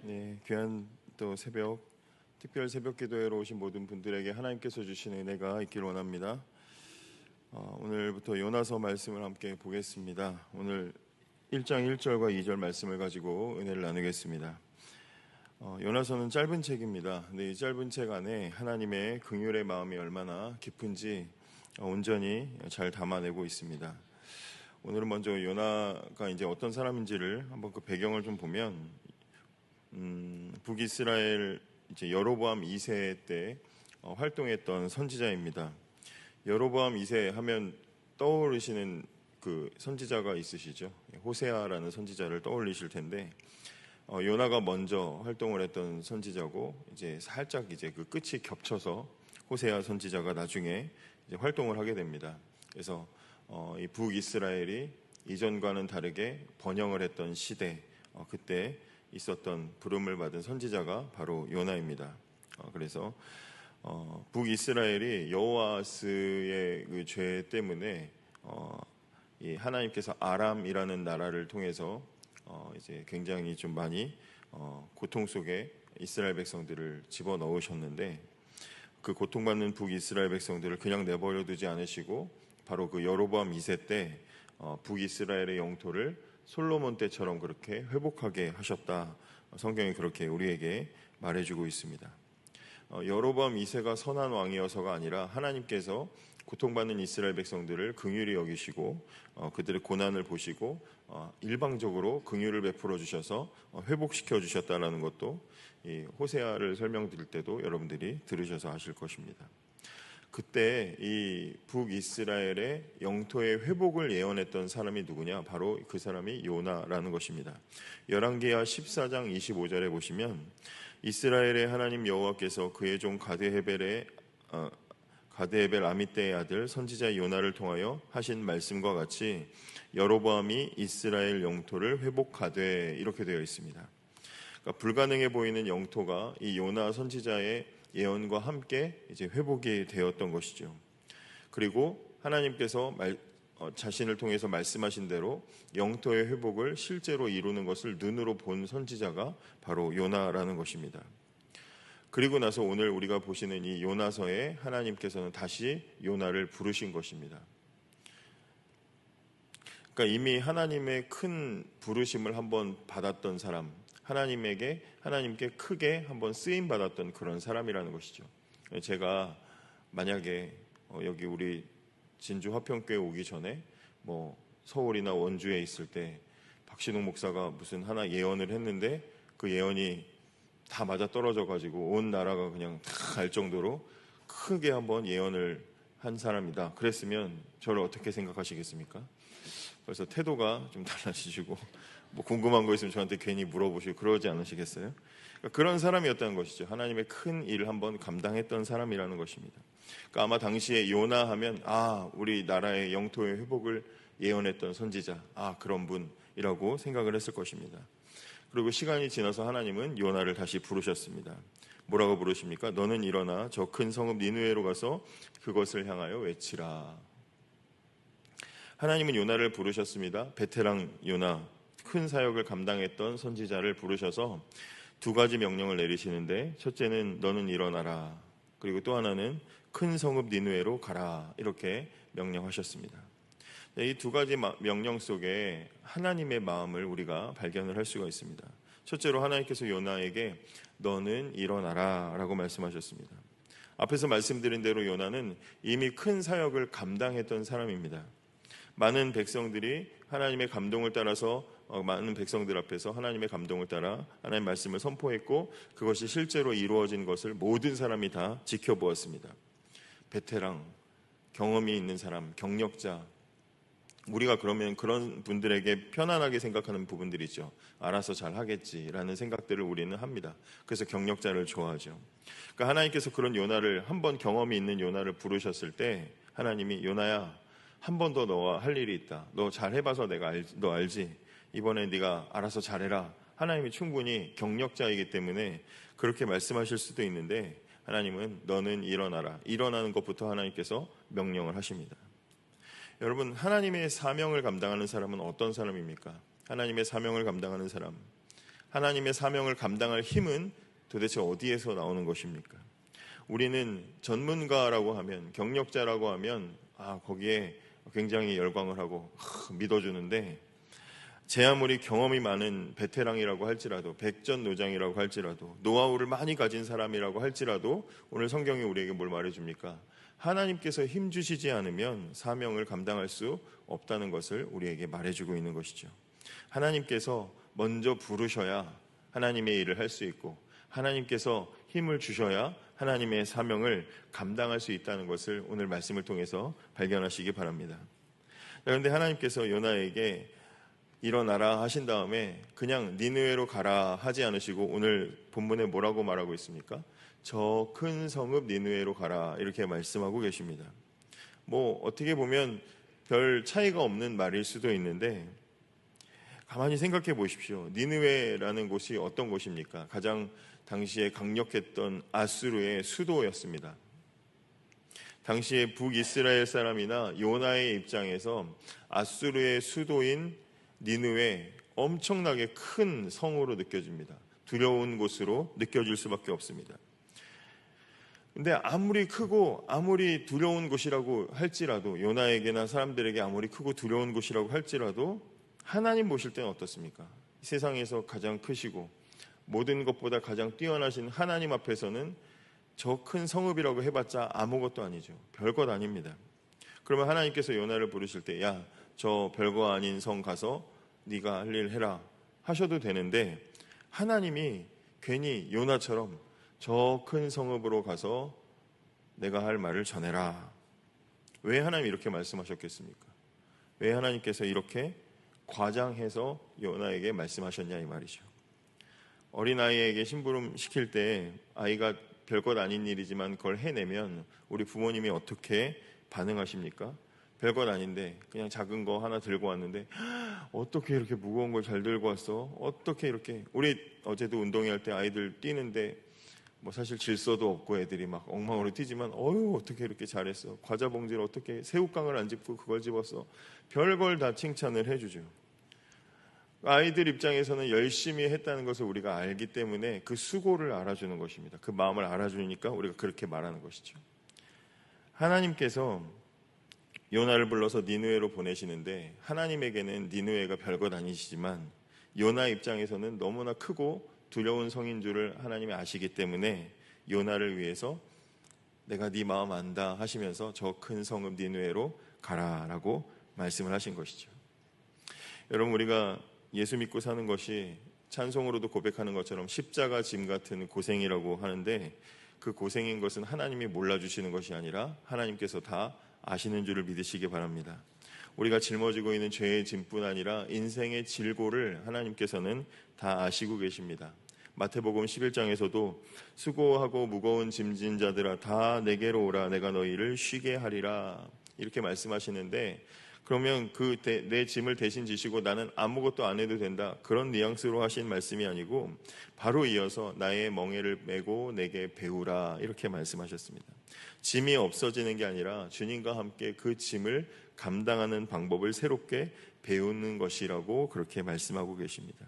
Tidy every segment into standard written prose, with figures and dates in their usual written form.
네, 귀한 또 새벽, 특별 새벽 기도회로 오신 모든 분들에게 하나님께서 주신 은혜가 있기를 원합니다. 오늘부터 요나서 말씀을 함께 보겠습니다. 오늘 1장 1절과 2절 말씀을 가지고 은혜를 나누겠습니다. 요나서는 짧은 책입니다. 근데 이 짧은 책 안에 하나님의 긍휼의 마음이 얼마나 깊은지 온전히 잘 담아내고 있습니다. 오늘은 먼저 요나가 이제 어떤 사람인지를 한번 그 배경을 좀 보면 북이스라엘 이제 여로보암 2세 때 활동했던 선지자입니다. 여로보암 2세 하면 떠오르시는 그 선지자가 있으시죠? 호세아라는 선지자를 떠올리실 텐데 요나가 먼저 활동을 했던 선지자고 이제 살짝 이제 그 끝이 겹쳐서 호세아 선지자가 나중에 이제 활동을 하게 됩니다. 그래서 이 북이스라엘이 이전과는 다르게 번영을 했던 시대, 그때 있었던 부름을 받은 선지자가 바로 요나입니다. 그래서 북이스라엘이 여호아스의 그 죄 때문에 이 하나님께서 아람이라는 나라를 통해서 이제 굉장히 좀 많이 고통 속에 이스라엘 백성들을 집어넣으셨는데 그 고통받는 북이스라엘 백성들을 그냥 내버려 두지 않으시고 바로 그 여로보암 2세 때 북이스라엘의 영토를 솔로몬 때처럼 그렇게 회복하게 하셨다. 성경이 그렇게 우리에게 말해주고 있습니다. 여로보암 2세가 선한 왕이어서가 아니라 하나님께서 고통받는 이스라엘 백성들을 긍휼히 여기시고 그들의 고난을 보시고 일방적으로 긍휼을 베풀어 주셔서 회복시켜 주셨다는 것도 이 호세아를 설명드릴 때도 여러분들이 들으셔서 아실 것입니다. 그때 이 북이스라엘의 영토의 회복을 예언했던 사람이 누구냐? 바로 그 사람이 요나라는 것입니다. 열왕기하 14장 25절에 보시면 이스라엘의 하나님 여호와께서 그의 종 가드헤벨 아미떼의 아들 선지자 요나를 통하여 하신 말씀과 같이 여로보암이 이스라엘 영토를 회복하되 이렇게 되어 있습니다. 그러니까 불가능해 보이는 영토가 이 요나 선지자의 예언과 함께 이제 회복이 되었던 것이죠. 그리고 하나님께서 자신을 통해서 말씀하신 대로 영토의 회복을 실제로 이루는 것을 눈으로 본 선지자가 바로 요나라는 것입니다. 그리고 나서 오늘 우리가 보시는 이 요나서에 하나님께서는 다시 요나를 부르신 것입니다. 그러니까 이미 하나님의 큰 부르심을 한번 받았던 사람, 하나님께 크게 한번 쓰임 받았던 그런 사람이라는 것이죠. 제가 만약에 여기 우리 진주 화평교회 오기 전에 뭐 서울이나 원주에 있을 때 박신웅 목사가 무슨 하나 예언을 했는데 그 예언이 다 맞아 떨어져 가지고 온 나라가 그냥 다 알 정도로 크게 한번 예언을 한 사람이다. 그랬으면 저를 어떻게 생각하시겠습니까? 그래서 태도가 좀 달라지시고 뭐 궁금한 거 있으면 저한테 괜히 물어보시고 그러지 않으시겠어요? 그러니까 그런 사람이었다는 것이죠. 하나님의 큰 일을 한번 감당했던 사람이라는 것입니다. 그러니까 아마 당시에 요나 하면 우리 나라의 영토의 회복을 예언했던 선지자, 그런 분이라고 생각을 했을 것입니다. 그리고 시간이 지나서 하나님은 요나를 다시 부르셨습니다. 뭐라고 부르십니까? 너는 일어나 저 큰 성읍 니느웨로 가서 그것을 향하여 외치라. 하나님은 요나를 부르셨습니다. 베테랑 요나, 큰 사역을 감당했던 선지자를 부르셔서 두 가지 명령을 내리시는데 첫째는 너는 일어나라. 그리고 또 하나는 큰 성읍 니느웨로 가라. 이렇게 명령하셨습니다. 이 두 가지 명령 속에 하나님의 마음을 우리가 발견을 할 수가 있습니다. 첫째로 하나님께서 요나에게 너는 일어나라 라고 말씀하셨습니다. 앞에서 말씀드린 대로 요나는 이미 큰 사역을 감당했던 사람입니다. 많은 백성들이 하나님의 감동을 따라서 많은 백성들 앞에서 하나님의 감동을 따라 하나님의 말씀을 선포했고 그것이 실제로 이루어진 것을 모든 사람이 다 지켜보았습니다. 베테랑, 경험이 있는 사람, 경력자, 우리가 그러면 그런 분들에게 편안하게 생각하는 부분들이 있죠. 알아서 잘 하겠지라는 생각들을 우리는 합니다. 그래서 경력자를 좋아하죠. 그러니까 하나님께서 그런 요나를 한번 경험이 있는 요나를 부르셨을 때 하나님이 요나야 한 번 더 너와 할 일이 있다. 너 잘해봐서 너 알지? 이번에 네가 알아서 잘해라. 하나님이 충분히 경력자이기 때문에 그렇게 말씀하실 수도 있는데 하나님은 너는 일어나라. 일어나는 것부터 하나님께서 명령을 하십니다. 여러분, 하나님의 사명을 감당하는 사람은 어떤 사람입니까? 하나님의 사명을 감당하는 사람, 하나님의 사명을 감당할 힘은 도대체 어디에서 나오는 것입니까? 우리는 전문가라고 하면, 경력자라고 하면 거기에 굉장히 열광을 하고 믿어주는데, 제 아무리 경험이 많은 베테랑이라고 할지라도, 백전노장이라고 할지라도, 노하우를 많이 가진 사람이라고 할지라도 오늘 성경이 우리에게 뭘 말해줍니까? 하나님께서 힘 주시지 않으면 사명을 감당할 수 없다는 것을 우리에게 말해주고 있는 것이죠. 하나님께서 먼저 부르셔야 하나님의 일을 할 수 있고, 하나님께서 힘을 주셔야 하나님의 사명을 감당할 수 있다는 것을 오늘 말씀을 통해서 발견하시기 바랍니다. 그런데 하나님께서 요나에게 일어나라 하신 다음에 그냥 니느웨로 가라 하지 않으시고 오늘 본문에 뭐라고 말하고 있습니까? 저 큰 성읍 니느웨로 가라 이렇게 말씀하고 계십니다. 어떻게 보면 별 차이가 없는 말일 수도 있는데, 가만히 생각해 보십시오. 니느웨라는 곳이 어떤 곳입니까? 가장 당시에 강력했던 아수르의 수도였습니다. 당시에 북이스라엘 사람이나 요나의 입장에서 아수르의 수도인 니느웨, 엄청나게 큰 성으로 느껴집니다. 두려운 곳으로 느껴질 수밖에 없습니다. 근데 아무리 크고 아무리 두려운 곳이라고 할지라도, 요나에게나 사람들에게 아무리 크고 두려운 곳이라고 할지라도 하나님 보실 때는 어떻습니까? 세상에서 가장 크시고 모든 것보다 가장 뛰어나신 하나님 앞에서는 저 큰 성읍이라고 해봤자 아무것도 아니죠. 별것 아닙니다. 그러면 하나님께서 요나를 부르실 때, 야, 저 별거 아닌 성 가서 네가 할 일 해라 하셔도 되는데, 하나님이 괜히 요나처럼 저 큰 성읍으로 가서 내가 할 말을 전해라. 왜 하나님이 이렇게 말씀하셨겠습니까? 왜 하나님께서 이렇게 과장해서 요나에게 말씀하셨냐 이 말이죠. 어린아이에게 심부름 시킬 때 아이가 별것 아닌 일이지만 그걸 해내면 우리 부모님이 어떻게 반응하십니까? 별것 아닌데 그냥 작은 거 하나 들고 왔는데 어떻게 이렇게 무거운 걸 잘 들고 왔어? 어떻게 이렇게. 우리 어제도 운동회 할 때 아이들 뛰는데 사실 질서도 없고 애들이 막 엉망으로 뛰지만 어떻게 이렇게 잘했어? 과자 봉지를 어떻게 새우깡을 안 짚고 그걸 집었어? 별걸 다 칭찬을 해주죠. 아이들 입장에서는 열심히 했다는 것을 우리가 알기 때문에 그 수고를 알아주는 것입니다. 그 마음을 알아주니까 우리가 그렇게 말하는 것이죠. 하나님께서 요나를 불러서 니느웨로 보내시는데, 하나님에게는 니느웨가 별것 아니시지만 요나 입장에서는 너무나 크고 두려운 성인 줄을 하나님이 아시기 때문에 요나를 위해서 내가 네 마음 안다 하시면서 저 큰 성읍 니느웨로 가라라고 말씀을 하신 것이죠. 여러분, 우리가 예수 믿고 사는 것이 찬송으로도 고백하는 것처럼 십자가 짐 같은 고생이라고 하는데, 그 고생인 것은 하나님이 몰라주시는 것이 아니라 하나님께서 다 아시는 줄을 믿으시기 바랍니다. 우리가 짊어지고 있는 죄의 짐뿐 아니라 인생의 질고를 하나님께서는 다 아시고 계십니다. 마태복음 11장에서도 수고하고 무거운 짐진 자들아 다 내게로 오라 내가 너희를 쉬게 하리라 이렇게 말씀하시는데, 그러면 내 짐을 대신 지시고 나는 아무것도 안 해도 된다, 그런 뉘앙스로 하신 말씀이 아니고 바로 이어서 나의 멍에를 메고 내게 배우라 이렇게 말씀하셨습니다. 짐이 없어지는 게 아니라 주님과 함께 그 짐을 감당하는 방법을 새롭게 배우는 것이라고 그렇게 말씀하고 계십니다.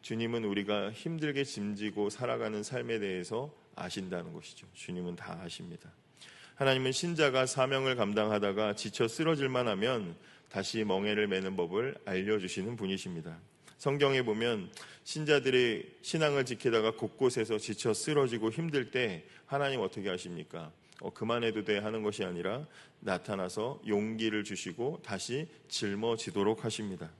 주님은 우리가 힘들게 짐지고 살아가는 삶에 대해서 아신다는 것이죠. 주님은 다 아십니다. 하나님은 신자가 사명을 감당하다가 지쳐 쓰러질만 하면 다시 멍에를 매는 법을 알려주시는 분이십니다. 성경에 보면 신자들이 신앙을 지키다가 곳곳에서 지쳐 쓰러지고 힘들 때 하나님 어떻게 하십니까? 그만해도 돼 하는 것이 아니라 나타나서 용기를 주시고 다시 짊어지도록 하십니다.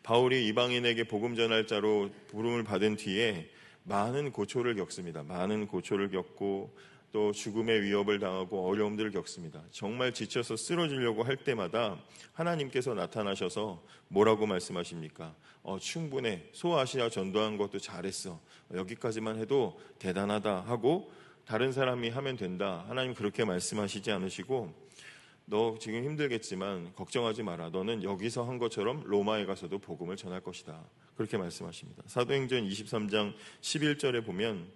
바울이 이방인에게 복음 전할 자로 부름을 받은 뒤에 많은 고초를 겪습니다. 많은 고초를 겪고 또 죽음의 위협을 당하고 어려움들을 겪습니다. 정말 지쳐서 쓰러지려고 할 때마다 하나님께서 나타나셔서 뭐라고 말씀하십니까? 충분해. 소아시아 전도한 것도 잘했어. 여기까지만 해도 대단하다 하고 다른 사람이 하면 된다. 하나님 그렇게 말씀하시지 않으시고, 너 지금 힘들겠지만 걱정하지 마라. 너는 여기서 한 것처럼 로마에 가서도 복음을 전할 것이다. 그렇게 말씀하십니다. 사도행전 23장 11절에 보면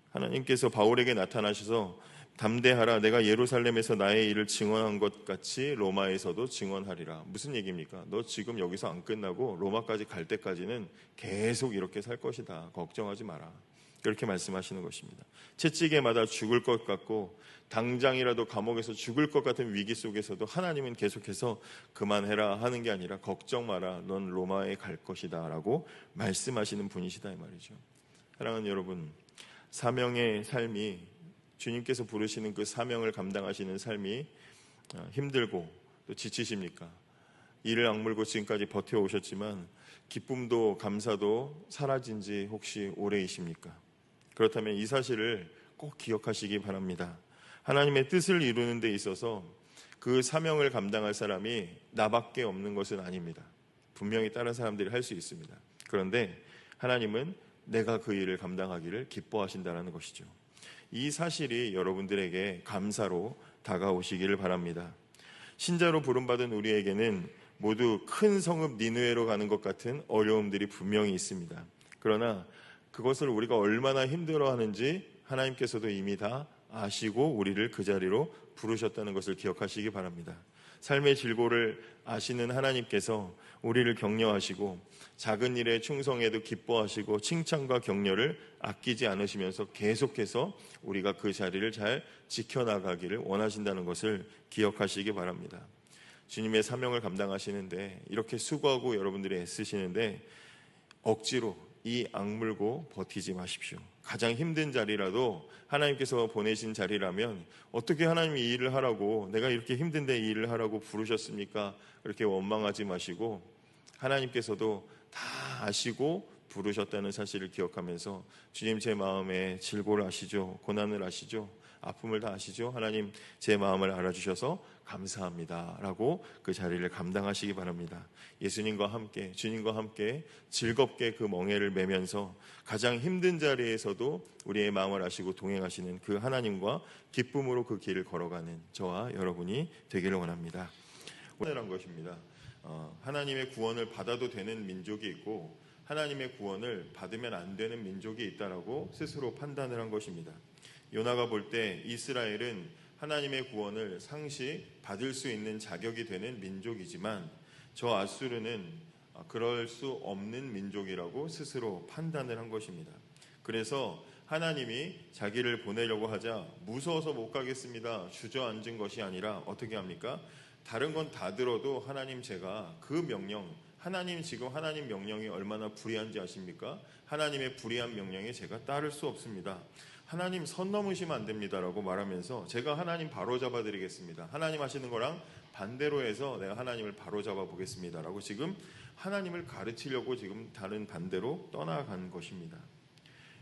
하나님께서 바울에게 나타나셔서 담대하라. 내가 예루살렘에서 나의 일을 증언한 것 같이 로마에서도 증언하리라. 무슨 얘기입니까? 너 지금 여기서 안 끝나고 로마까지 갈 때까지는 계속 이렇게 살 것이다. 걱정하지 마라. 그렇게 말씀하시는 것입니다. 채찍에마다 죽을 것 같고 당장이라도 감옥에서 죽을 것 같은 위기 속에서도 하나님은 계속해서 그만해라 하는 게 아니라 걱정 마라. 넌 로마에 갈 것이다 라고 말씀하시는 분이시다 이 말이죠. 사랑하는 여러분, 사명의 삶이, 주님께서 부르시는 그 사명을 감당하시는 삶이 힘들고 또 지치십니까? 이를 악물고 지금까지 버텨오셨지만 기쁨도 감사도 사라진 지 혹시 오래이십니까? 그렇다면 이 사실을 꼭 기억하시기 바랍니다. 하나님의 뜻을 이루는 데 있어서 그 사명을 감당할 사람이 나밖에 없는 것은 아닙니다. 분명히 다른 사람들이 할 수 있습니다. 그런데 하나님은 내가 그 일을 감당하기를 기뻐하신다는 것이죠. 이 사실이 여러분들에게 감사로 다가오시기를 바랍니다. 신자로 부름받은 우리에게는 모두 큰 성읍 니느웨로 가는 것 같은 어려움들이 분명히 있습니다. 그러나 그것을 우리가 얼마나 힘들어하는지 하나님께서도 이미 다 아시고 우리를 그 자리로 부르셨다는 것을 기억하시기 바랍니다. 삶의 질고를 아시는 하나님께서 우리를 격려하시고 작은 일에 충성해도 기뻐하시고 칭찬과 격려를 아끼지 않으시면서 계속해서 우리가 그 자리를 잘 지켜나가기를 원하신다는 것을 기억하시기 바랍니다. 주님의 사명을 감당하시는데 이렇게 수고하고 여러분들이 애쓰시는데 억지로 이 악물고 버티지 마십시오. 가장 힘든 자리라도 하나님께서 보내신 자리라면 어떻게 하나님이 이 일을 하라고, 내가 이렇게 힘든데 이 일을 하라고 부르셨습니까? 그렇게 원망하지 마시고 하나님께서도 다 아시고 부르셨다는 사실을 기억하면서 주님, 제 마음의 질고를 아시죠? 고난을 아시죠? 아픔을 다 아시죠? 하나님, 제 마음을 알아주셔서 감사합니다 라고 그 자리를 감당하시기 바랍니다. 예수님과 함께, 주님과 함께 즐겁게 그 멍에를 매면서 가장 힘든 자리에서도 우리의 마음을 아시고 동행하시는 그 하나님과 기쁨으로 그 길을 걸어가는 저와 여러분이 되기를 원합니다. 오늘한 것입니다. 하나님의 구원을 받아도 되는 민족이 있고 하나님의 구원을 받으면 안 되는 민족이 있다라고 스스로 판단을 한 것입니다. 요나가 볼 때 이스라엘은 하나님의 구원을 상시 받을 수 있는 자격이 되는 민족이지만 저 아수르는 그럴 수 없는 민족이라고 스스로 판단을 한 것입니다. 그래서 하나님이 자기를 보내려고 하자 무서워서 못 가겠습니다 주저앉은 것이 아니라 어떻게 합니까? 다른 건 다 들어도 하나님, 제가 그 명령, 하나님 지금 하나님 명령이 얼마나 불의한지 아십니까? 하나님의 불의한 명령에 제가 따를 수 없습니다. 하나님 선 넘으시면 안 됩니다라고 말하면서 제가 하나님 바로 잡아드리겠습니다. 하나님 하시는 거랑 반대로 해서 내가 하나님을 바로 잡아보겠습니다라고 지금 하나님을 가르치려고 지금 다른 반대로 떠나간 것입니다.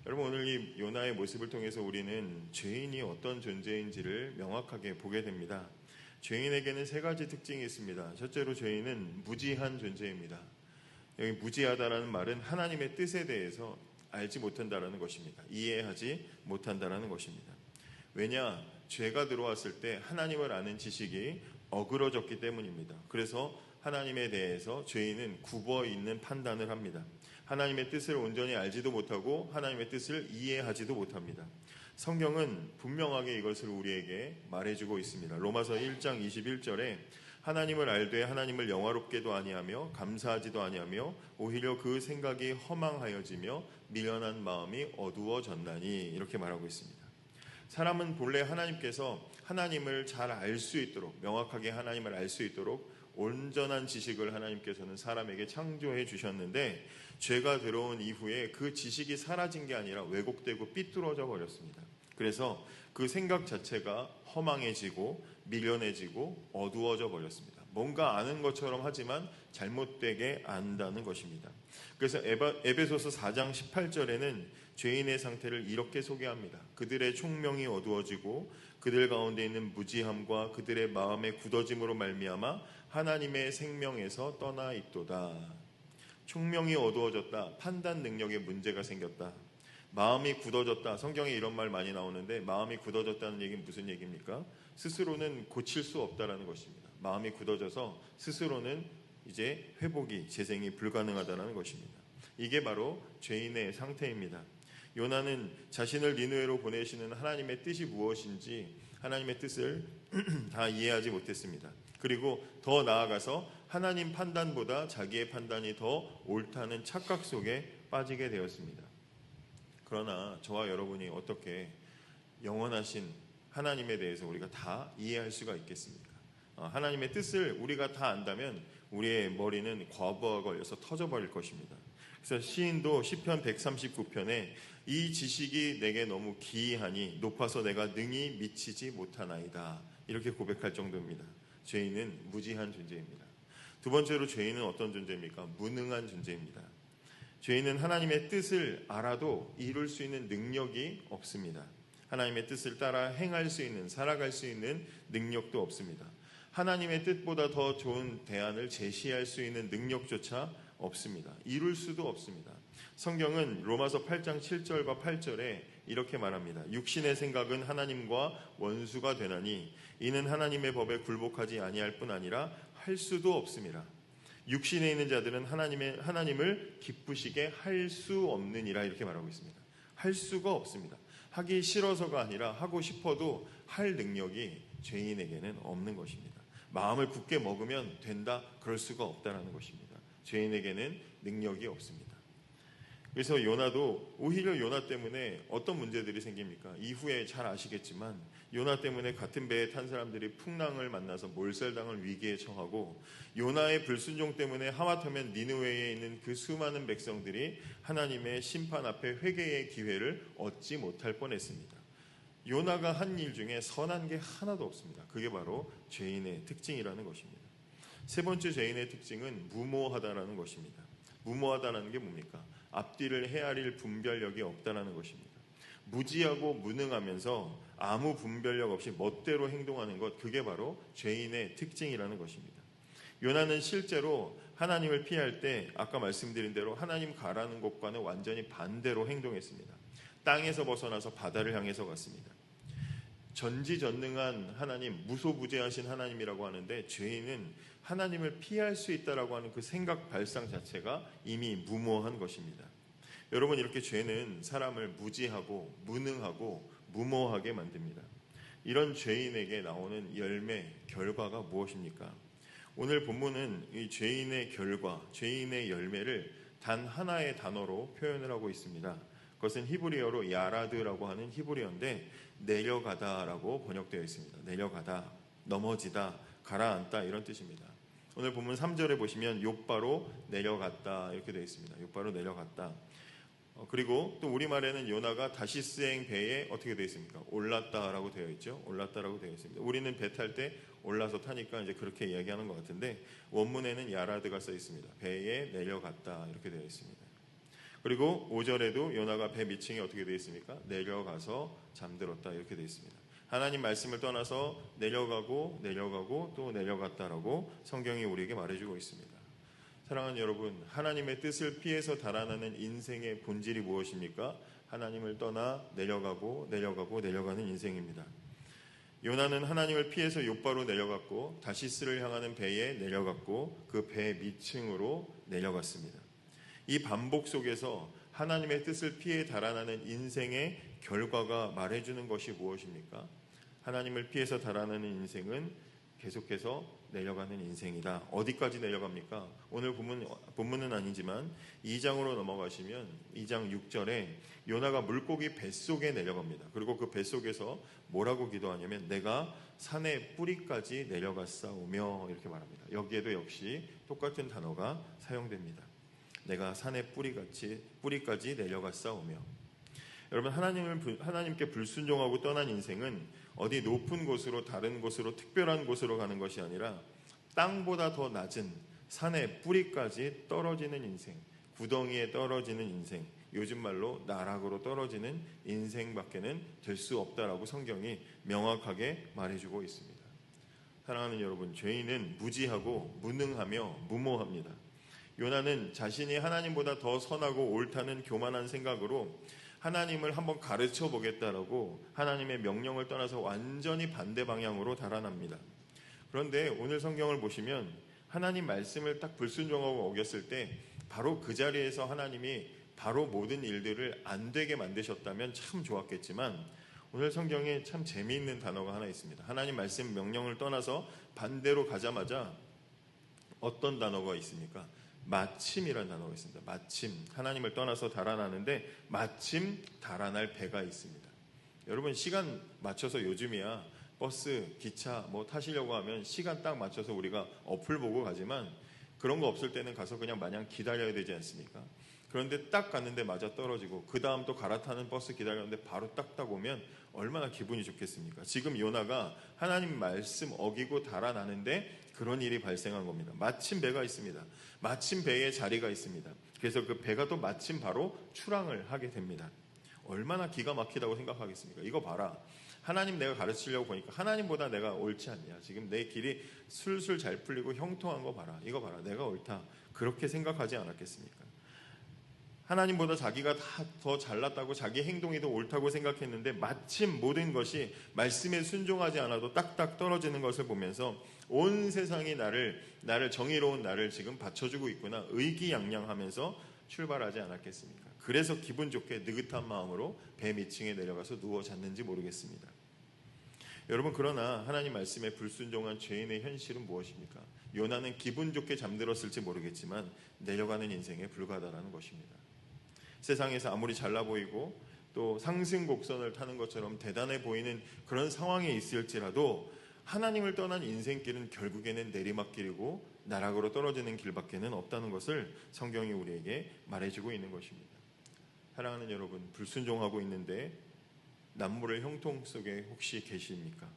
여러분, 오늘 이 요나의 모습을 통해서 우리는 죄인이 어떤 존재인지를 명확하게 보게 됩니다. 죄인에게는 세 가지 특징이 있습니다. 첫째로 죄인은 무지한 존재입니다. 여기 무지하다라는 말은 하나님의 뜻에 대해서 알지 못한다라는 것입니다. 이해하지 못한다라는 것입니다. 왜냐? 죄가 들어왔을 때 하나님을 아는 지식이 어그러졌기 때문입니다. 그래서 하나님에 대해서 죄인은 굽어 있는 판단을 합니다. 하나님의 뜻을 온전히 알지도 못하고 하나님의 뜻을 이해하지도 못합니다. 성경은 분명하게 이것을 우리에게 말해주고 있습니다. 로마서 1장 21절에 하나님을 알되 하나님을 영화롭게도 아니하며 감사하지도 아니하며 오히려 그 생각이 허망하여지며 미련한 마음이 어두워졌나니, 이렇게 말하고 있습니다. 사람은 본래 하나님께서 하나님을 잘 알 수 있도록, 명확하게 하나님을 알 수 있도록 온전한 지식을 하나님께서는 사람에게 창조해 주셨는데 죄가 들어온 이후에 그 지식이 사라진 게 아니라 왜곡되고 삐뚤어져 버렸습니다. 그래서 그 생각 자체가 허망해지고 미련해지고 어두워져 버렸습니다. 뭔가 아는 것처럼 하지만 잘못되게 안다는 것입니다. 그래서 에베소서 4장 18절에는 죄인의 상태를 이렇게 소개합니다. 그들의 총명이 어두워지고 그들 가운데 있는 무지함과 그들의 마음의 굳어짐으로 말미암아 하나님의 생명에서 떠나 있도다. 총명이 어두워졌다. 판단 능력에 문제가 생겼다. 마음이 굳어졌다. 성경에 이런 말 많이 나오는데 마음이 굳어졌다는 얘기는 무슨 얘기입니까? 스스로는 고칠 수 없다라는 것입니다. 마음이 굳어져서 스스로는 이제 회복이, 재생이 불가능하다는 것입니다. 이게 바로 죄인의 상태입니다. 요나는 자신을 니느웨로 보내시는 하나님의 뜻이 무엇인지 하나님의 뜻을 다 이해하지 못했습니다. 그리고 더 나아가서 하나님 판단보다 자기의 판단이 더 옳다는 착각 속에 빠지게 되었습니다. 그러나 저와 여러분이 어떻게 영원하신 하나님에 대해서 우리가 다 이해할 수가 있겠습니까? 하나님의 뜻을 우리가 다 안다면 우리의 머리는 과부하 걸려서 터져버릴 것입니다. 그래서 시인도 시편 139편에 이 지식이 내게 너무 기이하니 높아서 내가 능히 미치지 못하나이다, 이렇게 고백할 정도입니다. 죄인은 무지한 존재입니다. 두 번째로 죄인은 어떤 존재입니까? 무능한 존재입니다. 죄인은 하나님의 뜻을 알아도 이룰 수 있는 능력이 없습니다. 하나님의 뜻을 따라 행할 수 있는, 살아갈 수 있는 능력도 없습니다. 하나님의 뜻보다 더 좋은 대안을 제시할 수 있는 능력조차 없습니다. 이룰 수도 없습니다. 성경은 로마서 8장 7절과 8절에 이렇게 말합니다. 육신의 생각은 하나님과 원수가 되나니 이는 하나님의 법에 굴복하지 아니할 뿐 아니라 할 수도 없습니다. 육신에 있는 자들은 하나님을 기쁘시게 할 수 없느니라, 이렇게 말하고 있습니다. 할 수가 없습니다. 하기 싫어서가 아니라 하고 싶어도 할 능력이 죄인에게는 없는 것입니다. 마음을 굳게 먹으면 된다, 그럴 수가 없다는 것입니다. 죄인에게는 능력이 없습니다. 그래서 요나도 오히려 요나 때문에 어떤 문제들이 생깁니까? 이후에 잘 아시겠지만 요나 때문에 같은 배에 탄 사람들이 풍랑을 만나서 몰살당을 위기에 처하고, 요나의 불순종 때문에 하마터면 니느웨에 있는 그 수많은 백성들이 하나님의 심판 앞에 회개의 기회를 얻지 못할 뻔했습니다. 요나가 한 일 중에 선한 게 하나도 없습니다. 그게 바로 죄인의 특징이라는 것입니다. 세 번째 죄인의 특징은 무모하다라는 것입니다. 무모하다는 게 뭡니까? 앞뒤를 헤아릴 분별력이 없다라는 것입니다. 무지하고 무능하면서 아무 분별력 없이 멋대로 행동하는 것, 그게 바로 죄인의 특징이라는 것입니다. 요나는 실제로 하나님을 피할 때 아까 말씀드린 대로 하나님 가라는 곳과는 완전히 반대로 행동했습니다. 땅에서 벗어나서 바다를 향해서 갔습니다. 전지전능한 하나님, 무소부재하신 하나님이라고 하는데 죄인은 하나님을 피할 수 있다라고 하는 그 생각 발상 자체가 이미 무모한 것입니다. 여러분, 이렇게 죄는 사람을 무지하고 무능하고 무모하게 만듭니다. 이런 죄인에게 나오는 열매, 결과가 무엇입니까? 오늘 본문은 이 죄인의 결과, 죄인의 열매를 단 하나의 단어로 표현을 하고 있습니다. 그것은 히브리어로 야라드라고 하는 히브리어인데 내려가다라고 번역되어 있습니다. 내려가다, 넘어지다, 가라앉다, 이런 뜻입니다. 오늘 본문 3절에 보시면 욥바로 내려갔다, 이렇게 되어 있습니다. 욥바로 내려갔다. 그리고 또 우리말에는 요나가 다시스행 배에 어떻게 되어 있습니까? 올랐다라고 되어 있죠. 올랐다라고 되어 있습니다. 우리는 배 탈 때 올라서 타니까 이제 그렇게 이야기하는 것 같은데, 원문에는 야라드가 써 있습니다. 배에 내려갔다, 이렇게 되어 있습니다. 그리고 5절에도 요나가 배 밑층에 어떻게 되어 있습니까? 내려가서 잠들었다, 이렇게 되어 있습니다. 하나님 말씀을 떠나서 내려가고 또 내려갔다라고 성경이 우리에게 말해주고 있습니다. 사랑하는 여러분, 하나님의 뜻을 피해서 달아나는 인생의 본질이 무엇입니까? 하나님을 떠나 내려가고 내려가는 인생입니다. 요나는 하나님을 피해서 욥바로 내려갔고 다시스를 향하는 배에 내려갔고 그 배 밑층으로 내려갔습니다. 이 반복 속에서 하나님의 뜻을 피해 달아나는 인생의 결과가 말해주는 것이 무엇입니까? 하나님을 피해서 달아나는 인생은 계속해서 내려가는 인생이다. 어디까지 내려갑니까? 오늘 본문은 아니지만 2장으로 넘어가시면 2장 6절에 요나가 물고기 뱃속에 내려갑니다. 그리고 그 뱃속에서 뭐라고 기도하냐면 내가 산의 뿌리까지 내려갔사오며, 이렇게 말합니다. 여기에도 역시 똑같은 단어가 사용됩니다. 내가 산의 뿌리까지 내려갔사오며. 여러분, 하나님께 불순종하고 떠난 인생은 어디 높은 곳으로, 다른 곳으로, 특별한 곳으로 가는 것이 아니라 땅보다 더 낮은 산의 뿌리까지 떨어지는 인생, 구덩이에 떨어지는 인생, 요즘 말로 나락으로 떨어지는 인생밖에는 될 수 없다라고 성경이 명확하게 말해주고 있습니다. 사랑하는 여러분, 죄인은 무지하고 무능하며 무모합니다. 요나는 자신이 하나님보다 더 선하고 옳다는 교만한 생각으로 하나님을 한번 가르쳐 보겠다라고 하나님의 명령을 떠나서 완전히 반대 방향으로 달아납니다. 그런데 오늘 성경을 보시면 하나님 말씀을 딱 불순종하고 어겼을 때 바로 그 자리에서 하나님이 바로 모든 일들을 안 되게 만드셨다면 참 좋았겠지만 오늘 성경에 참 재미있는 단어가 하나 있습니다. 하나님 말씀 명령을 떠나서 반대로 가자마자 어떤 단어가 있습니까? 마침이라는 단어가 있습니다. 마침. 하나님을 떠나서 달아나는데 마침 달아날 배가 있습니다. 여러분, 시간 맞춰서 요즘이야 버스, 기차 뭐 타시려고 하면 시간 딱 맞춰서 우리가 어플 보고 가지만 그런 거 없을 때는 가서 그냥 마냥 기다려야 되지 않습니까? 그런데 딱 갔는데 맞아 떨어지고 그 다음 또 갈아타는 버스 기다렸는데 바로 딱 오면 얼마나 기분이 좋겠습니까? 지금 요나가 하나님 말씀 어기고 달아나는데 그런 일이 발생한 겁니다. 마침 배가 있습니다. 마침 배에 자리가 있습니다. 그래서 그 배가 또 마침 바로 출항을 하게 됩니다. 얼마나 기가 막히다고 생각하겠습니까? 이거 봐라. 하나님 내가 가르치려고 보니까 하나님보다 내가 옳지 않냐. 지금 내 길이 술술 잘 풀리고 형통한 거 봐라. 이거 봐라. 내가 옳다. 그렇게 생각하지 않았겠습니까? 하나님보다 자기가 다 더 잘났다고 자기 행동이 더 옳다고 생각했는데 마침 모든 것이 말씀에 순종하지 않아도 딱딱 떨어지는 것을 보면서 온 세상이 나를 정의로운 나를 지금 받쳐주고 있구나 의기양양하면서 출발하지 않았겠습니까? 그래서 기분 좋게 느긋한 마음으로 배 밑층에 내려가서 누워 잤는지 모르겠습니다. 여러분, 그러나 하나님 말씀에 불순종한 죄인의 현실은 무엇입니까? 요나는 기분 좋게 잠들었을지 모르겠지만 내려가는 인생에 불과하다는 것입니다. 세상에서 아무리 잘나 보이고 또 상승 곡선을 타는 것처럼 대단해 보이는 그런 상황에 있을지라도 하나님을 떠난 인생길은 결국에는 내리막길이고 나락으로 떨어지는 길밖에는 없다는 것을 성경이 우리에게 말해주고 있는 것입니다. 사랑하는 여러분, 불순종하고 있는데 남물의 형통 속에 혹시 계십니까?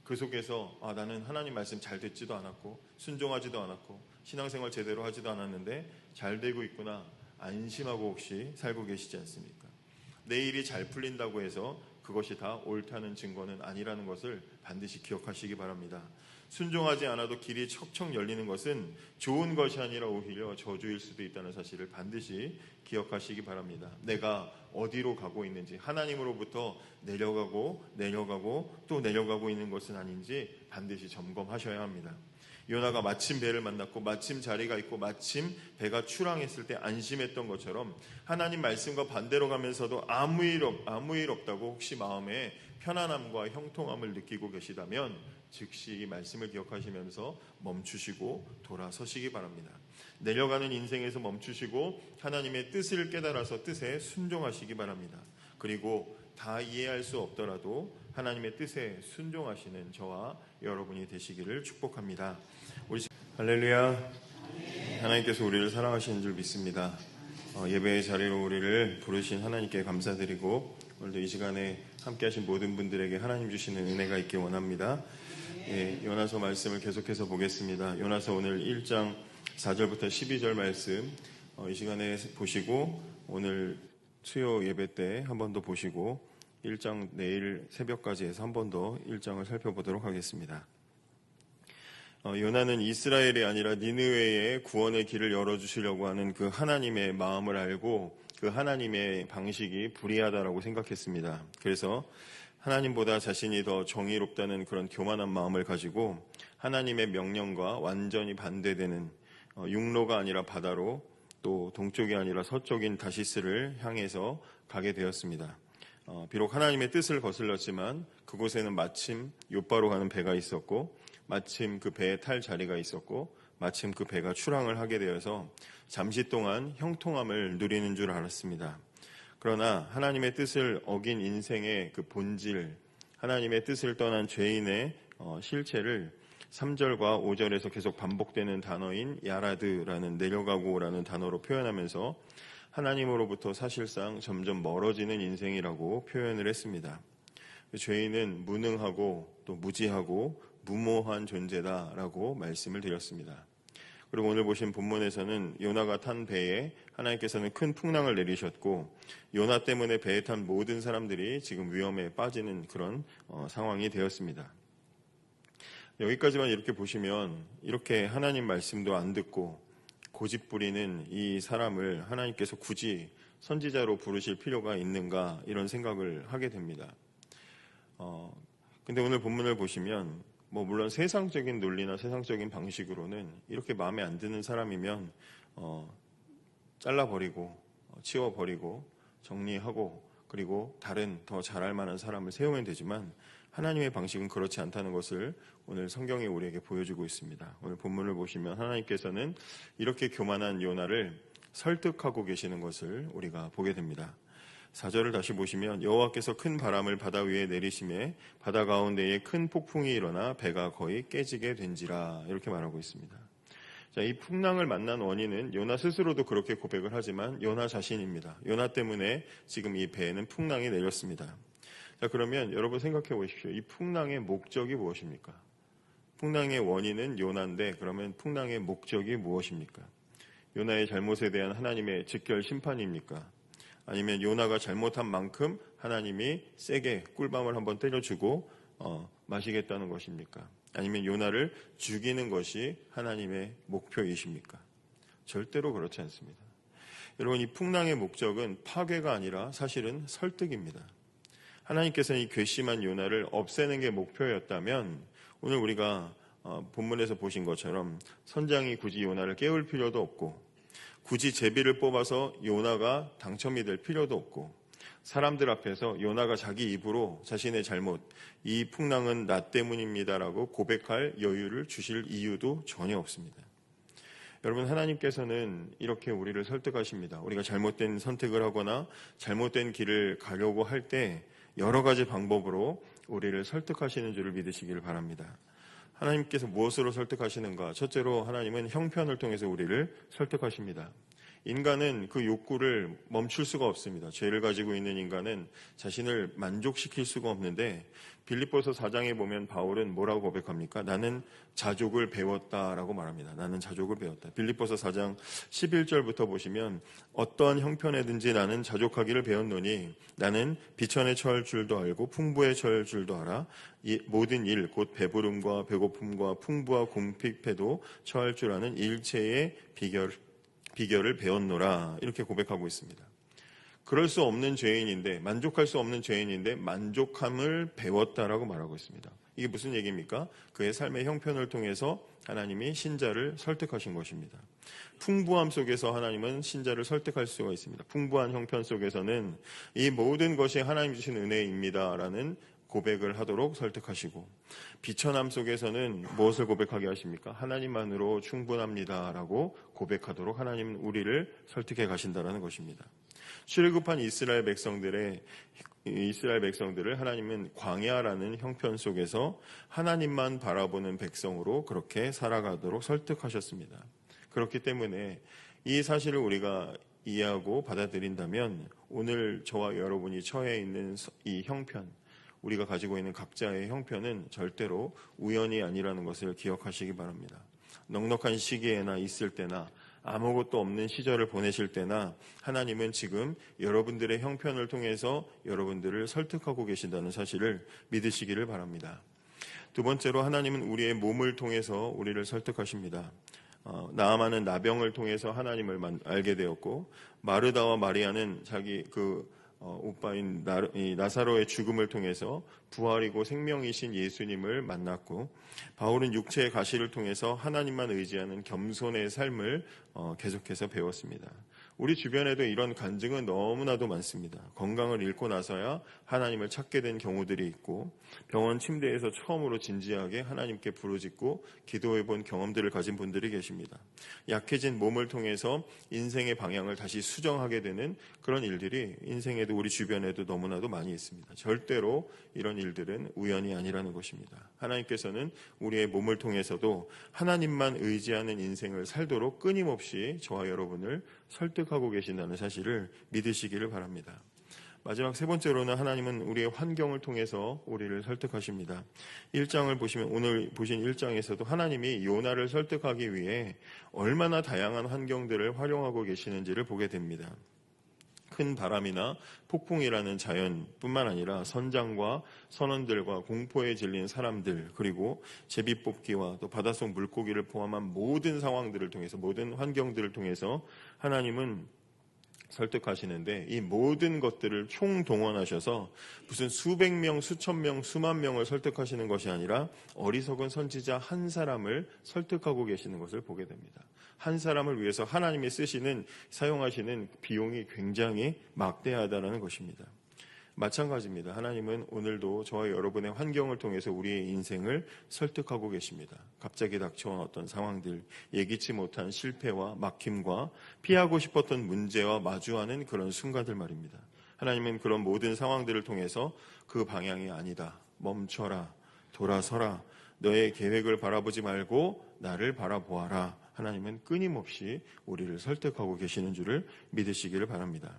그 속에서 나는 하나님 말씀 잘 듣지도 않았고 순종하지도 않았고 신앙생활 제대로 하지도 않았는데 잘 되고 있구나 안심하고 혹시 살고 계시지 않습니까? 내 일이 잘 풀린다고 해서 그것이 다 옳다는 증거는 아니라는 것을 반드시 기억하시기 바랍니다. 순종하지 않아도 길이 척척 열리는 것은 좋은 것이 아니라 오히려 저주일 수도 있다는 사실을 반드시 기억하시기 바랍니다. 내가 어디로 가고 있는지, 하나님으로부터 내려가고 또 내려가고 있는 것은 아닌지 반드시 점검하셔야 합니다. 요나가 마침 배를 만났고 마침 자리가 있고 마침 배가 출항했을 때 안심했던 것처럼 하나님 말씀과 반대로 가면서도 아무 일 없다고 혹시 마음에 편안함과 형통함을 느끼고 계시다면 즉시 이 말씀을 기억하시면서 멈추시고 돌아서시기 바랍니다. 내려가는 인생에서 멈추시고 하나님의 뜻을 깨달아서 뜻에 순종하시기 바랍니다. 그리고 다 이해할 수 없더라도 하나님의 뜻에 순종하시는 저와 여러분이 되시기를 축복합니다. 할렐루야. 하나님께서 우리를 사랑하시는 줄 믿습니다. 예배의 자리로 우리를 부르신 하나님께 감사드리고 오늘도 이 시간에 함께 하신 모든 분들에게 하나님 주시는 은혜가 있길 원합니다. 요나서 말씀을 계속해서 보겠습니다. 요나서 오늘 1장 4절부터 12절 말씀 이 시간에 보시고 오늘 수요 예배 때 한 번 더 보시고 1장 내일 새벽까지 해서 한 번 더 1장을 살펴보도록 하겠습니다. 요나는 이스라엘이 아니라 니느웨의 구원의 길을 열어주시려고 하는 그 하나님의 마음을 알고 그 하나님의 방식이 불의하다라고 생각했습니다. 그래서 하나님보다 자신이 더 정의롭다는 그런 교만한 마음을 가지고 하나님의 명령과 완전히 반대되는 육로가 아니라 바다로 또 동쪽이 아니라 서쪽인 다시스를 향해서 가게 되었습니다. 비록 하나님의 뜻을 거슬렀지만 그곳에는 마침 욥바로 가는 배가 있었고 마침 그 배에 탈 자리가 있었고 마침 그 배가 출항을 하게 되어서 잠시 동안 형통함을 누리는 줄 알았습니다. 그러나 하나님의 뜻을 어긴 인생의 그 본질, 하나님의 뜻을 떠난 죄인의 실체를 3절과 5절에서 계속 반복되는 단어인 야라드라는 내려가고라는 단어로 표현하면서 하나님으로부터 사실상 점점 멀어지는 인생이라고 표현을 했습니다. 죄인은 무능하고 또 무지하고 무모한 존재다라고 말씀을 드렸습니다. 그리고 오늘 보신 본문에서는 요나가 탄 배에 하나님께서는 큰 풍랑을 내리셨고 요나 때문에 배에 탄 모든 사람들이 지금 위험에 빠지는 그런 상황이 되었습니다. 여기까지만 이렇게 보시면 이렇게 하나님 말씀도 안 듣고 고집 부리는 이 사람을 하나님께서 굳이 선지자로 부르실 필요가 있는가 이런 생각을 하게 됩니다. 근데 오늘 본문을 보시면 물론 세상적인 논리나 세상적인 방식으로는 이렇게 마음에 안 드는 사람이면 잘라버리고 치워버리고 정리하고 그리고 다른 더 잘할 만한 사람을 세우면 되지만 하나님의 방식은 그렇지 않다는 것을 오늘 성경이 우리에게 보여주고 있습니다. 오늘 본문을 보시면 하나님께서는 이렇게 교만한 요나를 설득하고 계시는 것을 우리가 보게 됩니다. 4절을 다시 보시면 여호와께서 큰 바람을 바다 위에 내리심에 바다 가운데에 큰 폭풍이 일어나 배가 거의 깨지게 된지라 이렇게 말하고 있습니다. 자, 이 풍랑을 만난 원인은 요나 스스로도 그렇게 고백을 하지만 요나 자신입니다. 요나 때문에 지금 이 배에는 풍랑이 내렸습니다. 자, 그러면 여러분 생각해 보십시오. 이 풍랑의 목적이 무엇입니까? 풍랑의 원인은 요나인데 그러면 풍랑의 목적이 무엇입니까? 요나의 잘못에 대한 하나님의 직결 심판입니까? 아니면 요나가 잘못한 만큼 하나님이 세게 꿀밤을 한번 때려주고 마시겠다는 것입니까? 아니면 요나를 죽이는 것이 하나님의 목표이십니까? 절대로 그렇지 않습니다. 여러분, 이 풍랑의 목적은 파괴가 아니라 사실은 설득입니다. 하나님께서는 이 괘씸한 요나를 없애는 게 목표였다면 오늘 우리가 본문에서 보신 것처럼 선장이 굳이 요나를 깨울 필요도 없고 굳이 제비를 뽑아서 요나가 당첨이 될 필요도 없고 사람들 앞에서 요나가 자기 입으로 자신의 잘못, 이 풍랑은 나 때문입니다라고 고백할 여유를 주실 이유도 전혀 없습니다. 여러분, 하나님께서는 이렇게 우리를 설득하십니다. 우리가 잘못된 선택을 하거나 잘못된 길을 가려고 할 때 여러 가지 방법으로 우리를 설득하시는 줄을 믿으시길 바랍니다. 하나님께서 무엇으로 설득하시는가? 첫째로 하나님은 형편을 통해서 우리를 설득하십니다. 인간은 그 욕구를 멈출 수가 없습니다. 죄를 가지고 있는 인간은 자신을 만족시킬 수가 없는데 빌립보서 4장에 보면 바울은 뭐라고 고백합니까? 나는 자족을 배웠다라고 말합니다. 나는 자족을 배웠다. 빌립보서 4장 11절부터 보시면 어떠한 형편에든지 나는 자족하기를 배웠노니 나는 비천에 처할 줄도 알고 풍부에 처할 줄도 알아 이 모든 일 곧 배부름과 배고픔과 풍부와 궁핍에도 처할 줄 아는 일체의 비결을 배웠노라 이렇게 고백하고 있습니다. 그럴 수 없는 죄인인데 만족할 수 없는 죄인인데 만족함을 배웠다라고 말하고 있습니다. 이게 무슨 얘기입니까? 그의 삶의 형편을 통해서 하나님이 신자를 설득하신 것입니다. 풍부함 속에서 하나님은 신자를 설득할 수가 있습니다. 풍부한 형편 속에서는 이 모든 것이 하나님 주신 은혜입니다라는 고백을 하도록 설득하시고 비천함 속에서는 무엇을 고백하게 하십니까? 하나님만으로 충분합니다라고 고백하도록 하나님은 우리를 설득해 가신다라는 것입니다. 출애굽한 이스라엘 백성들을 하나님은 광야라는 형편 속에서 하나님만 바라보는 백성으로 그렇게 살아가도록 설득하셨습니다. 그렇기 때문에 이 사실을 우리가 이해하고 받아들인다면 오늘 저와 여러분이 처해 있는 이 형편, 우리가 가지고 있는 각자의 형편은 절대로 우연이 아니라는 것을 기억하시기 바랍니다. 넉넉한 시기에나 있을 때나 아무것도 없는 시절을 보내실 때나 하나님은 지금 여러분들의 형편을 통해서 여러분들을 설득하고 계신다는 사실을 믿으시기를 바랍니다. 두 번째로 하나님은 우리의 몸을 통해서 우리를 설득하십니다. 나아만은 나병을 통해서 하나님을 알게 되었고 마르다와 마리아는 자기 오빠인 나사로의 죽음을 통해서 부활이고 생명이신 예수님을 만났고 바울은 육체의 가시를 통해서 하나님만 의지하는 겸손의 삶을 계속해서 배웠습니다. 우리 주변에도 이런 간증은 너무나도 많습니다. 건강을 잃고 나서야 하나님을 찾게 된 경우들이 있고 병원 침대에서 처음으로 진지하게 하나님께 부르짖고 기도해본 경험들을 가진 분들이 계십니다. 약해진 몸을 통해서 인생의 방향을 다시 수정하게 되는 그런 일들이 인생에도 우리 주변에도 너무나도 많이 있습니다. 절대로 이런 일들은 우연이 아니라는 것입니다. 하나님께서는 우리의 몸을 통해서도 하나님만 의지하는 인생을 살도록 끊임없이 저와 여러분을 설득하고 계신다는 사실을 믿으시기를 바랍니다. 마지막 세 번째로는 하나님은 우리의 환경을 통해서 우리를 설득하십니다. 1장을 보시면 오늘 보신 1장에서도 하나님이 요나를 설득하기 위해 얼마나 다양한 환경들을 활용하고 계시는지를 보게 됩니다. 큰 바람이나 폭풍이라는 자연뿐만 아니라 선장과 선원들과 공포에 질린 사람들 그리고 제비뽑기와 또 바닷속 물고기를 포함한 모든 상황들을 통해서 모든 환경들을 통해서 하나님은 설득하시는데 이 모든 것들을 총동원하셔서 무슨 수백 명, 수천 명, 수만 명을 설득하시는 것이 아니라 어리석은 선지자 한 사람을 설득하고 계시는 것을 보게 됩니다. 한 사람을 위해서 하나님이 사용하시는 비용이 굉장히 막대하다는 것입니다. 마찬가지입니다. 하나님은 오늘도 저와 여러분의 환경을 통해서 우리의 인생을 설득하고 계십니다. 갑자기 닥쳐온 어떤 상황들, 예기치 못한 실패와 막힘과 피하고 싶었던 문제와 마주하는 그런 순간들 말입니다. 하나님은 그런 모든 상황들을 통해서 그 방향이 아니다. 멈춰라. 돌아서라. 너의 계획을 바라보지 말고 나를 바라보아라. 하나님은 끊임없이 우리를 설득하고 계시는 줄을 믿으시기를 바랍니다.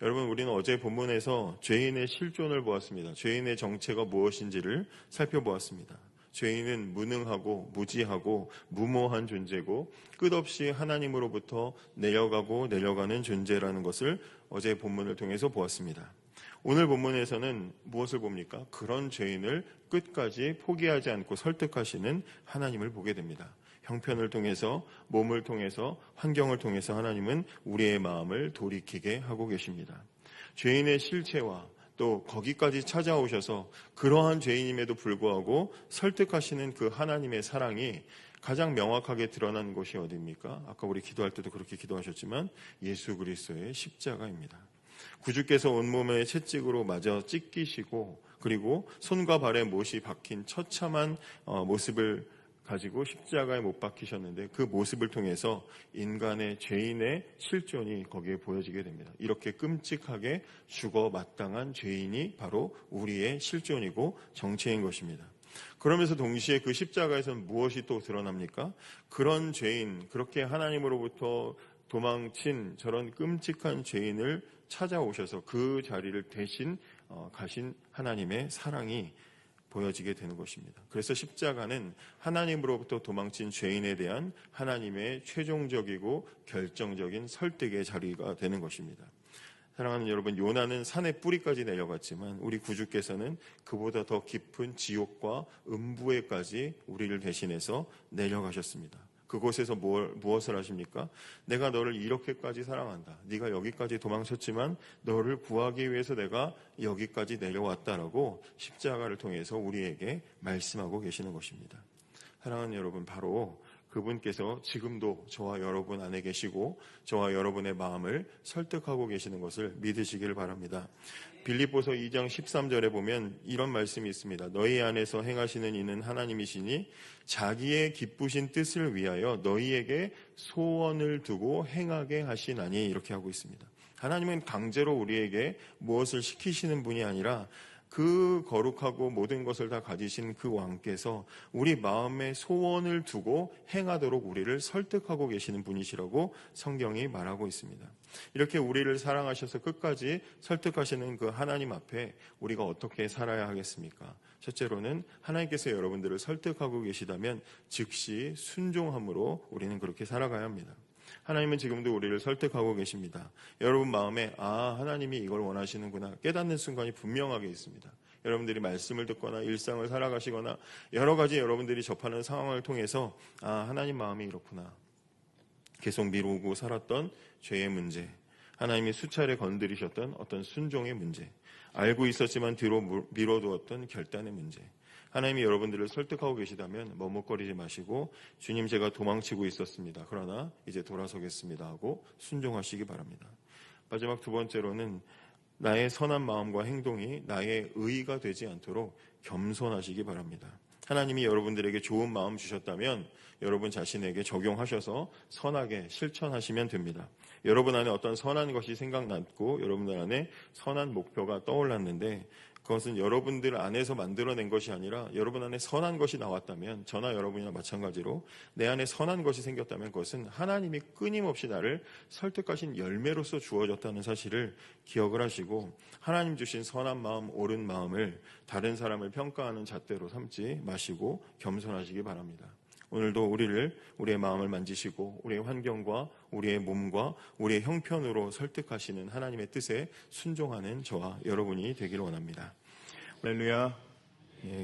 여러분, 우리는 어제 본문에서 죄인의 실존을 보았습니다. 죄인의 정체가 무엇인지를 살펴보았습니다. 죄인은 무능하고 무지하고 무모한 존재고 끝없이 하나님으로부터 내려가는 존재라는 것을 어제 본문을 통해서 보았습니다. 오늘 본문에서는 무엇을 봅니까? 그런 죄인을 끝까지 포기하지 않고 설득하시는 하나님을 보게 됩니다. 형편을 통해서, 몸을 통해서, 환경을 통해서 하나님은 우리의 마음을 돌이키게 하고 계십니다. 죄인의 실체와 또 거기까지 찾아오셔서 그러한 죄인임에도 불구하고 설득하시는 그 하나님의 사랑이 가장 명확하게 드러난 곳이 어디입니까? 아까 우리 기도할 때도 그렇게 기도하셨지만 예수 그리스도의 십자가입니다. 구주께서 온몸에 채찍으로 맞아 찢기시고 그리고 손과 발에 못이 박힌 처참한 모습을 가지고 십자가에 못 박히셨는데 그 모습을 통해서 인간의 죄인의 실존이 거기에 보여지게 됩니다. 이렇게 끔찍하게 죽어 마땅한 죄인이 바로 우리의 실존이고 정체인 것입니다. 그러면서 동시에 그 십자가에서는 무엇이 또 드러납니까? 그런 죄인, 그렇게 하나님으로부터 도망친 저런 끔찍한 죄인을 찾아오셔서 그 자리를 대신 가신 하나님의 사랑이 보여지게 되는 것입니다. 그래서 십자가는 하나님으로부터 도망친 죄인에 대한 하나님의 최종적이고 결정적인 설득의 자리가 되는 것입니다. 사랑하는 여러분, 요나는 산의 뿌리까지 내려갔지만 우리 구주께서는 그보다 더 깊은 지옥과 음부에까지 우리를 대신해서 내려가셨습니다. 그곳에서 무엇을 하십니까? 내가 너를 이렇게까지 사랑한다. 네가 여기까지 도망쳤지만 너를 구하기 위해서 내가 여기까지 내려왔다라고 십자가를 통해서 우리에게 말씀하고 계시는 것입니다. 사랑하는 여러분, 바로 그분께서 지금도 저와 여러분 안에 계시고 저와 여러분의 마음을 설득하고 계시는 것을 믿으시길 바랍니다. 빌립보서 2장 13절에 보면 이런 말씀이 있습니다. 너희 안에서 행하시는 이는 하나님이시니 자기의 기쁘신 뜻을 위하여 너희에게 소원을 두고 행하게 하시나니, 이렇게 하고 있습니다. 하나님은 강제로 우리에게 무엇을 시키시는 분이 아니라 그 거룩하고 모든 것을 다 가지신 그 왕께서 우리 마음에 소원을 두고 행하도록 우리를 설득하고 계시는 분이시라고 성경이 말하고 있습니다. 이렇게 우리를 사랑하셔서 끝까지 설득하시는 그 하나님 앞에 우리가 어떻게 살아야 하겠습니까? 첫째로는 하나님께서 여러분들을 설득하고 계시다면 즉시 순종함으로 우리는 그렇게 살아가야 합니다. 하나님은 지금도 우리를 설득하고 계십니다. 여러분 마음에 하나님이 이걸 원하시는구나 깨닫는 순간이 분명하게 있습니다. 여러분들이 말씀을 듣거나 일상을 살아가시거나 여러 가지 여러분들이 접하는 상황을 통해서 하나님 마음이 이렇구나. 계속 미루고 살았던 죄의 문제, 하나님이 수차례 건드리셨던 어떤 순종의 문제, 알고 있었지만 뒤로 미뤄두었던 결단의 문제, 하나님이 여러분들을 설득하고 계시다면 머뭇거리지 마시고 주님, 제가 도망치고 있었습니다. 그러나 이제 돌아서겠습니다 하고 순종하시기 바랍니다. 마지막 두 번째로는 나의 선한 마음과 행동이 나의 의의가 되지 않도록 겸손하시기 바랍니다. 하나님이 여러분들에게 좋은 마음 주셨다면 여러분 자신에게 적용하셔서 선하게 실천하시면 됩니다. 여러분 안에 어떤 선한 것이 생각났고 여러분들 안에 선한 목표가 떠올랐는데 그것은 여러분들 안에서 만들어낸 것이 아니라 여러분 안에 선한 것이 나왔다면, 저나 여러분이나 마찬가지로 내 안에 선한 것이 생겼다면 그것은 하나님이 끊임없이 나를 설득하신 열매로서 주어졌다는 사실을 기억을 하시고 하나님 주신 선한 마음, 옳은 마음을 다른 사람을 평가하는 잣대로 삼지 마시고 겸손하시기 바랍니다. 오늘도 우리의 마음을 만지시고 우리의 환경과 우리의 몸과 우리의 형편으로 설득하시는 하나님의 뜻에 순종하는 저와 여러분이 되기를 원합니다. 할렐루야.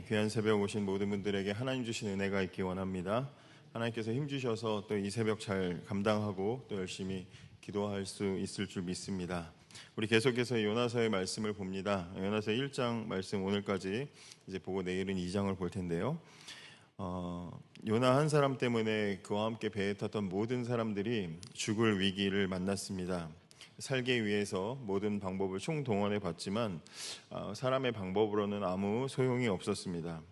귀한 새벽 오신 모든 분들에게 하나님 주신 은혜가 있기 원합니다. 하나님께서 힘주셔서 또 이 새벽 잘 감당하고 또 열심히 기도할 수 있을 줄 믿습니다. 우리 계속해서 요나서의 말씀을 봅니다. 요나서 1장 말씀 오늘까지 이제 보고 내일은 2장을 볼 텐데요. 요나 한 사람 때문에 그와 함께 배에 탔던 모든 사람들이 죽을 위기를 만났습니다. 살기 위해서 모든 방법을 총동원해 봤지만 사람의 방법으로는 아무 소용이 없었습니다.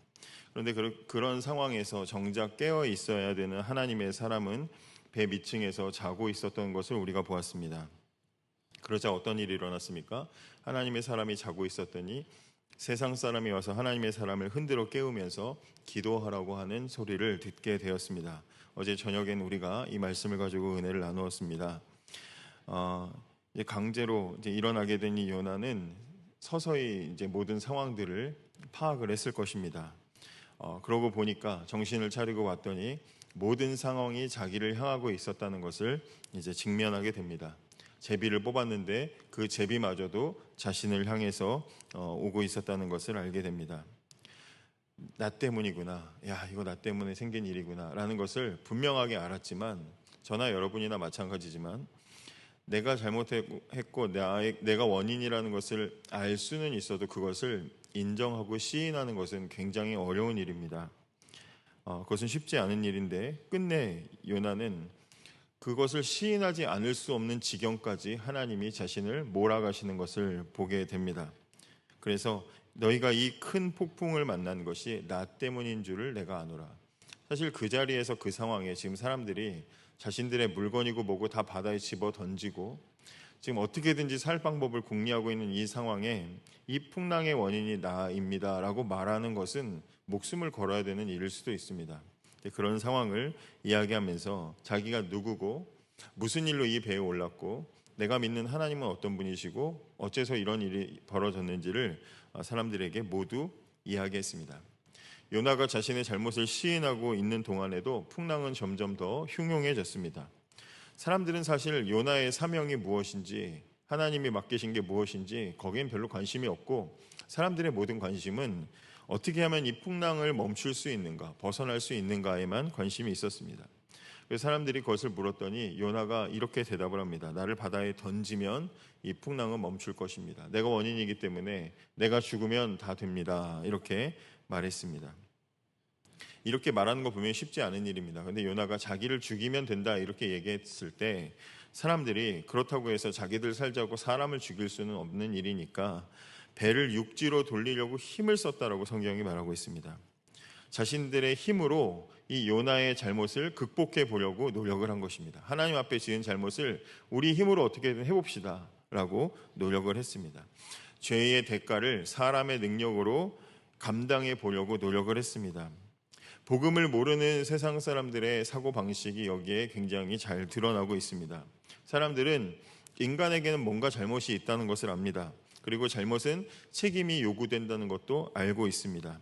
그런데 그런 상황에서 정작 깨어 있어야 되는 하나님의 사람은 배 밑층에서 자고 있었던 것을 우리가 보았습니다. 그러자 어떤 일이 일어났습니까? 하나님의 사람이 자고 있었더니 세상 사람이 와서 하나님의 사람을 흔들어 깨우면서 기도하라고 하는 소리를 듣게 되었습니다. 어제 저녁엔 우리가 이 말씀을 가지고 은혜를 나누었습니다. 이제 강제로 이제 일어나게 된 이 요나는 서서히 이제 모든 상황들을 파악을 했을 것입니다. 그러고 보니까 정신을 차리고 봤더니 모든 상황이 자기를 향하고 있었다는 것을 이제 직면하게 됩니다. 제비를 뽑았는데 그 제비마저도 자신을 향해서 오고 있었다는 것을 알게 됩니다. 나 때문이구나. 야, 이거 나 때문에 생긴 일이구나. 라는 것을 분명하게 알았지만, 저나 여러분이나 마찬가지지만, 내가 잘못했고 내가 원인이라는 것을 알 수는 있어도 그것을 인정하고 시인하는 것은 굉장히 어려운 일입니다. 그것은 쉽지 않은 일인데 끝내 요나는 그것을 시인하지 않을 수 없는 지경까지 하나님이 자신을 몰아가시는 것을 보게 됩니다. 그래서 너희가 이 큰 폭풍을 만난 것이 나 때문인 줄을 내가 아노라. 사실 그 자리에서 그 상황에 지금 사람들이 자신들의 물건이고 뭐고 다 바다에 집어 던지고 지금 어떻게든지 살 방법을 궁리하고 있는 이 상황에 이 풍랑의 원인이 나입니다 라고 말하는 것은 목숨을 걸어야 되는 일일 수도 있습니다. 그런 상황을 이야기하면서 자기가 누구고 무슨 일로 이 배에 올랐고 내가 믿는 하나님은 어떤 분이시고 어째서 이런 일이 벌어졌는지를 사람들에게 모두 이야기했습니다. 요나가 자신의 잘못을 시인하고 있는 동안에도 풍랑은 점점 더 흉흉해졌습니다. 사람들은 사실 요나의 사명이 무엇인지 하나님이 맡기신 게 무엇인지 거기엔 별로 관심이 없고 사람들의 모든 관심은 어떻게 하면 이 풍랑을 멈출 수 있는가, 벗어날 수 있는가에만 관심이 있었습니다. 그래서 사람들이 그것을 물었더니 요나가 이렇게 대답을 합니다. 나를 바다에 던지면 이 풍랑은 멈출 것입니다. 내가 원인이기 때문에 내가 죽으면 다 됩니다. 이렇게 말했습니다. 이렇게 말하는 거 보면 쉽지 않은 일입니다. 그런데 요나가 자기를 죽이면 된다 이렇게 얘기했을 때 사람들이 그렇다고 해서 자기들 살자고 사람을 죽일 수는 없는 일이니까 배를 육지로 돌리려고 힘을 썼다라고 성경이 말하고 있습니다. 자신들의 힘으로 이 요나의 잘못을 극복해 보려고 노력을 한 것입니다. 하나님 앞에 지은 잘못을 우리 힘으로 어떻게든 해봅시다 라고 노력을 했습니다. 죄의 대가를 사람의 능력으로 감당해 보려고 노력을 했습니다. 복음을 모르는 세상 사람들의 사고방식이 여기에 굉장히 잘 드러나고 있습니다. 사람들은 인간에게는 뭔가 잘못이 있다는 것을 압니다. 그리고 잘못은 책임이 요구된다는 것도 알고 있습니다.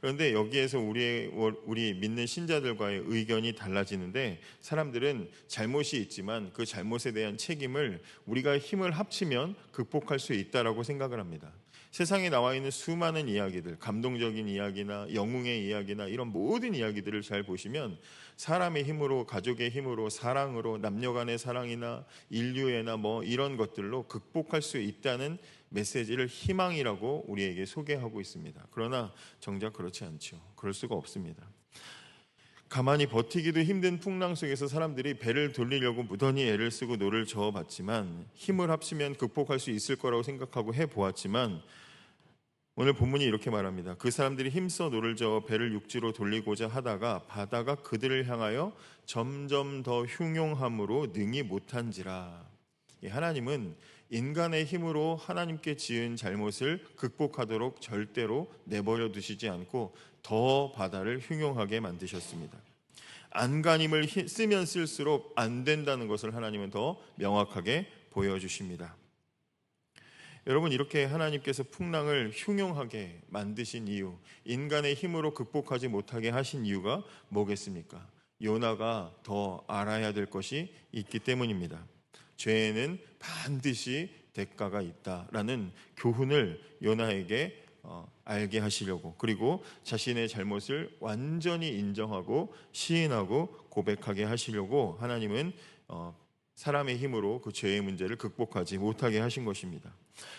그런데 여기에서 우리 믿는 신자들과의 의견이 달라지는데 사람들은 잘못이 있지만 그 잘못에 대한 책임을 우리가 힘을 합치면 극복할 수 있다라고 생각을 합니다. 세상에 나와 있는 수많은 이야기들, 감동적인 이야기나 영웅의 이야기나 이런 모든 이야기들을 잘 보시면 사람의 힘으로, 가족의 힘으로, 사랑으로, 남녀 간의 사랑이나 인류애나 뭐 이런 것들로 극복할 수 있다는 메시지를 희망이라고 우리에게 소개하고 있습니다. 그러나 정작 그렇지 않죠. 그럴 수가 없습니다. 가만히 버티기도 힘든 풍랑 속에서 사람들이 배를 돌리려고 무던히 애를 쓰고 노를 저어봤지만 힘을 합치면 극복할 수 있을 거라고 생각하고 해보았지만 오늘 본문이 이렇게 말합니다. 그 사람들이 힘써 노를 저어 배를 육지로 돌리고자 하다가 바다가 그들을 향하여 점점 더 흉용함으로 능히 못한지라. 하나님은 인간의 힘으로 하나님께 지은 잘못을 극복하도록 절대로 내버려 두시지 않고 더 바다를 흉용하게 만드셨습니다. 안간힘을 쓰면 쓸수록 안 된다는 것을 하나님은 더 명확하게 보여주십니다. 여러분, 이렇게 하나님께서 풍랑을 흉용하게 만드신 이유, 인간의 힘으로 극복하지 못하게 하신 이유가 뭐겠습니까? 요나가 더 알아야 될 것이 있기 때문입니다. 죄에는 반드시 대가가 있다라는 교훈을 요나에게 알게 하시려고, 그리고 자신의 잘못을 완전히 인정하고 시인하고 고백하게 하시려고 하나님은 사람의 힘으로 그 죄의 문제를 극복하지 못하게 하신 것입니다.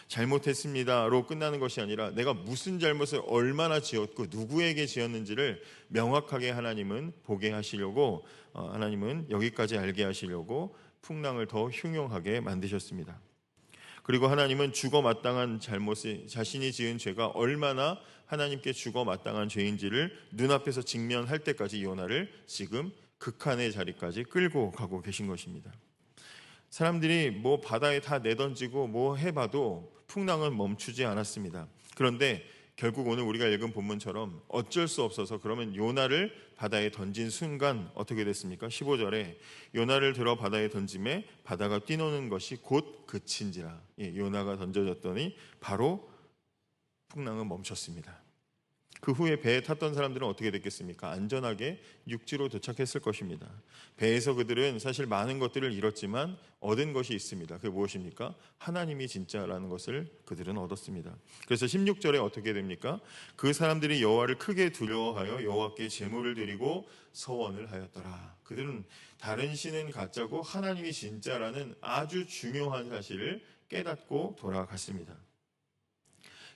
잘못했습니다로 끝나는 것이 아니라 내가 무슨 잘못을 얼마나 지었고 누구에게 지었는지를 명확하게 하나님은 보게 하시려고, 하나님은 여기까지 알게 하시려고 풍랑을 더 흉흉하게 만드셨습니다. 그리고 하나님은 죽어 마땅한 잘못이 자신이 지은 죄가 얼마나 하나님께 죽어 마땅한 죄인지를 눈앞에서 직면할 때까지 요나를 지금 극한의 자리까지 끌고 가고 계신 것입니다. 사람들이 뭐 바다에 다 내던지고 뭐 해봐도 풍랑은 멈추지 않았습니다. 그런데 결국 오늘 우리가 읽은 본문처럼 어쩔 수 없어서 그러면 요나를 바다에 던진 순간 어떻게 됐습니까? 15절에 요나를 들어 바다에 던짐에 바다가 뛰노는 것이 곧 그친지라. 요나가 던져졌더니 바로 풍랑은 멈췄습니다. 그 후에 배에 탔던 사람들은 어떻게 됐겠습니까? 안전하게 육지로 도착했을 것입니다. 배에서 그들은 사실 많은 것들을 잃었지만 얻은 것이 있습니다. 그게 무엇입니까? 하나님이 진짜라는 것을 그들은 얻었습니다. 그래서 16절에 어떻게 됩니까? 그 사람들이 여호와를 크게 두려워하여 여호와께 제물을 드리고 서원을 하였더라. 그들은 다른 신은 가짜고 하나님이 진짜라는 아주 중요한 사실을 깨닫고 돌아갔습니다.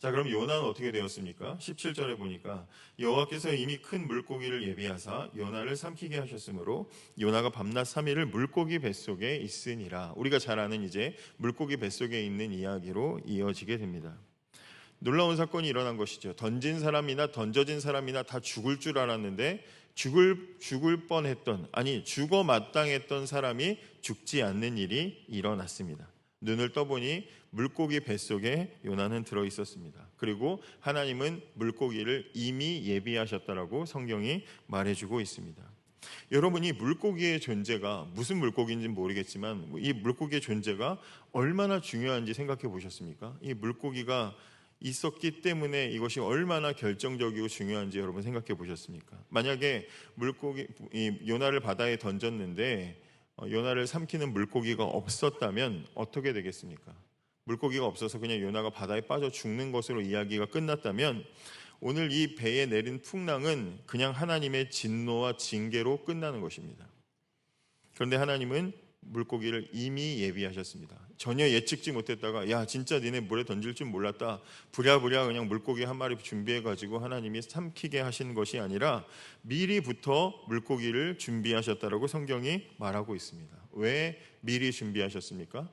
자, 그럼 요나는 어떻게 되었습니까? 17절에 보니까 여호와께서 이미 큰 물고기를 예비하사 요나를 삼키게 하셨으므로 요나가 밤낮 3일을 물고기 뱃속에 있으니라. 우리가 잘 아는 이제 물고기 뱃속에 있는 이야기로 이어지게 됩니다. 놀라운 사건이 일어난 것이죠. 던진 사람이나 던져진 사람이나 다 죽을 줄 알았는데 죽을 뻔했던, 아니 죽어 마땅했던 사람이 죽지 않는 일이 일어났습니다. 눈을 떠보니 물고기 뱃속에 요나는 들어 있었습니다. 그리고 하나님은 물고기를 이미 예비하셨다라고 성경이 말해주고 있습니다. 여러분이 물고기의 존재가 무슨 물고기인지는 모르겠지만 이 물고기의 존재가 얼마나 중요한지 생각해 보셨습니까? 이 물고기가 있었기 때문에 이것이 얼마나 결정적이고 중요한지 여러분 생각해 보셨습니까? 만약에 요나를 바다에 던졌는데 요나를 삼키는 물고기가 없었다면 어떻게 되겠습니까? 물고기가 없어서 그냥 요나가 바다에 빠져 죽는 것으로 이야기가 끝났다면 오늘 이 배에 내린 풍랑은 그냥 하나님의 진노와 징계로 끝나는 것입니다. 그런데 하나님은 물고기를 이미 예비하셨습니다. 전혀 예측지 못했다가 야 진짜 니네 물에 던질 줄 몰랐다. 부랴부랴 그냥 물고기 한 마리 준비해가지고 하나님이 삼키게 하신 것이 아니라 미리부터 물고기를 준비하셨다라고 성경이 말하고 있습니다. 왜 미리 준비하셨습니까?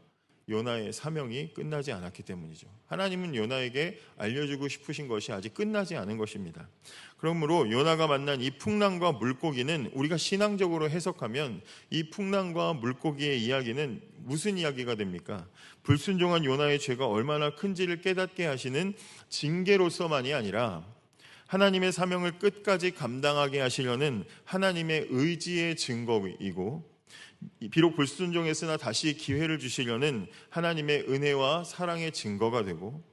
요나의 사명이 끝나지 않았기 때문이죠. 하나님은 요나에게 알려주고 싶으신 것이 아직 끝나지 않은 것입니다. 그러므로 요나가 만난 이 풍랑과 물고기는 우리가 신앙적으로 해석하면 이 풍랑과 물고기의 이야기는 무슨 이야기가 됩니까? 불순종한 요나의 죄가 얼마나 큰지를 깨닫게 하시는 징계로서만이 아니라 하나님의 사명을 끝까지 감당하게 하시려는 하나님의 의지의 증거이고 비록 불순종했으나 다시 기회를 주시려는 하나님의 은혜와 사랑의 증거가 되고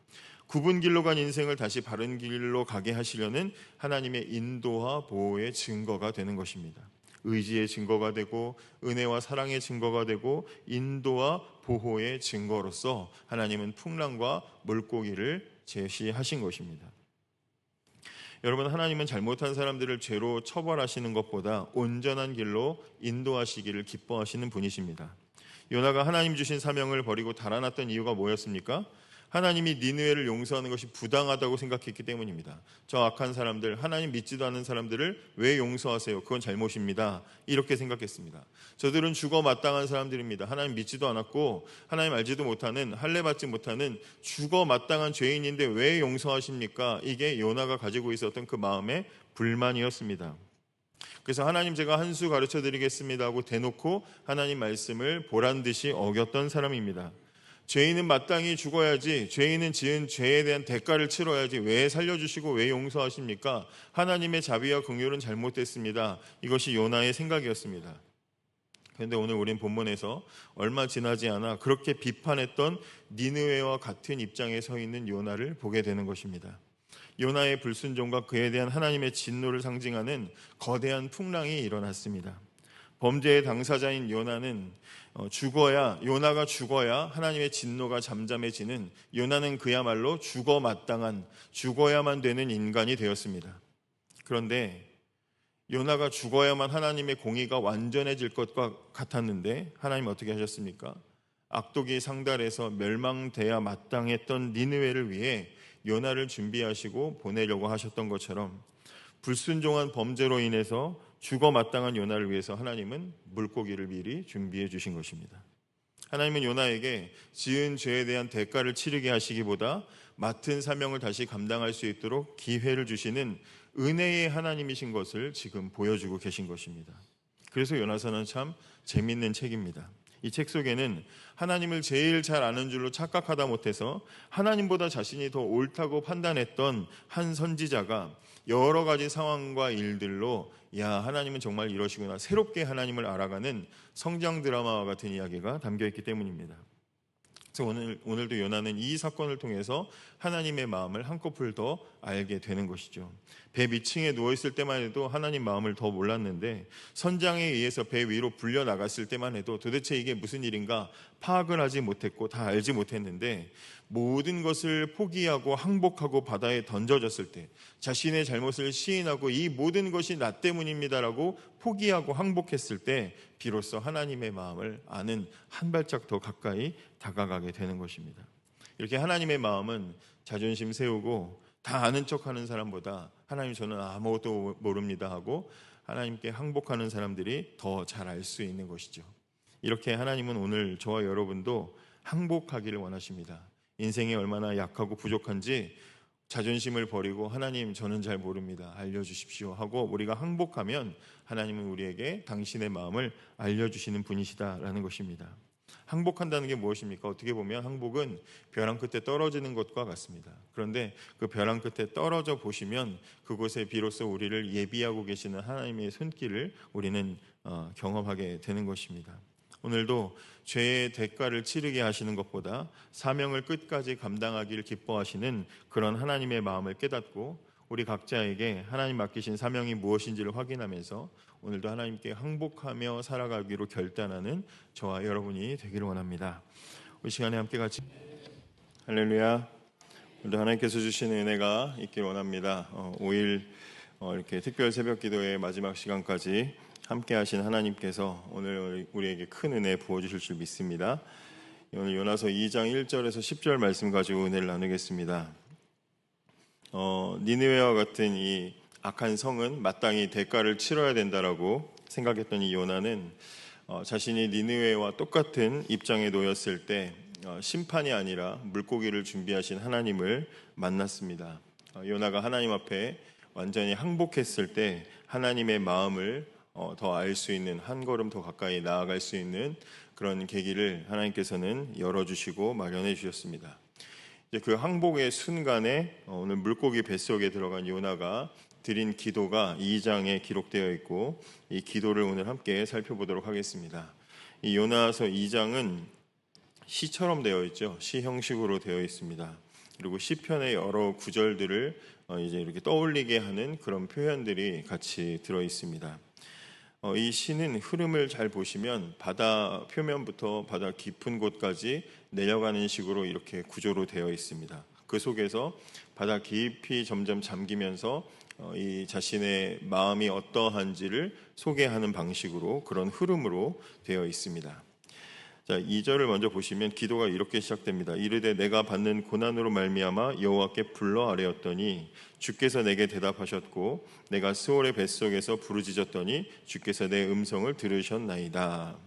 굽은 길로 간 인생을 다시 바른 길로 가게 하시려는 하나님의 인도와 보호의 증거가 되는 것입니다. 의지의 증거가 되고 은혜와 사랑의 증거가 되고 인도와 보호의 증거로서 하나님은 풍랑과 물고기를 제시하신 것입니다. 여러분, 하나님은 잘못한 사람들을 죄로 처벌하시는 것보다 온전한 길로 인도하시기를 기뻐하시는 분이십니다. 요나가 하나님 주신 사명을 버리고 달아났던 이유가 뭐였습니까? 하나님이 니느웨를 용서하는 것이 부당하다고 생각했기 때문입니다. 저 악한 사람들, 하나님 믿지도 않는 사람들을 왜 용서하세요? 그건 잘못입니다. 이렇게 생각했습니다. 저들은 죽어 마땅한 사람들입니다. 하나님 믿지도 않았고 하나님 알지도 못하는, 할례받지 못하는 죽어 마땅한 죄인인데 왜 용서하십니까? 이게 요나가 가지고 있었던 그 마음의 불만이었습니다. 그래서 하나님 제가 한 수 가르쳐 드리겠습니다 하고 대놓고 하나님 말씀을 보란듯이 어겼던 사람입니다. 죄인은 마땅히 죽어야지, 죄인은 지은 죄에 대한 대가를 치러야지 왜 살려주시고 왜 용서하십니까? 하나님의 자비와 긍휼은 잘못됐습니다. 이것이 요나의 생각이었습니다. 그런데 오늘 우린 본문에서 얼마 지나지 않아 그렇게 비판했던 니느웨와 같은 입장에 서 있는 요나를 보게 되는 것입니다. 요나의 불순종과 그에 대한 하나님의 진노를 상징하는 거대한 풍랑이 일어났습니다. 범죄의 당사자인 요나는 요나가 죽어야 하나님의 진노가 잠잠해지는, 요나는 그야말로 죽어 마땅한, 죽어야만 되는 인간이 되었습니다. 그런데 요나가 죽어야만 하나님의 공의가 완전해질 것과 같았는데 하나님 어떻게 하셨습니까? 악독이 상달해서 멸망돼야 마땅했던 니느웨를 위해 요나를 준비하시고 보내려고 하셨던 것처럼 불순종한 범죄로 인해서 죽어 마땅한 요나를 위해서 하나님은 물고기를 미리 준비해 주신 것입니다. 하나님은 요나에게 지은 죄에 대한 대가를 치르게 하시기보다 맡은 사명을 다시 감당할 수 있도록 기회를 주시는 은혜의 하나님이신 것을 지금 보여주고 계신 것입니다. 그래서 요나서는 참 재밌는 책입니다. 이 책 속에는 하나님을 제일 잘 아는 줄로 착각하다 못해서 하나님보다 자신이 더 옳다고 판단했던 한 선지자가 여러 가지 상황과 일들로 하나님은 정말 이러시구나, 새롭게 하나님을 알아가는 성장 드라마와 같은 이야기가 담겨 있기 때문입니다. 그래서 오늘도 요나는 이 사건을 통해서 하나님의 마음을 한꺼풀 더 알게 되는 것이죠. 배 밑층에 누워있을 때만 해도 하나님 마음을 더 몰랐는데, 선장에 의해서 배 위로 불려 나갔을 때만 해도 도대체 이게 무슨 일인가 파악을 하지 못했고 다 알지 못했는데, 모든 것을 포기하고 항복하고 바다에 던져졌을 때, 자신의 잘못을 시인하고 이 모든 것이 나 때문입니다라고 포기하고 항복했을 때 비로소 하나님의 마음을 아는 한 발짝 더 가까이 다가가게 되는 것입니다. 이렇게 하나님의 마음은 자존심 세우고 다 아는 척하는 사람보다 하나님 저는 아무것도 모릅니다 하고 하나님께 항복하는 사람들이 더 잘 알 수 있는 것이죠. 이렇게 하나님은 오늘 저와 여러분도 항복하기를 원하십니다. 인생이 얼마나 약하고 부족한지 자존심을 버리고 하나님 저는 잘 모릅니다, 알려주십시오 하고 우리가 항복하면 하나님은 우리에게 당신의 마음을 알려주시는 분이시다라는 것입니다. 항복한다는 게 무엇입니까? 어떻게 보면 항복은 벼랑 끝에 떨어지는 것과 같습니다. 그런데 그 벼랑 끝에 떨어져 보시면 그곳에 비로소 우리를 예비하고 계시는 하나님의 손길을 우리는 경험하게 되는 것입니다. 오늘도 죄의 대가를 치르게 하시는 것보다 사명을 끝까지 감당하기를 기뻐하시는 그런 하나님의 마음을 깨닫고 우리 각자에게 하나님 맡기신 사명이 무엇인지를 확인하면서 오늘도 하나님께 항복하며 살아가기로 결단하는 저와 여러분이 되기를 원합니다. 이 시간에 함께 같이 할렐루야. 오늘도 하나님께서 주시는 은혜가 있길 원합니다. 5일 이렇게 특별 새벽 기도의 마지막 시간까지 함께 하신 하나님께서 오늘 우리에게 큰 은혜 부어주실 줄 믿습니다. 오늘 요나서 2장 1절에서 10절 말씀 가지고 은혜를 나누겠습니다. 니느웨와 같은 이 악한 성은 마땅히 대가를 치러야 된다라고 생각했던 이 요나는 자신이 니느웨와 똑같은 입장에 놓였을 때 심판이 아니라 물고기를 준비하신 하나님을 만났습니다. 요나가 하나님 앞에 완전히 항복했을 때 하나님의 마음을 더 알 수 있는, 한 걸음 더 가까이 나아갈 수 있는 그런 계기를 하나님께서는 열어주시고 마련해 주셨습니다. 이제 그 항복의 순간에 오늘 물고기 뱃속에 들어간 요나가 드린 기도가 2장에 기록되어 있고 이 기도를 오늘 함께 살펴보도록 하겠습니다. 이 요나서 2장은 시처럼 되어 있죠. 시 형식으로 되어 있습니다. 그리고 시편의 여러 구절들을 이제 이렇게 떠올리게 하는 그런 표현들이 같이 들어 있습니다. 이 시는 흐름을 잘 보시면 바다 표면부터 바다 깊은 곳까지 내려가는 식으로 이렇게 구조로 되어 있습니다. 그 속에서 바다 깊이 점점 잠기면서 이 자신의 마음이 어떠한지를 소개하는 방식으로, 그런 흐름으로 되어 있습니다. 자, 2절을 먼저 보시면 기도가 이렇게 시작됩니다. 이르되 내가 받는 고난으로 말미암아 여호와께 불러 아뢰었더니 주께서 내게 대답하셨고 내가 스올의 뱃속에서 부르짖었더니 주께서 내 음성을 들으셨나이다.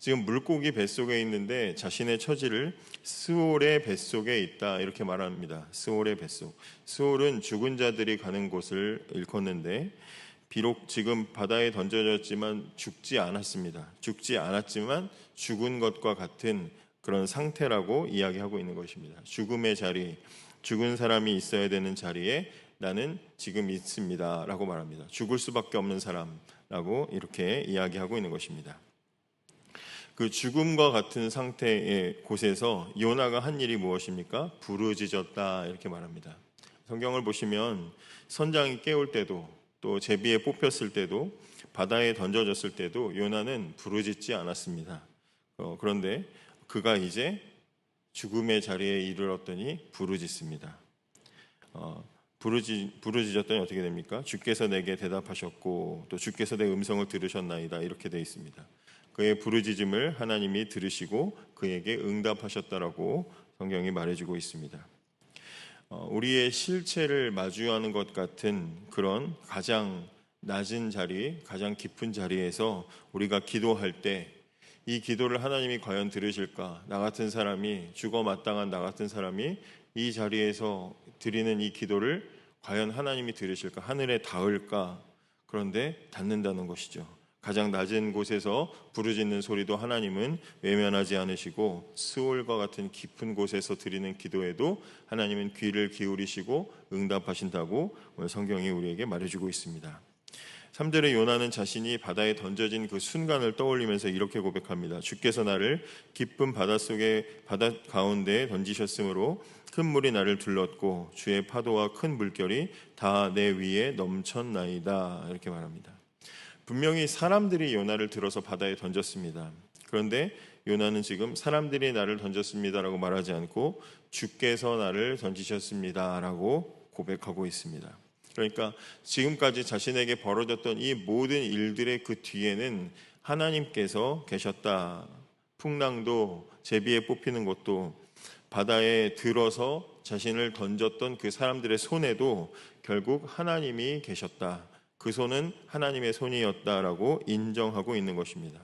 지금 물고기 뱃속에 있는데 자신의 처지를 스올의 뱃속에 있다 이렇게 말합니다. 스올의 뱃속. 스올은 죽은 자들이 가는 곳을 일컫는데 비록 지금 바다에 던져졌지만 죽지 않았습니다. 죽지 않았지만 죽은 것과 같은 그런 상태라고 이야기하고 있는 것입니다. 죽음의 자리, 죽은 사람이 있어야 되는 자리에 나는 지금 있습니다 라고 말합니다. 죽을 수밖에 없는 사람라고 이렇게 이야기하고 있는 것입니다. 그 죽음과 같은 상태의 곳에서 요나가 한 일이 무엇입니까? 부르짖었다 이렇게 말합니다. 성경을 보시면 선장이 깨울 때도 또 제비에 뽑혔을 때도 바다에 던져졌을 때도 요나는 부르짖지 않았습니다. 그런데 그가 이제 죽음의 자리에 이르렀더니 부르짖습니다. 부르짖었더니 어떻게 됩니까? 주께서 내게 대답하셨고 또 주께서 내 음성을 들으셨나이다 이렇게 되어 있습니다. 그의 부르짖음을 하나님이 들으시고 그에게 응답하셨다라고 성경이 말해주고 있습니다. 우리의 실체를 마주하는 것 같은 그런 가장 낮은 자리, 가장 깊은 자리에서 우리가 기도할 때 이 기도를 하나님이 과연 들으실까? 나 같은 사람이, 죽어 마땅한 나 같은 사람이 이 자리에서 드리는 이 기도를 과연 하나님이 들으실까? 하늘에 닿을까? 그런데 닿는다는 것이죠. 가장 낮은 곳에서 부르짖는 소리도 하나님은 외면하지 않으시고, 스올과 같은 깊은 곳에서 드리는 기도에도 하나님은 귀를 기울이시고 응답하신다고 오늘 성경이 우리에게 말해주고 있습니다. 3절에 요나는 자신이 바다에 던져진 그 순간을 떠올리면서 이렇게 고백합니다. 주께서 나를 깊은 바다 가운데에 던지셨으므로 큰 물이 나를 둘렀고 주의 파도와 큰 물결이 다 내 위에 넘쳤나이다. 이렇게 말합니다. 분명히 사람들이 요나를 들어서 바다에 던졌습니다. 그런데 요나는 지금 사람들이 나를 던졌습니다라고 말하지 않고 주께서 나를 던지셨습니다라고 고백하고 있습니다. 그러니까 지금까지 자신에게 벌어졌던 이 모든 일들의 그 뒤에는 하나님께서 계셨다. 풍랑도, 제비에 뽑히는 것도, 바다에 들어서 자신을 던졌던 그 사람들의 손에도 결국 하나님이 계셨다. 그 손은 하나님의 손이었다라고 인정하고 있는 것입니다.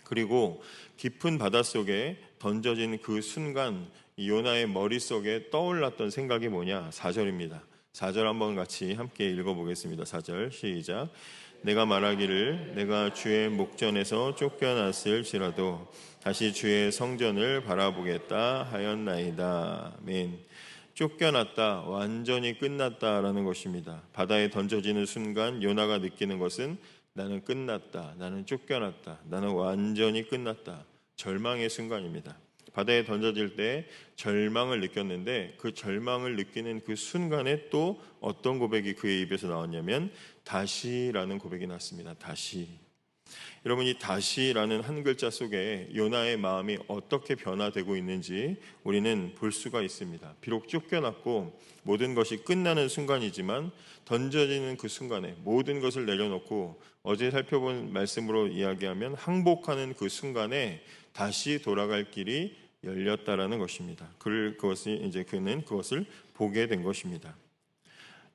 그리고 깊은 바닷속에 던져진 그 순간 요나의 머릿속에 떠올랐던 생각이 뭐냐? 4절입니다. 4절 한번 같이 함께 읽어보겠습니다. 4절 시작. 내가 말하기를 내가 주의 목전에서 쫓겨났을지라도 다시 주의 성전을 바라보겠다 하였나이다. 아멘. 쫓겨났다, 완전히 끝났다라는 것입니다. 바다에 던져지는 순간 요나가 느끼는 것은 나는 끝났다, 나는 쫓겨났다, 나는 완전히 끝났다. 절망의 순간입니다. 바다에 던져질 때 절망을 느꼈는데 그 절망을 느끼는 그 순간에 또 어떤 고백이 그의 입에서 나왔냐면 다시라는 고백이 났습니다. 다시. 여러분, 이 다시라는 한 글자 속에 요나의 마음이 어떻게 변화되고 있는지 우리는 볼 수가 있습니다. 비록 쫓겨났고 모든 것이 끝나는 순간이지만 던져지는 그 순간에 모든 것을 내려놓고 어제 살펴본 말씀으로 이야기하면 항복하는 그 순간에 다시 돌아갈 길이 열렸다라는 것입니다. 그는 그것을 보게 된 것입니다.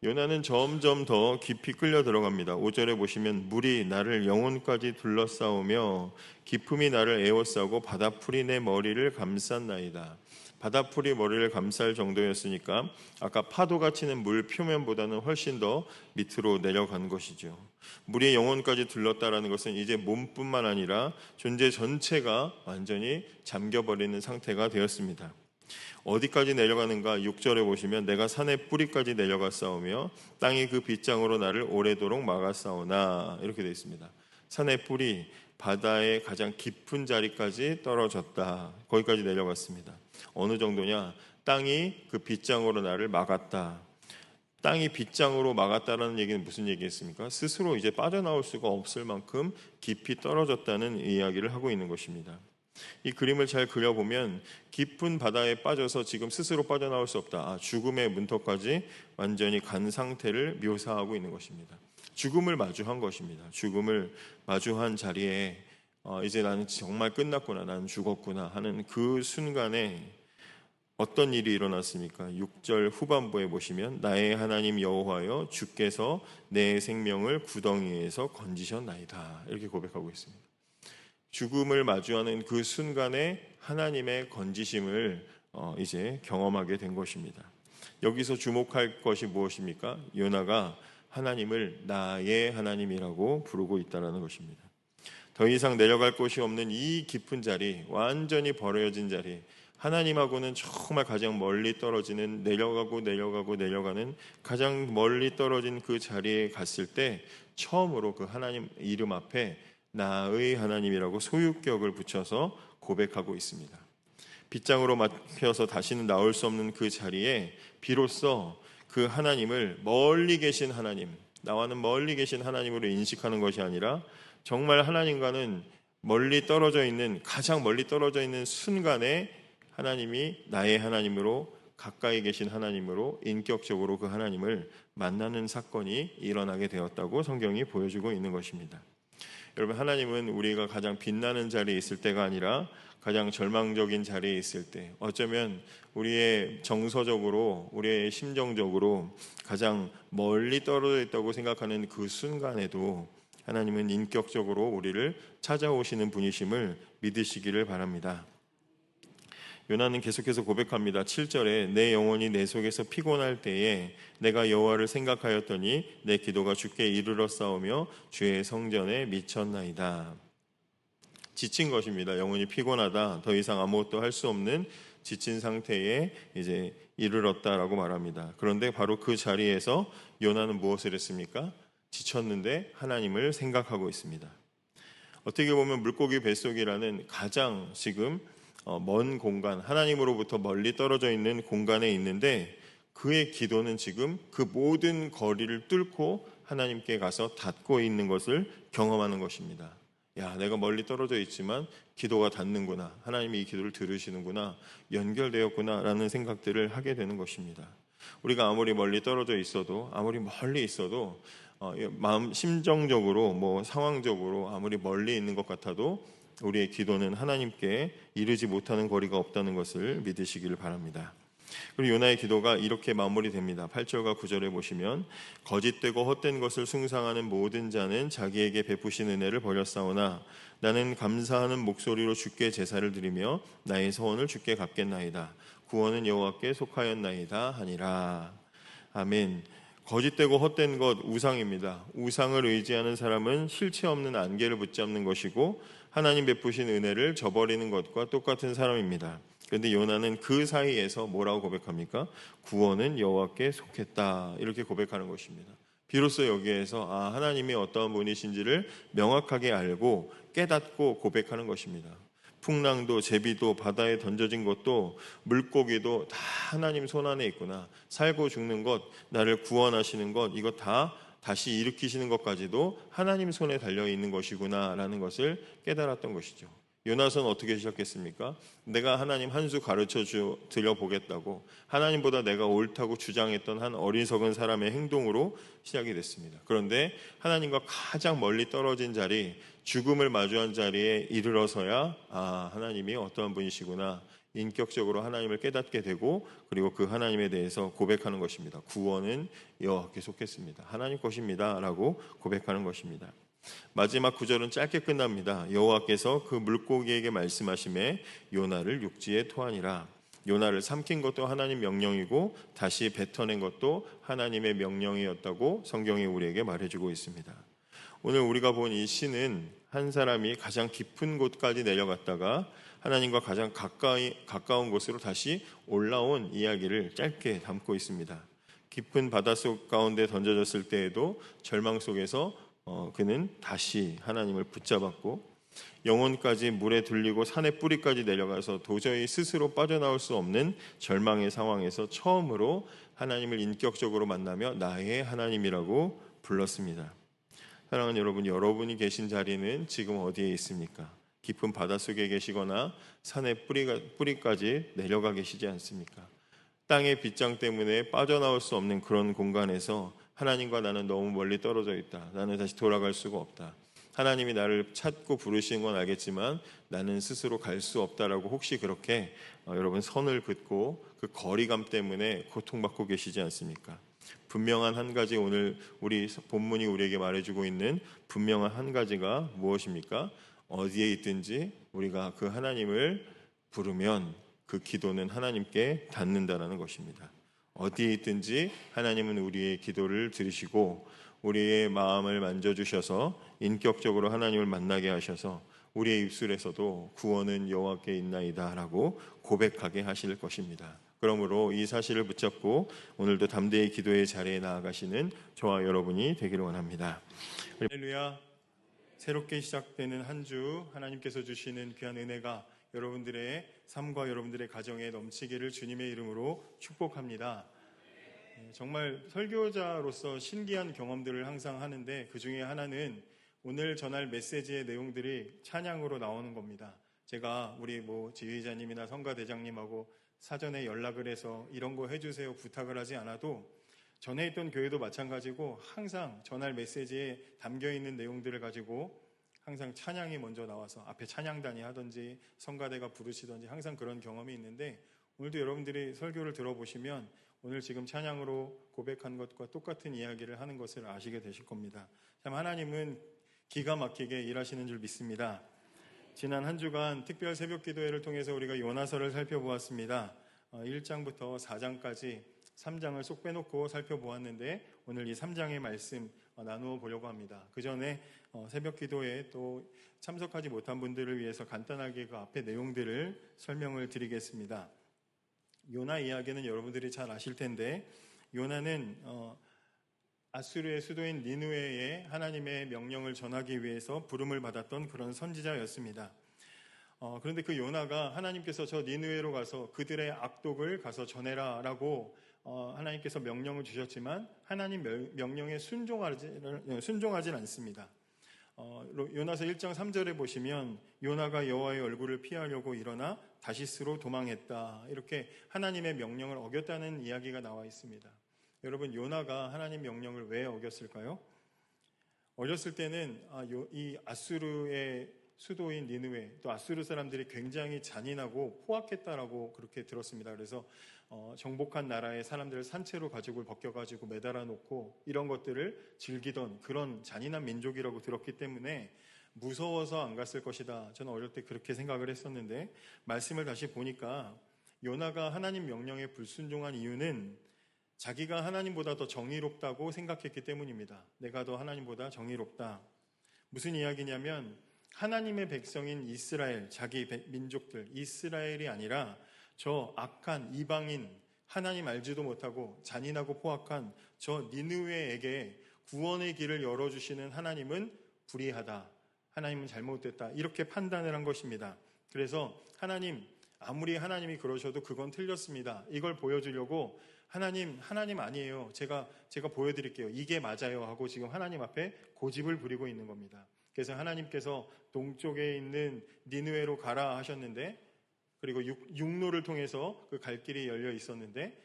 요나는 점점 더 깊이 끌려 들어갑니다. 5절에 보시면 물이 나를 영혼까지 둘러싸우며 기품이 나를 에워싸고 바다풀이 내 머리를 감쌌나이다. 바다풀이 머리를 감쌀 정도였으니까 아까 파도가 치는 물 표면보다는 훨씬 더 밑으로 내려간 것이죠. 물이 영혼까지 둘렀다라는 것은 이제 몸뿐만 아니라 존재 전체가 완전히 잠겨버리는 상태가 되었습니다. 어디까지 내려가는가? 6절에 보시면 내가 산의 뿌리까지 내려갔사오며 땅이 그 빗장으로 나를 오래도록 막았사오나 이렇게 되어 있습니다. 산의 뿌리, 바다의 가장 깊은 자리까지 떨어졌다. 거기까지 내려갔습니다. 어느 정도냐? 땅이 그 빗장으로 나를 막았다. 땅이 빗장으로 막았다는 얘기는 무슨 얘기겠습니까? 스스로 이제 빠져나올 수가 없을 만큼 깊이 떨어졌다는 이야기를 하고 있는 것입니다. 이 그림을 잘 그려보면 깊은 바다에 빠져서 지금 스스로 빠져나올 수 없다. 죽음의 문턱까지 완전히 간 상태를 묘사하고 있는 것입니다. 죽음을 마주한 것입니다. 죽음을 마주한 자리에 이제 나는 정말 끝났구나, 나는 죽었구나 하는 그 순간에 어떤 일이 일어났습니까? 6절 후반부에 보시면 나의 하나님 여호와여 주께서 내 생명을 구덩이에서 건지셨나이다. 이렇게 고백하고 있습니다. 죽음을 마주하는 그 순간에 하나님의 건지심을 이제 경험하게 된 것입니다. 여기서 주목할 것이 무엇입니까? 요나가 하나님을 나의 하나님이라고 부르고 있다는 것입니다. 더 이상 내려갈 곳이 없는 이 깊은 자리, 완전히 버려진 자리, 하나님하고는 정말 가장 멀리 떨어지는, 내려가는 가장 멀리 떨어진 그 자리에 갔을 때 처음으로 그 하나님 이름 앞에 나의 하나님이라고 소유격을 붙여서 고백하고 있습니다. 빗장으로 막혀서 다시는 나올 수 없는 그 자리에 비로소 그 하나님을 멀리 계신 하나님, 나와는 멀리 계신 하나님으로 인식하는 것이 아니라 정말 하나님과는 가장 멀리 떨어져 있는 순간에 하나님이 나의 하나님으로, 가까이 계신 하나님으로 인격적으로 그 하나님을 만나는 사건이 일어나게 되었다고 성경이 보여주고 있는 것입니다. 여러분, 하나님은 우리가 가장 빛나는 자리에 있을 때가 아니라 가장 절망적인 자리에 있을 때, 어쩌면 우리의 정서적으로, 우리의 심정적으로 가장 멀리 떨어져 있다고 생각하는 그 순간에도 하나님은 인격적으로 우리를 찾아오시는 분이심을 믿으시기를 바랍니다. 요나는 계속해서 고백합니다. 7절에 내 영혼이 내 속에서 피곤할 때에 내가 여호와를 생각하였더니 내 기도가 주께 이르러 싸우며 주의 성전에 미쳤나이다. 지친 것입니다. 영혼이 피곤하다. 더 이상 아무것도 할 수 없는 지친 상태에 이제 이르렀다라고 말합니다. 그런데 바로 그 자리에서 요나는 무엇을 했습니까? 지쳤는데 하나님을 생각하고 있습니다. 어떻게 보면 물고기 뱃속이라는 가장 지금 먼 공간, 하나님으로부터 멀리 떨어져 있는 공간에 있는데 그의 기도는 지금 그 모든 거리를 뚫고 하나님께 가서 닿고 있는 것을 경험하는 것입니다. 야, 내가 멀리 떨어져 있지만 기도가 닿는구나. 하나님이 이 기도를 들으시는구나. 연결되었구나. 라는 생각들을 하게 되는 것입니다. 우리가 아무리 멀리 떨어져 있어도, 아무리 멀리 있어도 마음 심정적으로 상황적으로 아무리 멀리 있는 것 같아도 우리의 기도는 하나님께 이르지 못하는 거리가 없다는 것을 믿으시기를 바랍니다. 그리고 요나의 기도가 이렇게 마무리됩니다. 8절과 9절에 보시면 거짓되고 헛된 것을 숭상하는 모든 자는 자기에게 베푸신 은혜를 버렸사오나 나는 감사하는 목소리로 주께 제사를 드리며 나의 서원을 주께 갚겠나이다. 구원은 여호와께 속하였나이다 하니라. 아멘. 거짓되고 헛된 것 우상입니다. 우상을 의지하는 사람은 실체 없는 안개를 붙잡는 것이고 하나님 베푸신 은혜를 저버리는 것과 똑같은 사람입니다. 그런데 요나는 그 사이에서 뭐라고 고백합니까? 구원은 여호와께 속했다. 이렇게 고백하는 것입니다. 비로소 여기에서 하나님이 어떠한 분이신지를 명확하게 알고 깨닫고 고백하는 것입니다. 풍랑도 제비도 바다에 던져진 것도 물고기도 다 하나님 손 안에 있구나. 살고 죽는 것, 나를 구원하시는 것, 이거 다 다시 일으키시는 것까지도 하나님 손에 달려있는 것이구나 라는 것을 깨달았던 것이죠. 요나서는 어떻게 시작했습니까? 내가 하나님 한 수 가르쳐 드려보겠다고 하나님보다 내가 옳다고 주장했던 한 어리석은 사람의 행동으로 시작이 됐습니다. 그런데 하나님과 가장 멀리 떨어진 자리, 죽음을 마주한 자리에 이르러서야 하나님이 어떠한 분이시구나, 인격적으로 하나님을 깨닫게 되고 그리고 그 하나님에 대해서 고백하는 것입니다. 구원은 여호와께 속했습니다. 하나님 것입니다 라고 고백하는 것입니다. 마지막 구절은 짧게 끝납니다. 여호와께서 그 물고기에게 말씀하심에 요나를 육지에 토하니라. 요나를 삼킨 것도 하나님 명령이고 다시 뱉어낸 것도 하나님의 명령이었다고 성경이 우리에게 말해주고 있습니다. 오늘 우리가 본 이 시는 한 사람이 가장 깊은 곳까지 내려갔다가 하나님과 가장 가까운 곳으로 다시 올라온 이야기를 짧게 담고 있습니다. 깊은 바닷속 가운데 던져졌을 때에도 절망 속에서 그는 다시 하나님을 붙잡았고 영혼까지 물에 들리고 산의 뿌리까지 내려가서 도저히 스스로 빠져나올 수 없는 절망의 상황에서 처음으로 하나님을 인격적으로 만나며 나의 하나님이라고 불렀습니다. 사랑하는 여러분, 여러분이 계신 자리는 지금 어디에 있습니까? 깊은 바닷속에 계시거나 산의 뿌리까지 내려가 계시지 않습니까? 땅의 빗장 때문에 빠져나올 수 없는 그런 공간에서 하나님과 나는 너무 멀리 떨어져 있다. 나는 다시 돌아갈 수가 없다. 하나님이 나를 찾고 부르시는 건 알겠지만 나는 스스로 갈 수 없다라고 혹시 그렇게 여러분 선을 긋고 그 거리감 때문에 고통받고 계시지 않습니까? 분명한 한 가지, 오늘 우리 본문이 우리에게 말해주고 있는 분명한 한 가지가 무엇입니까? 어디에 있든지 우리가 그 하나님을 부르면 그 기도는 하나님께 닿는다라는 것입니다. 어디에 있든지 하나님은 우리의 기도를 들으시고 우리의 마음을 만져주셔서 인격적으로 하나님을 만나게 하셔서 우리의 입술에서도 구원은 여호와께 있나이다 라고 고백하게 하실 것입니다. 그러므로 이 사실을 붙잡고 오늘도 담대히 기도의 자리에 나아가시는 저와 여러분이 되기를 원합니다. 할렐루야. 새롭게 시작되는 한 주 하나님께서 주시는 귀한 은혜가 여러분들의 삶과 여러분들의 가정에 넘치기를 주님의 이름으로 축복합니다. 정말 설교자로서 신기한 경험들을 항상 하는데 그 중에 하나는 오늘 전할 메시지의 내용들이 찬양으로 나오는 겁니다. 제가 우리 지휘자님이나 성가대장님하고 사전에 연락을 해서 이런 거 해주세요 부탁을 하지 않아도 전에 있던 교회도 마찬가지고 항상 전할 메시지에 담겨있는 내용들을 가지고 항상 찬양이 먼저 나와서 앞에 찬양단이 하든지 성가대가 부르시든지 항상 그런 경험이 있는데 오늘도 여러분들이 설교를 들어보시면 오늘 지금 찬양으로 고백한 것과 똑같은 이야기를 하는 것을 아시게 되실 겁니다. 참 하나님은 기가 막히게 일하시는 줄 믿습니다. 지난 한 주간 특별 새벽 기도회를 통해서 우리가 요나서를 살펴보았습니다. 1장부터 4장까지 3장을 쏙 빼놓고 살펴보았는데 오늘 이 3장의 말씀 나누어 보려고 합니다. 그 전에 새벽 기도회에 또 참석하지 못한 분들을 위해서 간단하게 그 앞에 내용들을 설명을 드리겠습니다. 요나 이야기는 여러분들이 잘 아실 텐데 요나는 아수르의 수도인 니느웨에 하나님의 명령을 전하기 위해서 부름을 받았던 그런 선지자였습니다. 그런데 그 요나가 하나님께서 저 니느웨로 가서 그들의 악독을 가서 전해라 라고 하나님께서 명령을 주셨지만 하나님 명령에 순종하진 않습니다. 요나서 1장 3절에 보시면 요나가 여호와의 얼굴을 피하려고 일어나 다시스로 도망했다. 이렇게 하나님의 명령을 어겼다는 이야기가 나와 있습니다. 여러분, 요나가 하나님 명령을 왜 어겼을까요? 어렸을 때는 이 아수르의 수도인 니느웨, 또 아수르 사람들이 굉장히 잔인하고 포악했다라고 그렇게 들었습니다. 그래서 정복한 나라의 사람들을 산채로 가죽을 벗겨가지고 매달아 놓고 이런 것들을 즐기던 그런 잔인한 민족이라고 들었기 때문에 무서워서 안 갔을 것이다. 저는 어릴 때 그렇게 생각을 했었는데 말씀을 다시 보니까 요나가 하나님 명령에 불순종한 이유는 자기가 하나님보다 더 정의롭다고 생각했기 때문입니다. 내가 더 하나님보다 정의롭다. 무슨 이야기냐면 하나님의 백성인 이스라엘, 자기 민족들, 이스라엘이 아니라 저 악한 이방인, 하나님 알지도 못하고 잔인하고 포악한 저 니느웨에게 구원의 길을 열어주시는 하나님은 불의하다. 하나님은 잘못됐다. 이렇게 판단을 한 것입니다. 그래서 아무리 하나님이 그러셔도 그건 틀렸습니다. 이걸 보여주려고 하나님 아니에요. 제가 보여드릴게요. 이게 맞아요. 하고 지금 하나님 앞에 고집을 부리고 있는 겁니다. 그래서 하나님께서 동쪽에 있는 니느웨로 가라 하셨는데 그리고 육로를 통해서 그 갈 길이 열려 있었는데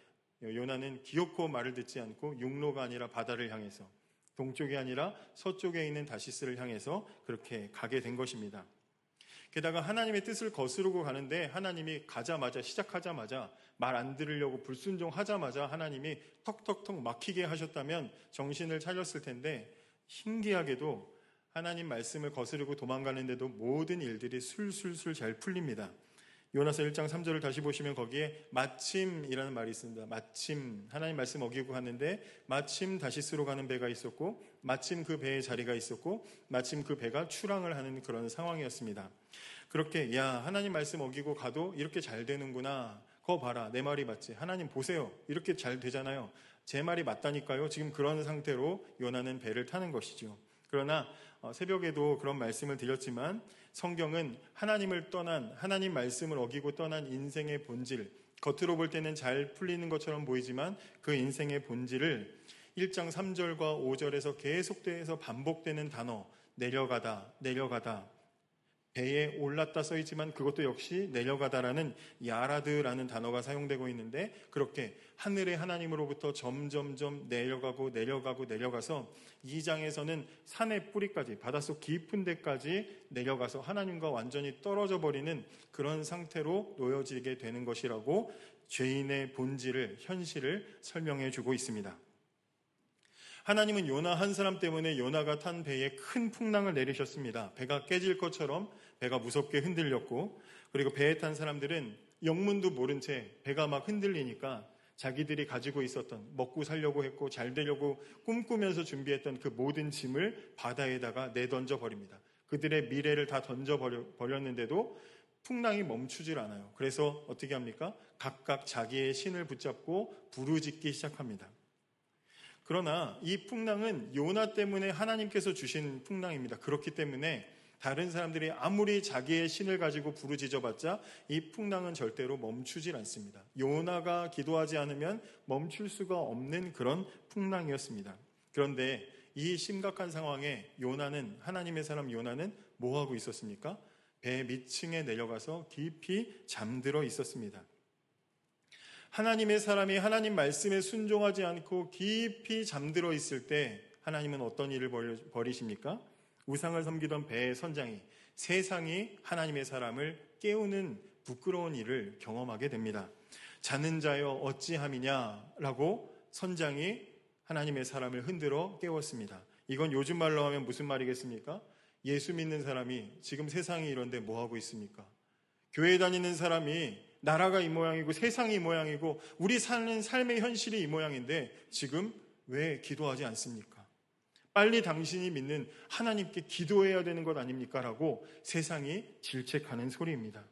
요나는 기어코 말을 듣지 않고 육로가 아니라 바다를 향해서 동쪽이 아니라 서쪽에 있는 다시스를 향해서 그렇게 가게 된 것입니다. 게다가 하나님의 뜻을 거스르고 가는데 하나님이 시작하자마자 말 안 들으려고 불순종하자마자 하나님이 턱턱턱 막히게 하셨다면 정신을 차렸을 텐데 신기하게도 하나님 말씀을 거스르고 도망가는데도 모든 일들이 술술술 잘 풀립니다. 요나서 1장 3절을 다시 보시면 거기에 마침이라는 말이 있습니다. 마침 하나님 말씀 어기고 갔는데 마침 다시스로 가는 배가 있었고 마침 그 배에 자리가 있었고 마침 그 배가 출항을 하는 그런 상황이었습니다. 그렇게 하나님 말씀 어기고 가도 이렇게 잘 되는구나. 거 봐라. 내 말이 맞지. 하나님 보세요. 이렇게 잘 되잖아요. 제 말이 맞다니까요. 지금 그런 상태로 요나는 배를 타는 것이죠. 그러나 새벽에도 그런 말씀을 드렸지만 성경은 하나님을 떠난 하나님 말씀을 어기고 떠난 인생의 본질, 겉으로 볼 때는 잘 풀리는 것처럼 보이지만 그 인생의 본질을 1장 3절과 5절에서 계속돼서 반복되는 단어 내려가다 배에 올랐다 써있지만 그것도 역시 내려가다라는 야라드라는 단어가 사용되고 있는데 그렇게 하늘의 하나님으로부터 점점점 내려가서 2장에서는 산의 뿌리까지 바닷속 깊은 데까지 내려가서 하나님과 완전히 떨어져 버리는 그런 상태로 놓여지게 되는 것이라고 죄인의 본질을 현실을 설명해 주고 있습니다. 하나님은 요나 한 사람 때문에 요나가 탄 배에 큰 풍랑을 내리셨습니다. 배가 깨질 것처럼 배가 무섭게 흔들렸고 그리고 배에 탄 사람들은 영문도 모른 채 배가 막 흔들리니까 자기들이 가지고 있었던 먹고 살려고 했고 잘 되려고 꿈꾸면서 준비했던 그 모든 짐을 바다에다가 내던져 버립니다. 그들의 미래를 다 던져 버렸는데도 풍랑이 멈추질 않아요. 그래서 어떻게 합니까? 각각 자기의 신을 붙잡고 부르짖기 시작합니다. 그러나 이 풍랑은 요나 때문에 하나님께서 주신 풍랑입니다. 그렇기 때문에 다른 사람들이 아무리 자기의 신을 가지고 부르짖어봤자 이 풍랑은 절대로 멈추질 않습니다. 요나가 기도하지 않으면 멈출 수가 없는 그런 풍랑이었습니다. 그런데 이 심각한 상황에 하나님의 사람 요나는 뭐 하고 있었습니까? 배 밑층에 내려가서 깊이 잠들어 있었습니다. 하나님의 사람이 하나님 말씀에 순종하지 않고 깊이 잠들어 있을 때 하나님은 어떤 일을 벌이십니까? 우상을 섬기던 배의 선장이 세상이 하나님의 사람을 깨우는 부끄러운 일을 경험하게 됩니다. 자는 자여 어찌함이냐라고 선장이 하나님의 사람을 흔들어 깨웠습니다. 이건 요즘 말로 하면 무슨 말이겠습니까? 예수 믿는 사람이 지금 세상이 이런데 뭐 하고 있습니까? 교회 다니는 사람이 나라가 이 모양이고 세상이 이 모양이고 우리 사는 삶의 현실이 이 모양인데 지금 왜 기도하지 않습니까? 빨리 당신이 믿는 하나님께 기도해야 되는 것 아닙니까? 라고 세상이 질책하는 소리입니다.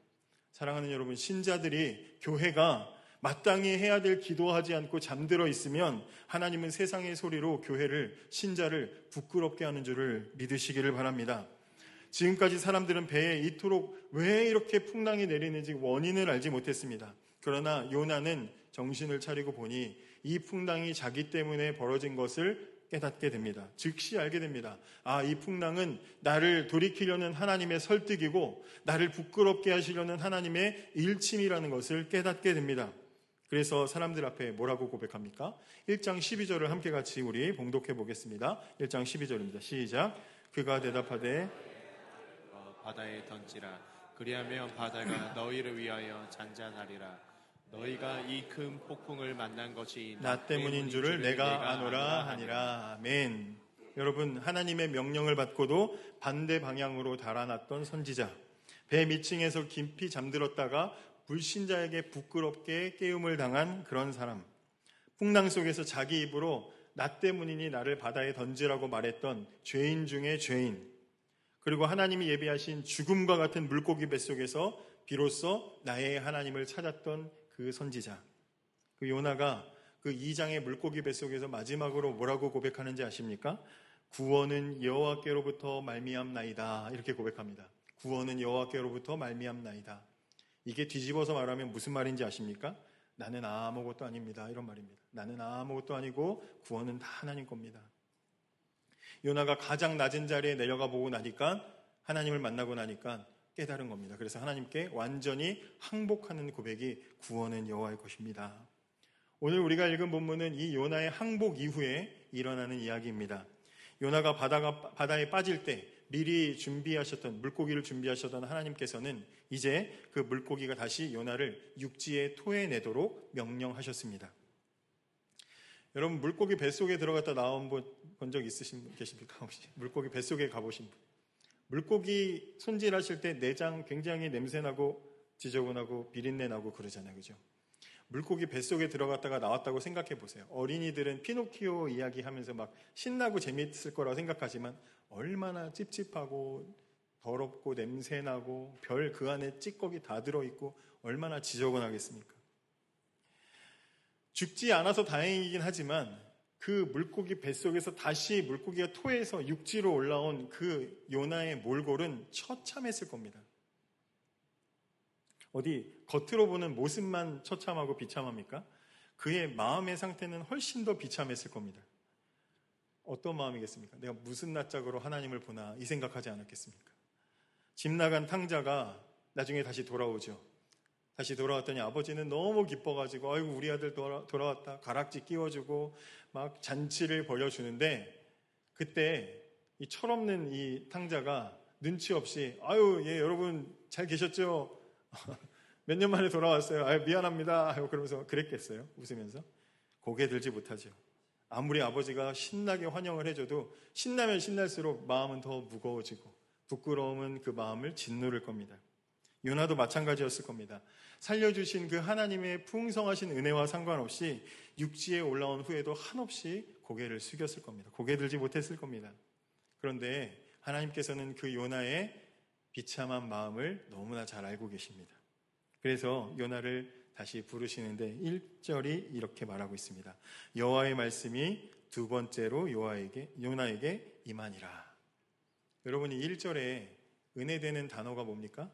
사랑하는 여러분, 신자들이 교회가 마땅히 해야 될 기도하지 않고 잠들어 있으면 하나님은 세상의 소리로 교회를, 신자를 부끄럽게 하는 줄을 믿으시기를 바랍니다. 지금까지 사람들은 배에 이토록 왜 이렇게 풍랑이 내리는지 원인을 알지 못했습니다. 그러나 요나는 정신을 차리고 보니 이 풍랑이 자기 때문에 벌어진 것을 깨닫게 됩니다. 즉시 알게 됩니다. 아, 이 풍랑은 나를 돌이키려는 하나님의 설득이고 나를 부끄럽게 하시려는 하나님의 일침이라는 것을 깨닫게 됩니다. 그래서 사람들 앞에 뭐라고 고백합니까? 1장 12절을 함께 같이 우리 봉독해 보겠습니다. 1장 12절입니다. 시작. 그가 대답하되 바다에 던지라. 그리하면 바다가 너희를 위하여 잔잔하리라. 너희가 이 큰 폭풍을 만난 것이 나 때문인 줄을 내가 아노라 하니라. 아멘. 여러분, 하나님의 명령을 받고도 반대 방향으로 달아났던 선지자, 배 밑층에서 깊이 잠들었다가 불신자에게 부끄럽게 깨움을 당한 그런 사람, 풍랑 속에서 자기 입으로 나 때문이니 나를 바다에 던지라고 말했던 죄인 중에 죄인, 그리고 하나님이 예비하신 죽음과 같은 물고기 뱃속에서 비로소 나의 하나님을 찾았던 그 선지자, 그 요나가 그 2장의 물고기 뱃속에서 마지막으로 뭐라고 고백하는지 아십니까? 구원은 여호와께로부터 말미암나이다, 이렇게 고백합니다. 구원은 여호와께로부터 말미암나이다. 이게 뒤집어서 말하면 무슨 말인지 아십니까? 나는 아무것도 아닙니다, 이런 말입니다. 나는 아무것도 아니고 구원은 다 하나님 겁니다. 요나가 가장 낮은 자리에 내려가 보고 나니까, 하나님을 만나고 나니까 깨달은 겁니다. 그래서 하나님께 완전히 항복하는 고백이 구원은 여호와의 것입니다. 오늘 우리가 읽은 본문은 이 요나의 항복 이후에 일어나는 이야기입니다. 요나가 바다에 빠질 때 미리 준비하셨던, 물고기를 준비하셨던 하나님께서는 이제 그 물고기가 다시 요나를 육지에 토해내도록 명령하셨습니다. 여러분, 물고기 뱃속에 들어갔다 나온 본 적 있으신 분 계십니까? 혹시 물고기 뱃속에 가보신 분? 물고기 손질하실 때 내장 굉장히 냄새나고 지저분하고 비린내 나고 그러잖아요, 그죠? 물고기 뱃속에 들어갔다가 나왔다고 생각해 보세요. 어린이들은 피노키오 이야기하면서 막 신나고 재미있을 거라고 생각하지만 얼마나 찝찝하고 더럽고 냄새나고 별 그 안에 찌꺼기 다 들어있고 얼마나 지저분하겠습니까? 죽지 않아서 다행이긴 하지만 그 물고기 뱃속에서 다시 물고기가 토해서 육지로 올라온 그 요나의 몰골은 처참했을 겁니다. 어디 겉으로 보는 모습만 처참하고 비참합니까? 그의 마음의 상태는 훨씬 더 비참했을 겁니다. 어떤 마음이겠습니까? 내가 무슨 낯짝으로 하나님을 보나, 이 생각하지 않았겠습니까? 집 나간 탕자가 나중에 다시 돌아오죠. 다시 돌아왔더니 아버지는 너무 기뻐가지고 아이고 우리 아들 돌아왔다, 가락지 끼워주고 막 잔치를 벌여주는데, 그때 이 철없는 이 탕자가 눈치 없이 아유 예 여러분 잘 계셨죠? 몇 년 만에 돌아왔어요. 아유 미안합니다. 그러면서 그랬겠어요? 웃으면서? 고개 들지 못하죠. 아무리 아버지가 신나게 환영을 해줘도 신나면 신날수록 마음은 더 무거워지고 부끄러움은 그 마음을 짓누를 겁니다. 요나도 마찬가지였을 겁니다. 살려주신 그 하나님의 풍성하신 은혜와 상관없이 육지에 올라온 후에도 한없이 고개를 숙였을 겁니다. 고개 들지 못했을 겁니다. 그런데 하나님께서는 그 요나의 비참한 마음을 너무나 잘 알고 계십니다. 그래서 요나를 다시 부르시는데 1절이 이렇게 말하고 있습니다. 여호와의 말씀이 두 번째로 요나에게 임하니라. 여러분이 1절에 은혜되는 단어가 뭡니까?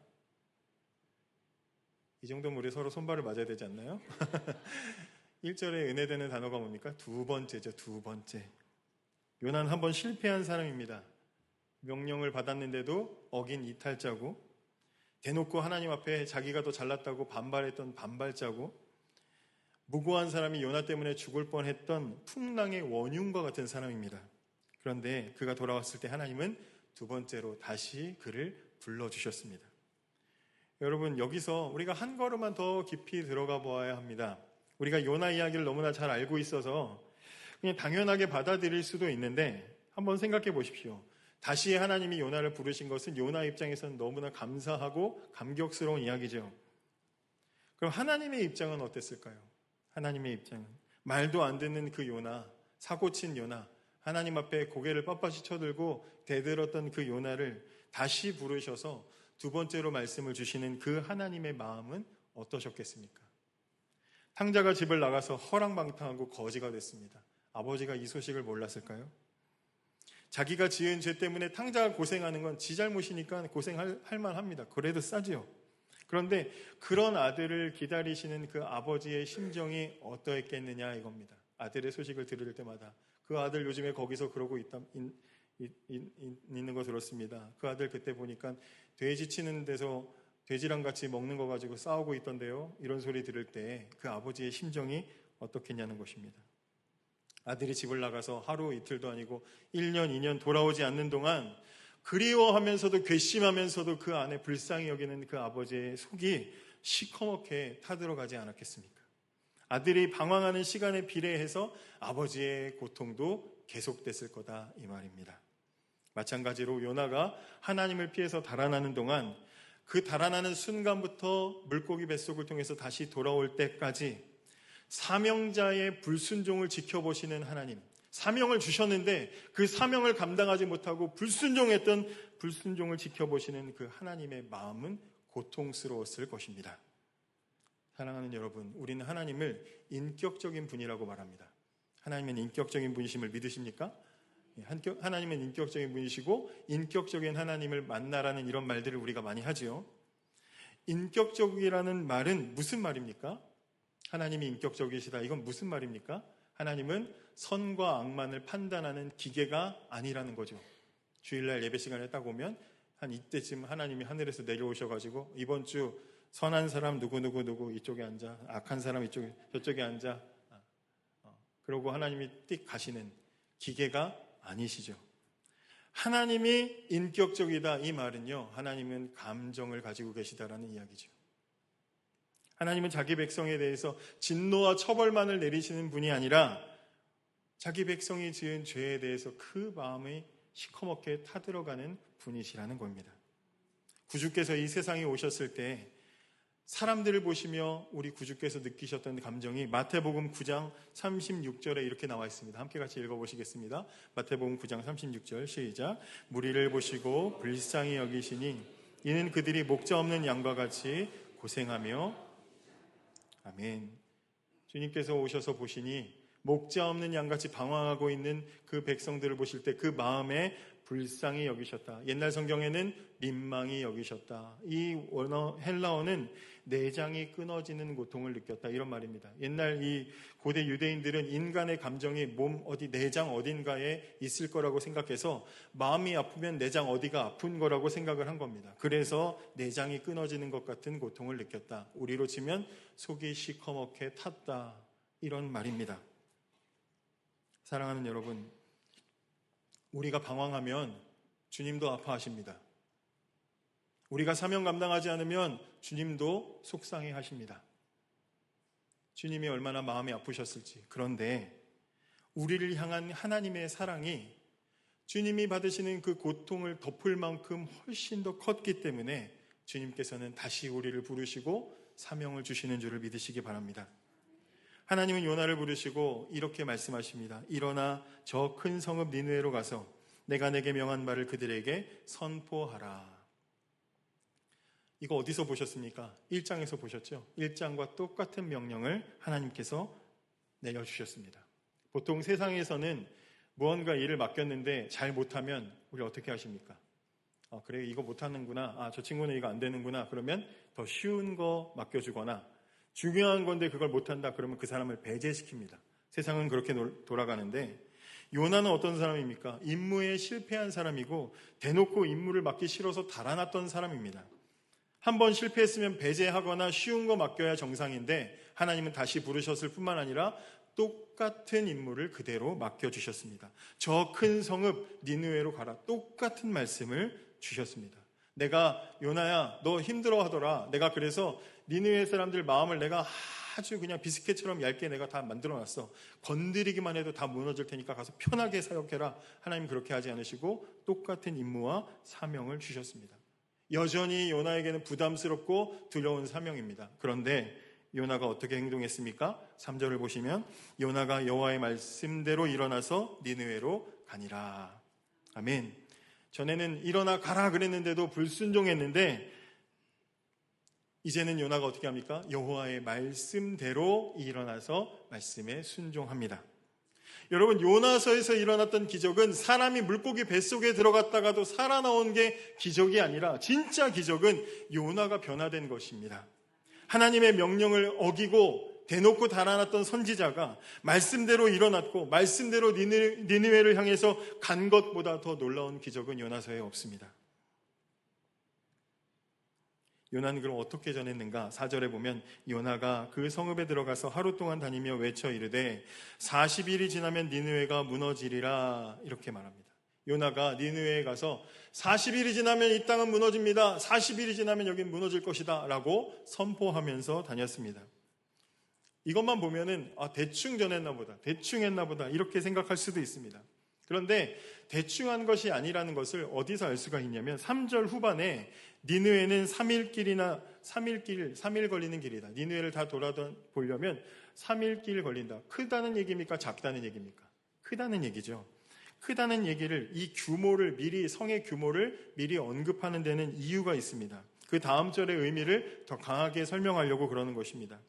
이 정도면 우리 서로 손발을 맞아야 되지 않나요? 1절에 은혜되는 단어가 뭡니까? 두 번째죠, 두 번째. 요나는 한번 실패한 사람입니다. 명령을 받았는데도 어긴 이탈자고, 대놓고 하나님 앞에 자기가 더 잘났다고 반발했던 반발자고, 무고한 사람이 요나 때문에 죽을 뻔했던 풍랑의 원흉과 같은 사람입니다. 그런데 그가 돌아왔을 때 하나님은 두 번째로 다시 그를 불러주셨습니다. 여러분, 여기서 우리가 한 걸음만 더 깊이 들어가 보아야 합니다. 우리가 요나 이야기를 너무나 잘 알고 있어서 그냥 당연하게 받아들일 수도 있는데 한번 생각해 보십시오. 다시 하나님이 요나를 부르신 것은 요나 입장에서는 너무나 감사하고 감격스러운 이야기죠. 그럼 하나님의 입장은 어땠을까요? 하나님의 입장은 말도 안 듣는 그 요나, 사고친 요나, 하나님 앞에 고개를 빳빳이 쳐들고 대들었던 그 요나를 다시 부르셔서 두 번째로 말씀을 주시는 그 하나님의 마음은 어떠셨겠습니까? 탕자가 집을 나가서 허랑방탕하고 거지가 됐습니다. 아버지가 이 소식을 몰랐을까요? 자기가 지은 죄 때문에 탕자가 고생하는 건 지 잘못이니까 고생할 만합니다. 그래도 싸지요. 그런데 그런 아들을 기다리시는 그 아버지의 심정이 어떠했겠느냐 이겁니다. 아들의 소식을 들을 때마다 그 아들 요즘에 거기서 그러고 있는 거 들었습니다. 그 아들 그때 보니까 돼지 치는 데서 돼지랑 같이 먹는 거 가지고 싸우고 있던데요. 이런 소리 들을 때 그 아버지의 심정이 어떻겠냐는 것입니다. 아들이 집을 나가서 하루 이틀도 아니고 1년, 2년 돌아오지 않는 동안 그리워하면서도 괘씸하면서도 그 안에 불쌍히 여기는 그 아버지의 속이 시커멓게 타들어가지 않았겠습니까? 아들이 방황하는 시간에 비례해서 아버지의 고통도 계속됐을 거다 이 말입니다. 마찬가지로 요나가 하나님을 피해서 달아나는 동안 그 달아나는 순간부터 물고기 뱃속을 통해서 다시 돌아올 때까지 사명자의 불순종을 지켜보시는 하나님, 사명을 주셨는데 그 사명을 감당하지 못하고 불순종했던 불순종을 지켜보시는 그 하나님의 마음은 고통스러웠을 것입니다. 사랑하는 여러분, 우리는 하나님을 인격적인 분이라고 말합니다. 하나님은 인격적인 분이심을 믿으십니까? 하나님은 인격적인 분이시고 인격적인 하나님을 만나라는 이런 말들을 우리가 많이 하지요. 인격적이라는 말은 무슨 말입니까? 하나님이 인격적이시다. 이건 무슨 말입니까? 하나님은 선과 악만을 판단하는 기계가 아니라는 거죠. 주일날 예배 시간에 딱 오면 한 이때쯤 하나님이 하늘에서 내려오셔가지고 이번 주 선한 사람 누구 이쪽에 앉아, 악한 사람 저쪽에 앉아, 그러고 하나님이 띡 가시는 기계가 아니시죠. 하나님이 인격적이다 이 말은요, 하나님은 감정을 가지고 계시다라는 이야기죠. 하나님은 자기 백성에 대해서 진노와 처벌만을 내리시는 분이 아니라 자기 백성이 지은 죄에 대해서 그 마음이 시커멓게 타들어가는 분이시라는 겁니다. 구주께서 이 세상에 오셨을 때 사람들을 보시며 우리 구주께서 느끼셨던 감정이 마태복음 9장 36절에 이렇게 나와 있습니다. 함께 같이 읽어보시겠습니다. 마태복음 9장 36절 시작. 무리를 보시고 불쌍히 여기시니 이는 그들이 목자 없는 양과 같이 고생하며 아멘. 주님께서 오셔서 보시니 목자 없는 양같이 방황하고 있는 그 백성들을 보실 때 그 마음에 불쌍히 여기셨다. 옛날 성경에는 민망히 여기셨다. 이 원어 헬라어는 내장이 끊어지는 고통을 느꼈다. 이런 말입니다. 옛날 이 고대 유대인들은 인간의 감정이 몸 어디 내장 어딘가에 있을 거라고 생각해서 마음이 아프면 내장 어디가 아픈 거라고 생각을 한 겁니다. 그래서 내장이 끊어지는 것 같은 고통을 느꼈다. 우리로 치면 속이 시커멓게 탔다. 이런 말입니다. 사랑하는 여러분, 우리가 방황하면 주님도 아파하십니다. 우리가 사명 감당하지 않으면 주님도 속상해 하십니다. 주님이 얼마나 마음이 아프셨을지. 그런데 우리를 향한 하나님의 사랑이 주님이 받으시는 그 고통을 덮을 만큼 훨씬 더 컸기 때문에 주님께서는 다시 우리를 부르시고 사명을 주시는 줄을 믿으시기 바랍니다. 하나님은 요나를 부르시고 이렇게 말씀하십니다. 일어나 저 큰 성읍 니느웨로 가서 내가 내게 명한 말을 그들에게 선포하라. 이거 어디서 보셨습니까? 1장에서 보셨죠? 1장과 똑같은 명령을 하나님께서 내려주셨습니다. 보통 세상에서는 무언가 일을 맡겼는데 잘 못하면 우리 어떻게 하십니까? 그래 이거 못하는구나. 저 친구는 이거 안 되는구나. 그러면 더 쉬운 거 맡겨주거나 중요한 건데 그걸 못한다 그러면 그 사람을 배제시킵니다. 세상은 그렇게 돌아가는데 요나는 어떤 사람입니까? 임무에 실패한 사람이고 대놓고 임무를 맡기 싫어서 달아났던 사람입니다. 한번 실패했으면 배제하거나 쉬운 거 맡겨야 정상인데 하나님은 다시 부르셨을 뿐만 아니라 똑같은 임무를 그대로 맡겨주셨습니다. 저 큰 성읍 니느웨로 가라. 똑같은 말씀을 주셨습니다. 내가 요나야 너 힘들어하더라. 내가 그래서 니느웨 사람들 마음을 내가 아주 그냥 비스켓처럼 얇게 내가 다 만들어놨어. 건드리기만 해도 다 무너질 테니까 가서 편하게 사역해라. 하나님 그렇게 하지 않으시고 똑같은 임무와 사명을 주셨습니다. 여전히 요나에게는 부담스럽고 두려운 사명입니다. 그런데 요나가 어떻게 행동했습니까? 3절을 보시면 요나가 여호와의 말씀대로 일어나서 니느웨로 가니라. 아멘. 전에는 일어나 가라 그랬는데도 불순종했는데 이제는 요나가 어떻게 합니까? 여호와의 말씀대로 일어나서 말씀에 순종합니다. 여러분, 요나서에서 일어났던 기적은 사람이 물고기 뱃속에 들어갔다가도 살아나온 게 기적이 아니라 진짜 기적은 요나가 변화된 것입니다. 하나님의 명령을 어기고 대놓고 달아났던 선지자가 말씀대로 일어났고 말씀대로 니느웨를 향해서 간 것보다 더 놀라운 기적은 요나서에 없습니다. 요나는 그럼 어떻게 전했는가? 4절에 보면 요나가 그 성읍에 들어가서 하루 동안 다니며 외쳐 이르되 40일이 지나면 니느웨가 무너지리라 이렇게 말합니다. 요나가 니느웨에 가서 40일이 지나면 이 땅은 무너집니다. 40일이 지나면 여긴 무너질 것이다 라고 선포하면서 다녔습니다. 이것만 보면은 대충 전했나 보다, 대충 했나 보다 이렇게 생각할 수도 있습니다. 그런데 대충 한 것이 아니라는 것을 어디서 알 수가 있냐면 3절 후반에 니느웨는 3일 걸리는 길이다. 니느웨를 다 돌아보려면 3일 길 걸린다. 크다는 얘기입니까? 작다는 얘기입니까? 크다는 얘기죠. 크다는 얘기를, 이 규모를 미리, 성의 규모를 미리 언급하는 데는 이유가 있습니다. 그 다음 절의 의미를 더 강하게 설명하려고 그러는 것입니다.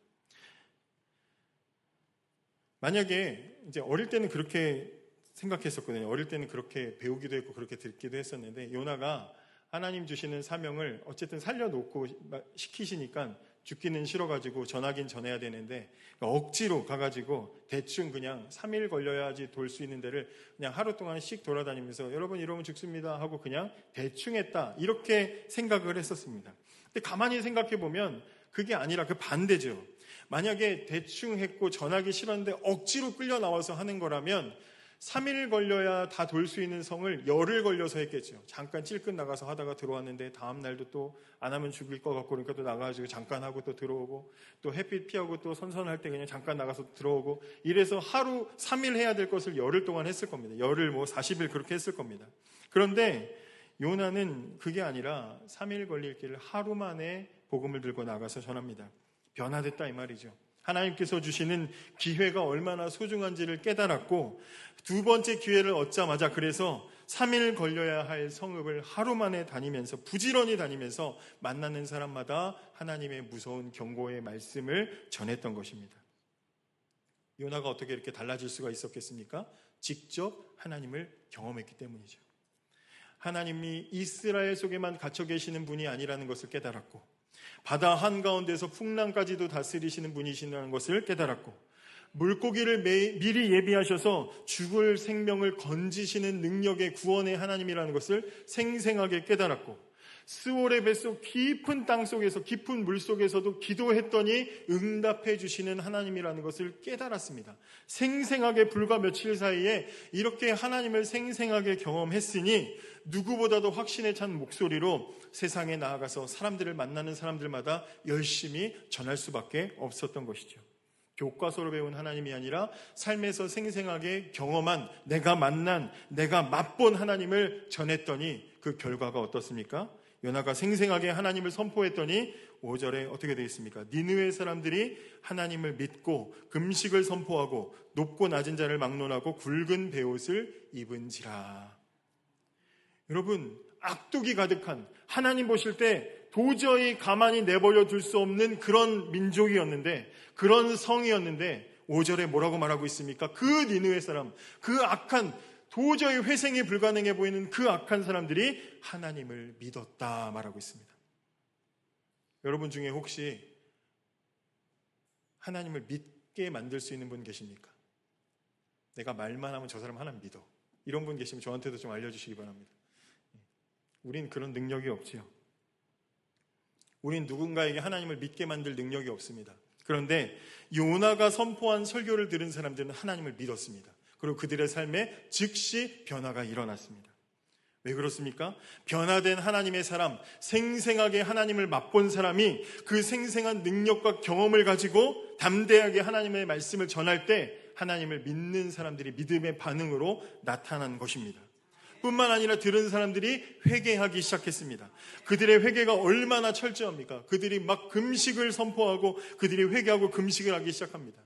만약에 이제 어릴 때는 그렇게 생각했었거든요. 어릴 때는 그렇게 배우기도 했고 그렇게 듣기도 했었는데 요나가 하나님 주시는 사명을 어쨌든 살려놓고 시키시니까 죽기는 싫어가지고 전하긴 전해야 되는데 억지로 가가지고 대충 그냥 3일 걸려야지 돌 수 있는 데를 그냥 하루 동안씩 돌아다니면서 여러분 이러면 죽습니다 하고 그냥 대충 했다 이렇게 생각을 했었습니다. 근데 가만히 생각해 보면 그게 아니라 그 반대죠. 만약에 대충 했고 전하기 싫었는데 억지로 끌려 나와서 하는 거라면 3일 걸려야 다 돌 수 있는 성을 열흘 걸려서 했겠죠. 잠깐 찔끔 나가서 하다가 들어왔는데 다음 날도 또 안 하면 죽일 것 같고 그러니까 또 나가가지고 잠깐 하고 또 들어오고 또 햇빛 피하고 또 선선할 때 그냥 잠깐 나가서 들어오고 이래서 하루 3일 해야 될 것을 열흘 동안 했을 겁니다. 열흘 40일 그렇게 했을 겁니다. 그런데 요나는 그게 아니라 3일 걸릴 길을 하루 만에 복음을 들고 나가서 전합니다. 변화됐다 이 말이죠. 하나님께서 주시는 기회가 얼마나 소중한지를 깨달았고 두 번째 기회를 얻자마자 그래서 3일 걸려야 할 성읍을 하루 만에 다니면서 부지런히 다니면서 만나는 사람마다 하나님의 무서운 경고의 말씀을 전했던 것입니다. 요나가 어떻게 이렇게 달라질 수가 있었겠습니까? 직접 하나님을 경험했기 때문이죠. 하나님이 이스라엘 속에만 갇혀 계시는 분이 아니라는 것을 깨달았고 바다 한가운데서 풍랑까지도 다스리시는 분이시라는 것을 깨달았고 물고기를 미리 예비하셔서 죽을 생명을 건지시는 능력의 구원의 하나님이라는 것을 생생하게 깨달았고 스올의 뱃속 깊은 땅 속에서 깊은 물 속에서도 기도했더니 응답해 주시는 하나님이라는 것을 깨달았습니다. 생생하게 불과 며칠 사이에 이렇게 하나님을 생생하게 경험했으니 누구보다도 확신에 찬 목소리로 세상에 나아가서 사람들을 만나는 사람들마다 열심히 전할 수밖에 없었던 것이죠. 교과서로 배운 하나님이 아니라 삶에서 생생하게 경험한 내가 만난 내가 맛본 하나님을 전했더니 그 결과가 어떻습니까? 요나가 생생하게 하나님을 선포했더니 5절에 어떻게 되어 있습니까? 니느웨 사람들이 하나님을 믿고 금식을 선포하고 높고 낮은 자를 막론하고 굵은 베옷을 입은지라. 여러분, 악독이 가득한 하나님 보실 때 도저히 가만히 내버려 둘 수 없는 그런 민족이었는데 그런 성이었는데 5절에 뭐라고 말하고 있습니까? 그 니느웨 사람, 그 악한 도저히 회생이 불가능해 보이는 그 악한 사람들이 하나님을 믿었다 말하고 있습니다. 여러분 중에 혹시 하나님을 믿게 만들 수 있는 분 계십니까? 내가 말만 하면 저 사람 하나님 믿어. 이런 분 계시면 저한테도 좀 알려주시기 바랍니다. 우린 그런 능력이 없지요. 우린 누군가에게 하나님을 믿게 만들 능력이 없습니다. 그런데 요나가 선포한 설교를 들은 사람들은 하나님을 믿었습니다. 그리고 그들의 삶에 즉시 변화가 일어났습니다. 왜 그렇습니까? 변화된 하나님의 사람, 생생하게 하나님을 맛본 사람이 그 생생한 능력과 경험을 가지고 담대하게 하나님의 말씀을 전할 때 하나님을 믿는 사람들이 믿음의 반응으로 나타난 것입니다. 뿐만 아니라 들은 사람들이 회개하기 시작했습니다. 그들의 회개가 얼마나 철저합니까? 그들이 막 금식을 선포하고 그들이 회개하고 금식을 하기 시작합니다.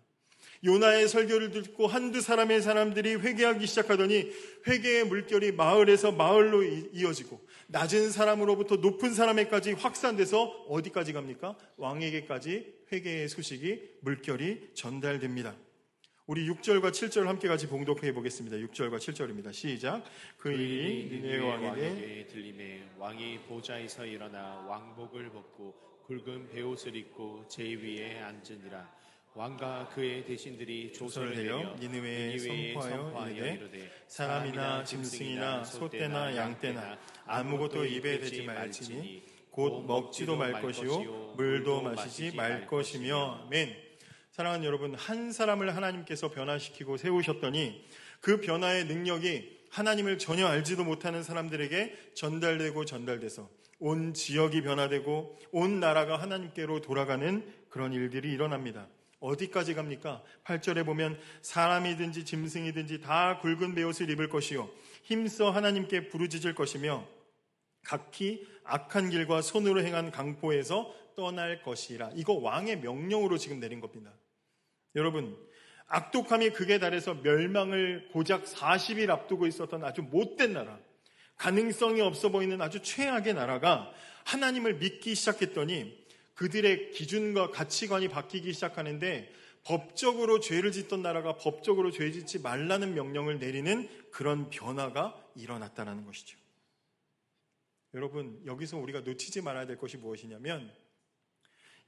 요나의 설교를 듣고 한두 사람들이 회개하기 시작하더니 회개의 물결이 마을에서 마을로 이어지고 낮은 사람으로부터 높은 사람에까지 확산돼서 어디까지 갑니까? 왕에게까지 회개의 소식이 물결이 전달됩니다. 우리 6절과 7절 함께 같이 봉독해 보겠습니다. 6절과 7절입니다. 시작. 그 일이 니느웨 왕에게 들림에 왕이 보좌에서 일어나 왕복을 벗고 굵은 베옷을 입고 제 위에 앉으니라. 왕과 그의 대신들이 조서를 내려 니느웨에 선포하여 이르되 사람이나 짐승이나 소떼나 양떼나 아무것도 입에 대지 말지니 곧 먹지도 말 것이요 물도 마시지 말 것이며. 아멘. 사랑하는 여러분, 한 사람을 하나님께서 변화시키고 세우셨더니 그 변화의 능력이 하나님을 전혀 알지도 못하는 사람들에게 전달돼서 온 지역이 변화되고 온 나라가 하나님께로 돌아가는 그런 일들이 일어납니다. 어디까지 갑니까? 8절에 보면 사람이든지 짐승이든지 다 굵은 베옷을 입을 것이요 힘써 하나님께 부르짖을 것이며 각기 악한 길과 손으로 행한 강포에서 떠날 것이라. 이거 왕의 명령으로 지금 내린 겁니다. 여러분, 악독함이 극에 달해서 멸망을 고작 40일 앞두고 있었던 아주 못된 나라, 가능성이 없어 보이는 아주 최악의 나라가 하나님을 믿기 시작했더니 그들의 기준과 가치관이 바뀌기 시작하는데 법적으로 죄를 짓던 나라가 법적으로 죄 짓지 말라는 명령을 내리는 그런 변화가 일어났다는 것이죠. 여러분, 여기서 우리가 놓치지 말아야 될 것이 무엇이냐면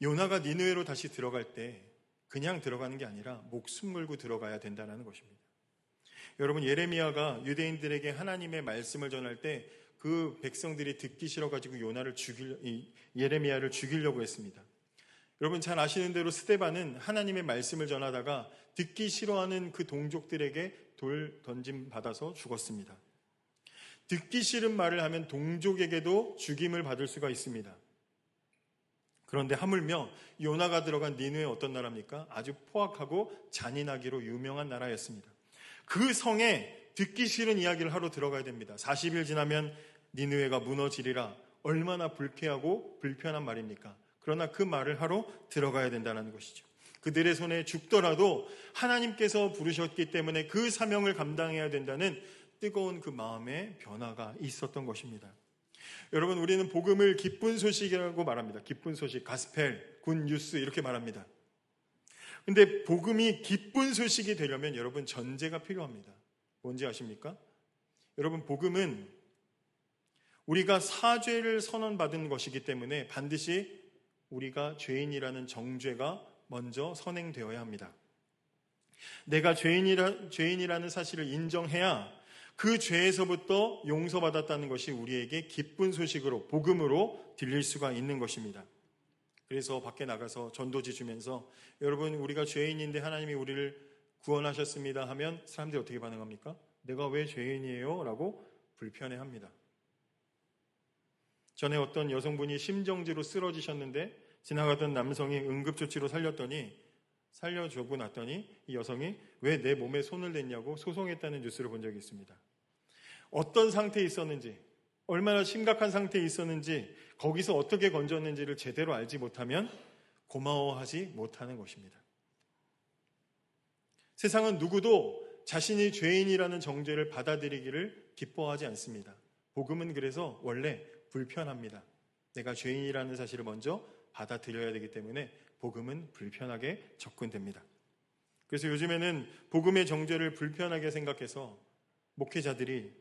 요나가 니느웨로 다시 들어갈 때 그냥 들어가는 게 아니라 목숨 걸고 들어가야 된다는 것입니다. 여러분, 예레미야가 유대인들에게 하나님의 말씀을 전할 때 그 백성들이 듣기 싫어가지고 예레미야를 죽이려고 했습니다. 여러분, 잘 아시는 대로 스데반은 하나님의 말씀을 전하다가 듣기 싫어하는 그 동족들에게 돌 던짐 받아서 죽었습니다. 듣기 싫은 말을 하면 동족에게도 죽임을 받을 수가 있습니다. 그런데 하물며 요나가 들어간 니느웨 어떤 나라입니까? 아주 포악하고 잔인하기로 유명한 나라였습니다. 그 성에 듣기 싫은 이야기를 하러 들어가야 됩니다. 40일 지나면 니느웨가 무너지리라. 얼마나 불쾌하고 불편한 말입니까? 그러나 그 말을 하러 들어가야 된다는 것이죠. 그들의 손에 죽더라도 하나님께서 부르셨기 때문에 그 사명을 감당해야 된다는 뜨거운 그 마음의 변화가 있었던 것입니다. 여러분, 우리는 복음을 기쁜 소식이라고 말합니다. 기쁜 소식, 가스펠, 굿 뉴스 이렇게 말합니다. 근데 복음이 기쁜 소식이 되려면 여러분 전제가 필요합니다. 뭔지 아십니까? 여러분, 복음은 우리가 사죄를 선언받은 것이기 때문에 반드시 우리가 죄인이라는 정죄가 먼저 선행되어야 합니다. 내가 죄인이라는 사실을 인정해야 그 죄에서부터 용서받았다는 것이 우리에게 기쁜 소식으로, 복음으로 들릴 수가 있는 것입니다. 그래서 밖에 나가서 전도지 주면서 여러분, 우리가 죄인인데 하나님이 우리를 구원하셨습니다 하면 사람들이 어떻게 반응합니까? 내가 왜 죄인이에요? 라고 불편해합니다. 전에 어떤 여성분이 심정지로 쓰러지셨는데 지나가던 남성이 응급조치로 살려주고 났더니 이 여성이 왜 내 몸에 손을 댔냐고 소송했다는 뉴스를 본 적이 있습니다. 어떤 상태에 있었는지, 얼마나 심각한 상태에 있었는지, 거기서 어떻게 건졌는지를 제대로 알지 못하면 고마워하지 못하는 것입니다. 세상은 누구도 자신이 죄인이라는 정죄를 받아들이기를 기뻐하지 않습니다. 복음은 그래서 원래 불편합니다. 내가 죄인이라는 사실을 먼저 받아들여야 되기 때문에 복음은 불편하게 접근됩니다. 그래서 요즘에는 복음의 정죄를 불편하게 생각해서 목회자들이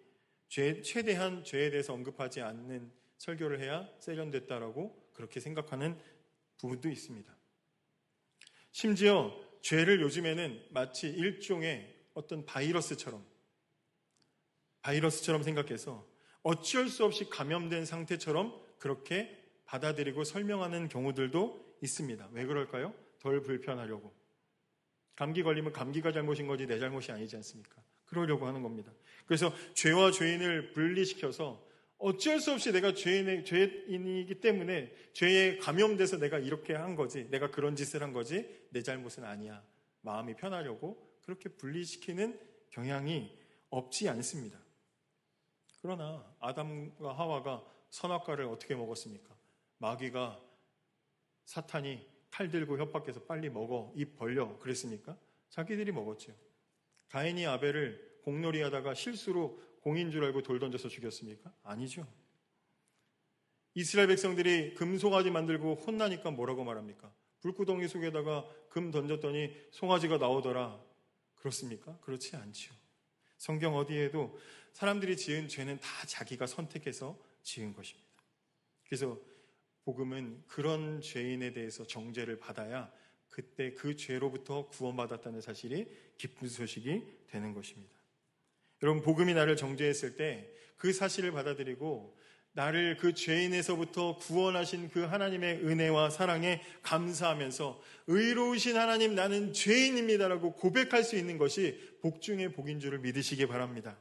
최대한 죄에 대해서 언급하지 않는 설교를 해야 세련됐다라고 그렇게 생각하는 부분도 있습니다. 심지어 죄를 요즘에는 마치 일종의 어떤 바이러스처럼 생각해서 어쩔 수 없이 감염된 상태처럼 그렇게 받아들이고 설명하는 경우들도 있습니다. 왜 그럴까요? 덜 불편하려고. 감기 걸리면 감기가 잘못인 거지 내 잘못이 아니지 않습니까? 그러려고 하는 겁니다. 그래서 죄와 죄인을 분리시켜서 어쩔 수 없이 내가 죄인이기 때문에 죄에 감염돼서 내가 이렇게 한 거지, 내가 그런 짓을 한 거지, 내 잘못은 아니야, 마음이 편하려고 그렇게 분리시키는 경향이 없지 않습니다. 그러나 아담과 하와가 선악과를 어떻게 먹었습니까? 마귀가, 사탄이 칼 들고 협박해서 빨리 먹어, 입 벌려 그랬습니까? 자기들이 먹었죠. 가인이 아벨을 공놀이 하다가 실수로 공인 줄 알고 돌 던져서 죽였습니까? 아니죠. 이스라엘 백성들이 금송아지 만들고 혼나니까 뭐라고 말합니까? 불구덩이 속에다가 금 던졌더니 송아지가 나오더라. 그렇습니까? 그렇지 않죠. 성경 어디에도 사람들이 지은 죄는 다 자기가 선택해서 지은 것입니다. 그래서 복음은 그런 죄인에 대해서 정죄를 받아야 그때 그 죄로부터 구원받았다는 사실이 기쁜 소식이 되는 것입니다. 여러분, 복음이 나를 정죄했을 때 그 사실을 받아들이고 나를 그 죄인에서부터 구원하신 그 하나님의 은혜와 사랑에 감사하면서 의로우신 하나님, 나는 죄인입니다라고 고백할 수 있는 것이 복 중의 복인 줄을 믿으시기 바랍니다.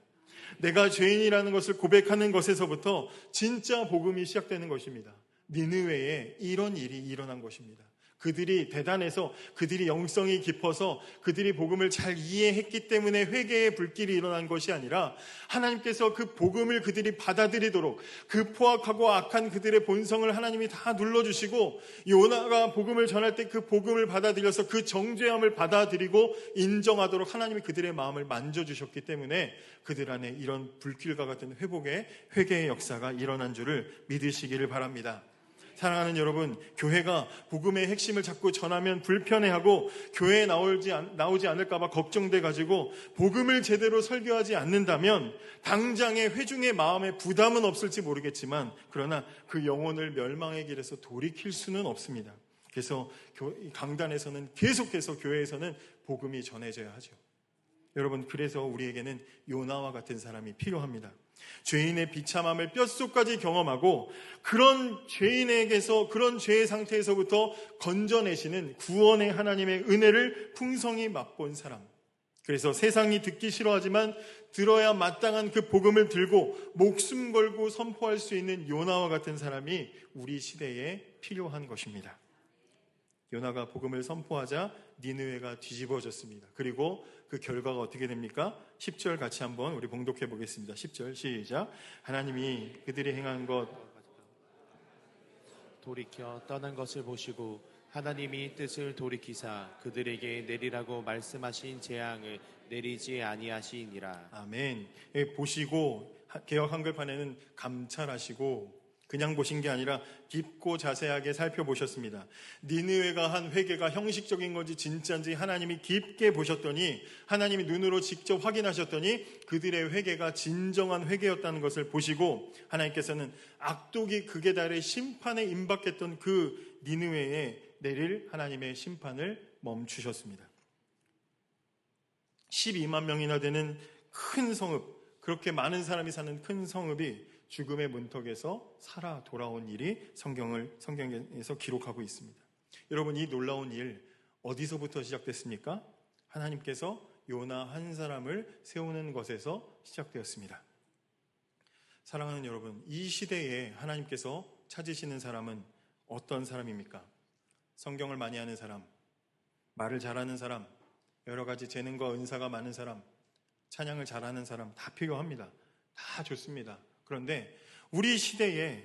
내가 죄인이라는 것을 고백하는 것에서부터 진짜 복음이 시작되는 것입니다. 니느웨에 이런 일이 일어난 것입니다. 그들이 대단해서, 그들이 영성이 깊어서 그들이 복음을 잘 이해했기 때문에 회개의 불길이 일어난 것이 아니라 하나님께서 그 복음을 그들이 받아들이도록, 그 포악하고 악한 그들의 본성을 하나님이 다 눌러주시고, 요나가 복음을 전할 때 그 복음을 받아들여서 그 정죄함을 받아들이고 인정하도록 하나님이 그들의 마음을 만져주셨기 때문에 그들 안에 이런 불길과 같은 회개의 역사가 일어난 줄을 믿으시기를 바랍니다. 사랑하는 여러분, 교회가 복음의 핵심을 자꾸 전하면 불편해하고 교회에 나오지 않을까 봐 걱정돼 가지고 복음을 제대로 설교하지 않는다면 당장의 회중의 마음에 부담은 없을지 모르겠지만, 그러나 그 영혼을 멸망의 길에서 돌이킬 수는 없습니다. 그래서 강단에서는 계속해서 교회에서는 복음이 전해져야 하죠. 여러분, 그래서 우리에게는 요나와 같은 사람이 필요합니다. 죄인의 비참함을 뼛속까지 경험하고 그런 죄인에게서, 그런 죄의 상태에서부터 건져내시는 구원의 하나님의 은혜를 풍성히 맛본 사람. 그래서 세상이 듣기 싫어하지만 들어야 마땅한 그 복음을 들고 목숨 걸고 선포할 수 있는 요나와 같은 사람이 우리 시대에 필요한 것입니다. 요나가 복음을 선포하자 니느웨가 뒤집어졌습니다. 그리고 그 결과가 어떻게 됩니까? 10절 같이 한번 우리 봉독해 보겠습니다. 10절 시작. 하나님이 그들이 행한 것 돌이켜 떠난 것을 보시고 하나님이 뜻을 돌이키사 그들에게 내리라고 말씀하신 재앙을 내리지 아니하시니라. 아멘. 보시고, 개역 한글판에는 감찰하시고, 그냥 보신 게 아니라 깊고 자세하게 살펴보셨습니다. 니느웨가 한 회개가 형식적인 건지 진짜인지 하나님이 깊게 보셨더니, 하나님이 눈으로 직접 확인하셨더니 그들의 회개가 진정한 회개였다는 것을 보시고, 하나님께서는 악독이 극에 달해 심판에 임박했던 그 니느웨에 내릴 하나님의 심판을 멈추셨습니다. 12만 명이나 되는 큰 성읍, 그렇게 많은 사람이 사는 큰 성읍이 죽음의 문턱에서 살아 돌아온 일이 성경에서 기록하고 있습니다. 여러분, 이 놀라운 일 어디서부터 시작됐습니까? 하나님께서 요나 한 사람을 세우는 것에서 시작되었습니다. 사랑하는 여러분, 이 시대에 하나님께서 찾으시는 사람은 어떤 사람입니까? 성경을 많이 아는 사람, 말을 잘하는 사람, 여러 가지 재능과 은사가 많은 사람, 찬양을 잘하는 사람 다 필요합니다. 다 좋습니다. 그런데 우리 시대에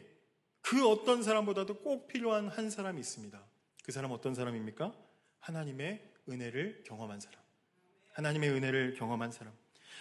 그 어떤 사람보다도 꼭 필요한 한 사람이 있습니다. 그 사람 어떤 사람입니까? 하나님의 은혜를 경험한 사람. 하나님의 은혜를 경험한 사람.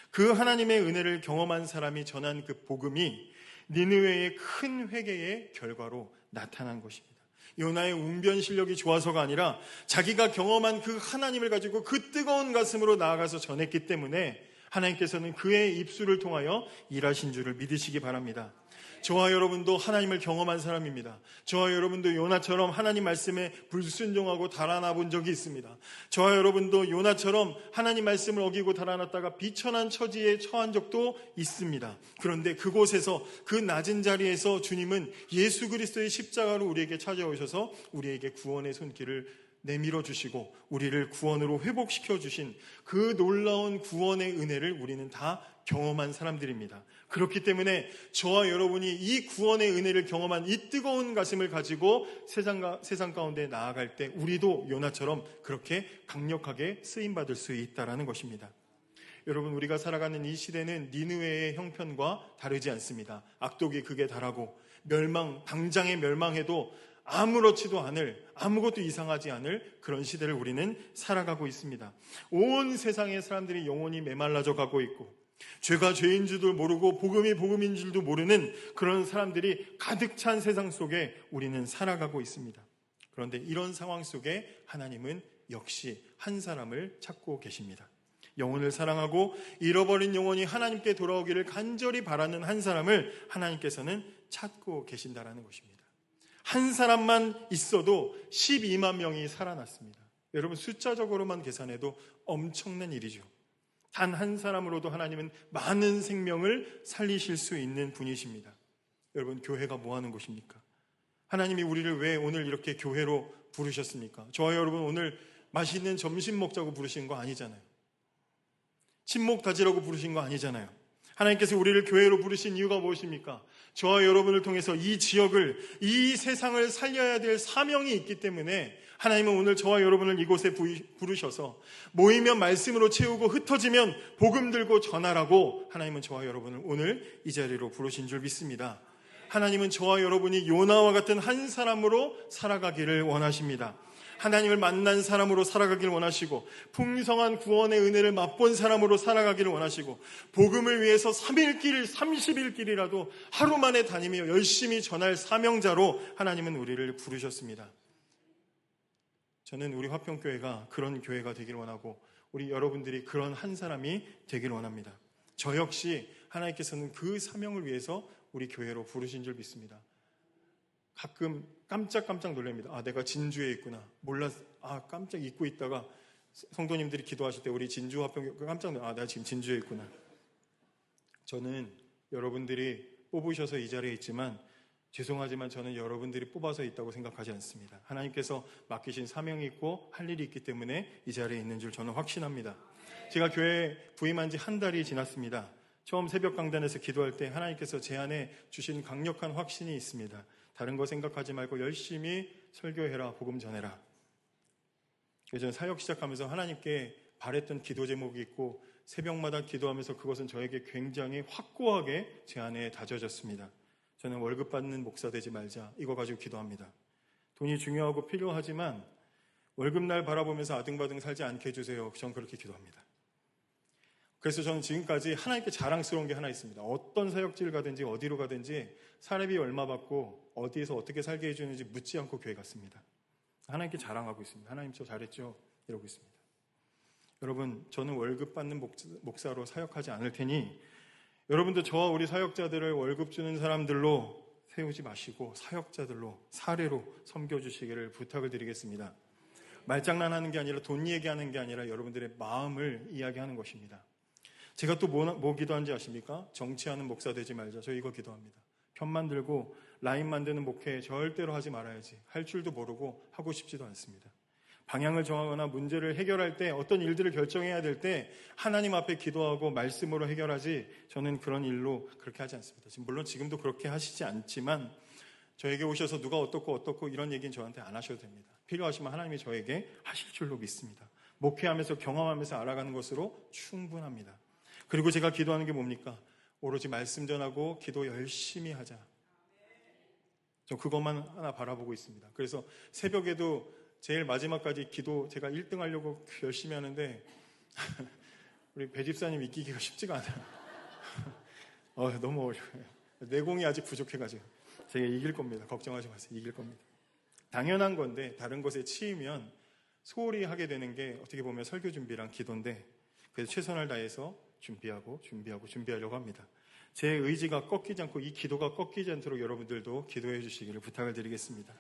그 하나님의 은혜를 경험한 사람이 전한 그 복음이 니느웨의 큰 회개의 결과로 나타난 것입니다. 요나의 웅변 실력이 좋아서가 아니라 자기가 경험한 그 하나님을 가지고 그 뜨거운 가슴으로 나아가서 전했기 때문에 하나님께서는 그의 입술을 통하여 일하신 줄을 믿으시기 바랍니다. 저와 여러분도 하나님을 경험한 사람입니다. 저와 여러분도 요나처럼 하나님 말씀에 불순종하고 달아나 본 적이 있습니다. 저와 여러분도 요나처럼 하나님 말씀을 어기고 달아났다가 비천한 처지에 처한 적도 있습니다. 그런데 그곳에서, 그 낮은 자리에서 주님은 예수 그리스도의 십자가로 우리에게 찾아오셔서 우리에게 구원의 손길을 내밀어 주시고 우리를 구원으로 회복시켜 주신 그 놀라운 구원의 은혜를 우리는 다 경험한 사람들입니다. 그렇기 때문에 저와 여러분이 이 구원의 은혜를 경험한 이 뜨거운 가슴을 가지고 세상 가운데 나아갈 때 우리도 요나처럼 그렇게 강력하게 쓰임받을 수 있다는 것입니다. 여러분, 우리가 살아가는 이 시대는 니느웨의 형편과 다르지 않습니다. 악독이 극에 달하고 당장에 멸망해도 아무렇지도 않을, 아무것도 이상하지 않을 그런 시대를 우리는 살아가고 있습니다. 온 세상의 사람들이 영혼이 메말라져 가고 있고 죄가 죄인 줄도 모르고 복음이 복음인 줄도 모르는 그런 사람들이 가득 찬 세상 속에 우리는 살아가고 있습니다. 그런데 이런 상황 속에 하나님은 역시 한 사람을 찾고 계십니다. 영혼을 사랑하고 잃어버린 영혼이 하나님께 돌아오기를 간절히 바라는 한 사람을 하나님께서는 찾고 계신다라는 것입니다. 한 사람만 있어도 12만 명이 살아났습니다. 여러분, 숫자적으로만 계산해도 엄청난 일이죠. 단 한 사람으로도 하나님은 많은 생명을 살리실 수 있는 분이십니다. 여러분, 교회가 뭐 하는 곳입니까? 하나님이 우리를 왜 오늘 이렇게 교회로 부르셨습니까? 저와 여러분 오늘 맛있는 점심 먹자고 부르신 거 아니잖아요. 친목 다지라고 부르신 거 아니잖아요. 하나님께서 우리를 교회로 부르신 이유가 무엇입니까? 저와 여러분을 통해서 이 지역을, 이 세상을 살려야 될 사명이 있기 때문에 하나님은 오늘 저와 여러분을 이곳에 부르셔서 모이면 말씀으로 채우고 흩어지면 복음 들고 전하라고 하나님은 저와 여러분을 오늘 이 자리로 부르신 줄 믿습니다. 하나님은 저와 여러분이 요나와 같은 한 사람으로 살아가기를 원하십니다. 하나님을 만난 사람으로 살아가기를 원하시고 풍성한 구원의 은혜를 맛본 사람으로 살아가기를 원하시고 복음을 위해서 3일길, 30일길이라도 하루 만에 다니며 열심히 전할 사명자로 하나님은 우리를 부르셨습니다. 저는 우리 화평교회가 그런 교회가 되기를 원하고 우리 여러분들이 그런 한 사람이 되기를 원합니다. 저 역시 하나님께서는 그 사명을 위해서 우리 교회로 부르신 줄 믿습니다. 가끔 깜짝 놀랍니다. 내가 진주에 있구나. 깜짝 잊고 있다가 성도님들이 기도하실 때 우리 진주 화평교회 깜짝 놀라. 내가 지금 진주에 있구나. 저는 여러분들이 뽑으셔서 이 자리에 있지만 죄송하지만 저는 여러분들이 뽑아서 있다고 생각하지 않습니다. 하나님께서 맡기신 사명이 있고 할 일이 있기 때문에 이 자리에 있는 줄 저는 확신합니다. 제가 교회에 부임한 지 한 달이 지났습니다. 처음 새벽 강단에서 기도할 때 하나님께서 제 안에 주신 강력한 확신이 있습니다. 다른 거 생각하지 말고 열심히 설교해라, 복음 전해라. 저는 사역 시작하면서 하나님께 바랬던 기도 제목이 있고 새벽마다 기도하면서 그것은 저에게 굉장히 확고하게 제 안에 다져졌습니다. 저는 월급 받는 목사 되지 말자, 이거 가지고 기도합니다. 돈이 중요하고 필요하지만 월급날 바라보면서 아등바등 살지 않게 해주세요. 저는 그렇게 기도합니다. 그래서 저는 지금까지 하나님께 자랑스러운 게 하나 있습니다. 어떤 사역지를 가든지 어디로 가든지 사례비 얼마 받고 어디에서 어떻게 살게 해주는지 묻지 않고 교회 갔습니다. 하나님께 자랑하고 있습니다. 하나님 저 잘했죠? 이러고 있습니다. 여러분, 저는 월급 받는 목사로 사역하지 않을 테니 여러분도 저와 우리 사역자들을 월급 주는 사람들로 세우지 마시고 사역자들로, 사례로 섬겨주시기를 부탁을 드리겠습니다. 말장난하는 게 아니라 돈 얘기하는 게 아니라 여러분들의 마음을 이야기하는 것입니다. 제가 또 뭐 기도하는지 아십니까? 정치하는 목사 되지 말자. 저 이거 기도합니다. 편만 들고 라인 만드는 목회 절대로 하지 말아야지. 할 줄도 모르고 하고 싶지도 않습니다. 방향을 정하거나 문제를 해결할 때 어떤 일들을 결정해야 될 때 하나님 앞에 기도하고 말씀으로 해결하지 저는 그런 일로 그렇게 하지 않습니다. 물론 지금도 그렇게 하시지 않지만 저에게 오셔서 누가 어떻고 이런 얘기는 저한테 안 하셔도 됩니다. 필요하시면 하나님이 저에게 하실 줄로 믿습니다. 목회하면서 경험하면서 알아가는 것으로 충분합니다. 그리고 제가 기도하는 게 뭡니까? 오로지 말씀 전하고 기도 열심히 하자. 저 그것만 하나 바라보고 있습니다. 그래서 새벽에도 제일 마지막까지 기도 제가 1등 하려고 열심히 하는데 우리 배 집사님 이기기가 쉽지가 않아요. 너무 어려워요. 내공이 아직 부족해가지고 제가 이길 겁니다. 걱정하지 마세요. 이길 겁니다. 당연한 건데 다른 것에 치이면 소홀히 하게 되는 게 어떻게 보면 설교 준비랑 기도인데 그래서 최선을 다해서 준비하려고 합니다. 제 의지가 꺾이지 않고 이 기도가 꺾이지 않도록 여러분들도 기도해 주시기를 부탁을 드리겠습니다.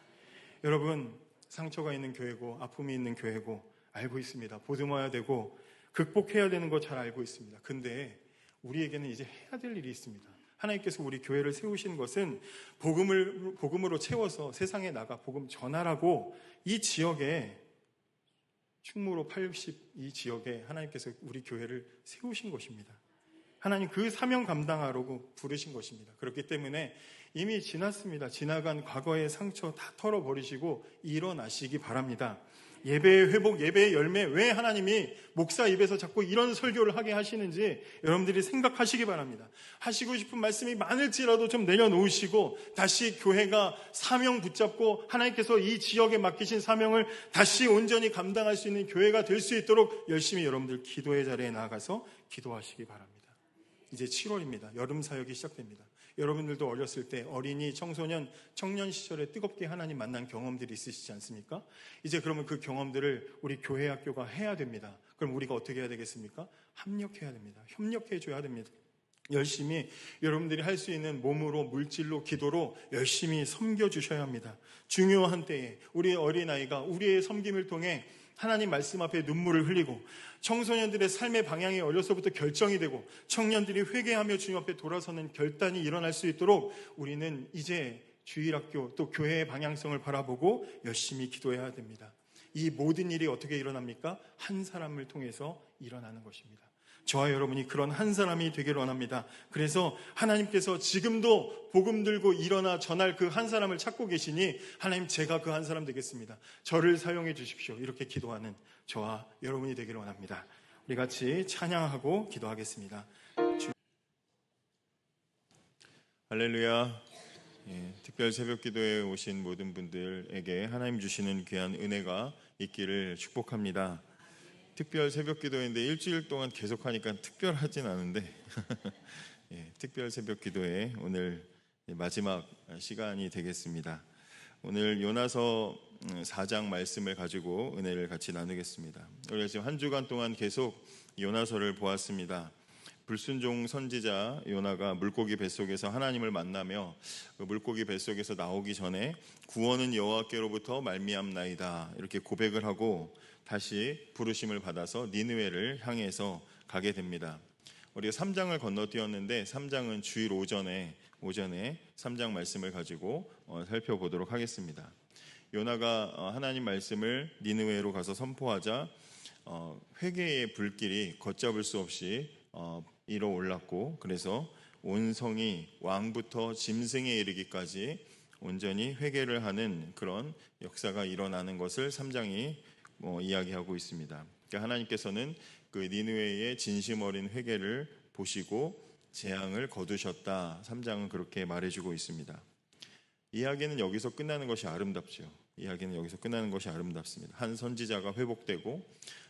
여러분, 상처가 있는 교회고 아픔이 있는 교회고 알고 있습니다. 보듬어야 되고 극복해야 되는 거 잘 알고 있습니다. 근데 우리에게는 이제 해야 될 일이 있습니다. 하나님께서 우리 교회를 세우신 것은 복음으로 채워서 세상에 나가 복음 전하라고 이 지역에 충무로 82 지역에 하나님께서 우리 교회를 세우신 것입니다. 하나님 그 사명 감당하라고 부르신 것입니다. 그렇기 때문에 이미 지났습니다. 지나간 과거의 상처 다 털어버리시고 일어나시기 바랍니다. 예배의 회복, 예배의 열매, 왜 하나님이 목사 입에서 자꾸 이런 설교를 하게 하시는지 여러분들이 생각하시기 바랍니다. 하시고 싶은 말씀이 많을지라도 좀 내려놓으시고 다시 교회가 사명 붙잡고 하나님께서 이 지역에 맡기신 사명을 다시 온전히 감당할 수 있는 교회가 될 수 있도록 열심히 여러분들 기도의 자리에 나아가서 기도하시기 바랍니다. 이제 7월입니다. 여름 사역이 시작됩니다. 여러분들도 어렸을 때 어린이, 청소년, 청년 시절에 뜨겁게 하나님 만난 경험들이 있으시지 않습니까? 이제 그러면 그 경험들을 우리 교회 학교가 해야 됩니다. 그럼 우리가 어떻게 해야 되겠습니까? 합력해야 됩니다. 협력해 줘야 됩니다. 열심히 여러분들이 할 수 있는 몸으로, 물질로, 기도로 열심히 섬겨주셔야 합니다. 중요한 때에 우리 어린아이가 우리의 섬김을 통해 하나님 말씀 앞에 눈물을 흘리고 청소년들의 삶의 방향이 어려서부터 결정이 되고 청년들이 회개하며 주님 앞에 돌아서는 결단이 일어날 수 있도록 우리는 이제 주일학교 또 교회의 방향성을 바라보고 열심히 기도해야 됩니다. 이 모든 일이 어떻게 일어납니까? 한 사람을 통해서 일어나는 것입니다. 저와 여러분이 그런 한 사람이 되기를 원합니다. 그래서 하나님께서 지금도 복음 들고 일어나 전할 그 한 사람을 찾고 계시니 하나님 제가 그 한 사람 되겠습니다. 저를 사용해 주십시오. 이렇게 기도하는 저와 여러분이 되기를 원합니다. 우리 같이 찬양하고 기도하겠습니다. 할렐루야. 특별 새벽 기도에 오신 모든 분들에게 하나님 주시는 귀한 은혜가 있기를 축복합니다. 특별 새벽 기도인데 일주일 동안 계속하니까 특별하진 않은데 특별 새벽 기도에 오늘 마지막 시간이 되겠습니다. 오늘 요나서 4장 말씀을 가지고 은혜를 같이 나누겠습니다. 우리가 지금 한 주간 동안 계속 요나서를 보았습니다. 불순종 선지자 요나가 물고기 뱃속에서 하나님을 만나며 그 물고기 뱃속에서 나오기 전에 구원은 여호와께로부터 말미암나이다 이렇게 고백을 하고 다시 부르심을 받아서 니느웨를 향해서 가게 됩니다. 우리가 3장을 건너뛰었는데 3장은 주일 오전에 3장 말씀을 가지고 살펴보도록 하겠습니다. 요나가 하나님 말씀을 니느웨로 가서 선포하자 회개의 불길이 걷잡을 수 없이 일어올랐고 그래서 온 성이 왕부터 짐승에 이르기까지 온전히 회개를 하는 그런 역사가 일어나는 것을 3장이 이야기하고 있습니다. 그러니까 하나님께서는 그 니느웨의 진심 어린 회개를 보시고 재앙을 거두셨다. 3장은 그렇게 말해주고 있습니다. 이야기는 여기서 끝나는 것이 아름답죠. 이야기는 여기서 끝나는 것이 아름답습니다. 한 선지자가 회복되고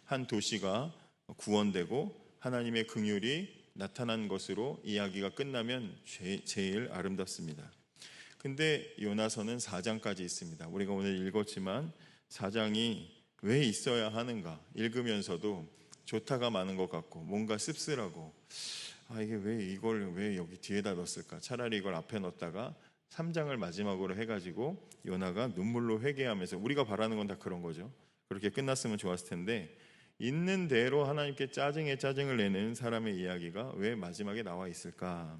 한 도시가 구원되고 하나님의 긍휼이 나타난 것으로 이야기가 끝나면 제일 아름답습니다. 근데 요나서는 4장까지 있습니다. 우리가 오늘 읽었지만 4장이 왜 있어야 하는가? 읽으면서도 조타가 많은 것 같고 뭔가 씁쓸하고 이게 이걸 왜 여기 뒤에다 넣었을까? 차라리 이걸 앞에 넣었다가 3장을 마지막으로 해가지고 요나가 눈물로 회개하면서 우리가 바라는 건 다 그런 거죠. 그렇게 끝났으면 좋았을 텐데 있는 대로 하나님께 짜증을 내는 사람의 이야기가 왜 마지막에 나와 있을까?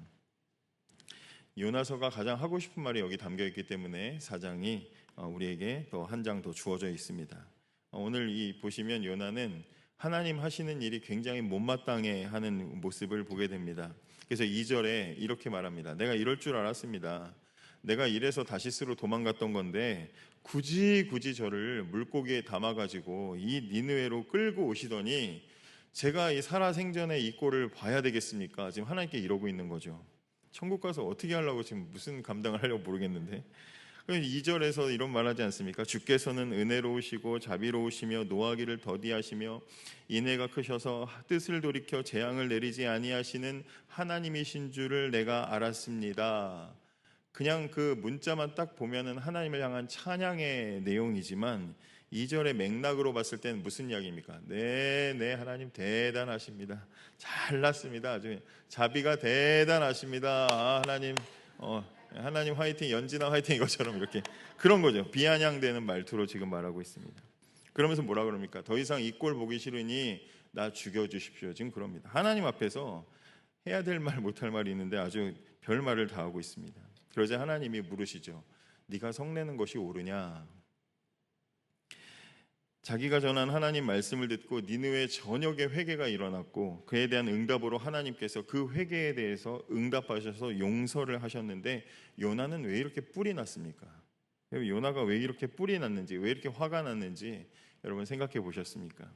요나서가 가장 하고 싶은 말이 여기 담겨 있기 때문에 4장이 우리에게 더 한 장 더 주어져 있습니다. 오늘 보시면 요나는 하나님 하시는 일이 굉장히 못마땅해 하는 모습을 보게 됩니다. 그래서 2절에 이렇게 말합니다. 내가 이럴 줄 알았습니다. 내가 이래서 다시스로 도망갔던 건데 굳이 저를 물고기에 담아가지고 이 니느웨로 끌고 오시더니 제가 이 살아생전에 이 꼴을 봐야 되겠습니까? 지금 하나님께 이러고 있는 거죠. 천국 가서 어떻게 하려고 지금 무슨 감당을 하려고 모르겠는데 2절에서 이런 말하지 않습니까? 주께서는 은혜로우시고 자비로우시며 노하기를 더디하시며 인애가 크셔서 뜻을 돌이켜 재앙을 내리지 아니하시는 하나님이신 줄을 내가 알았습니다. 그냥 그 문자만 딱 보면은 하나님을 향한 찬양의 내용이지만 2절의 맥락으로 봤을 때는 무슨 이야기입니까? 네, 하나님 대단하십니다. 잘났습니다. 아주 자비가 대단하십니다. 하나님 화이팅, 연진아 화이팅 이것처럼 이렇게 그런 거죠. 비아냥대는 말투로 지금 말하고 있습니다. 그러면서 뭐라 그럽니까? 더 이상 이 꼴 보기 싫으니 나 죽여주십시오. 지금 그럽니다. 하나님 앞에서 해야 될 말 못할 말이 있는데 아주 별 말을 다 하고 있습니다. 그러자 하나님이 물으시죠. 네가 성내는 것이 옳으냐? 자기가 전한 하나님 말씀을 듣고 니느웨 전역에 회개가 일어났고 그에 대한 응답으로 하나님께서 그 회개에 대해서 응답하셔서 용서를 하셨는데 요나는 왜 이렇게 뿔이 났습니까? 요나가 왜 이렇게 뿔이 났는지, 왜 이렇게 화가 났는지 여러분 생각해 보셨습니까?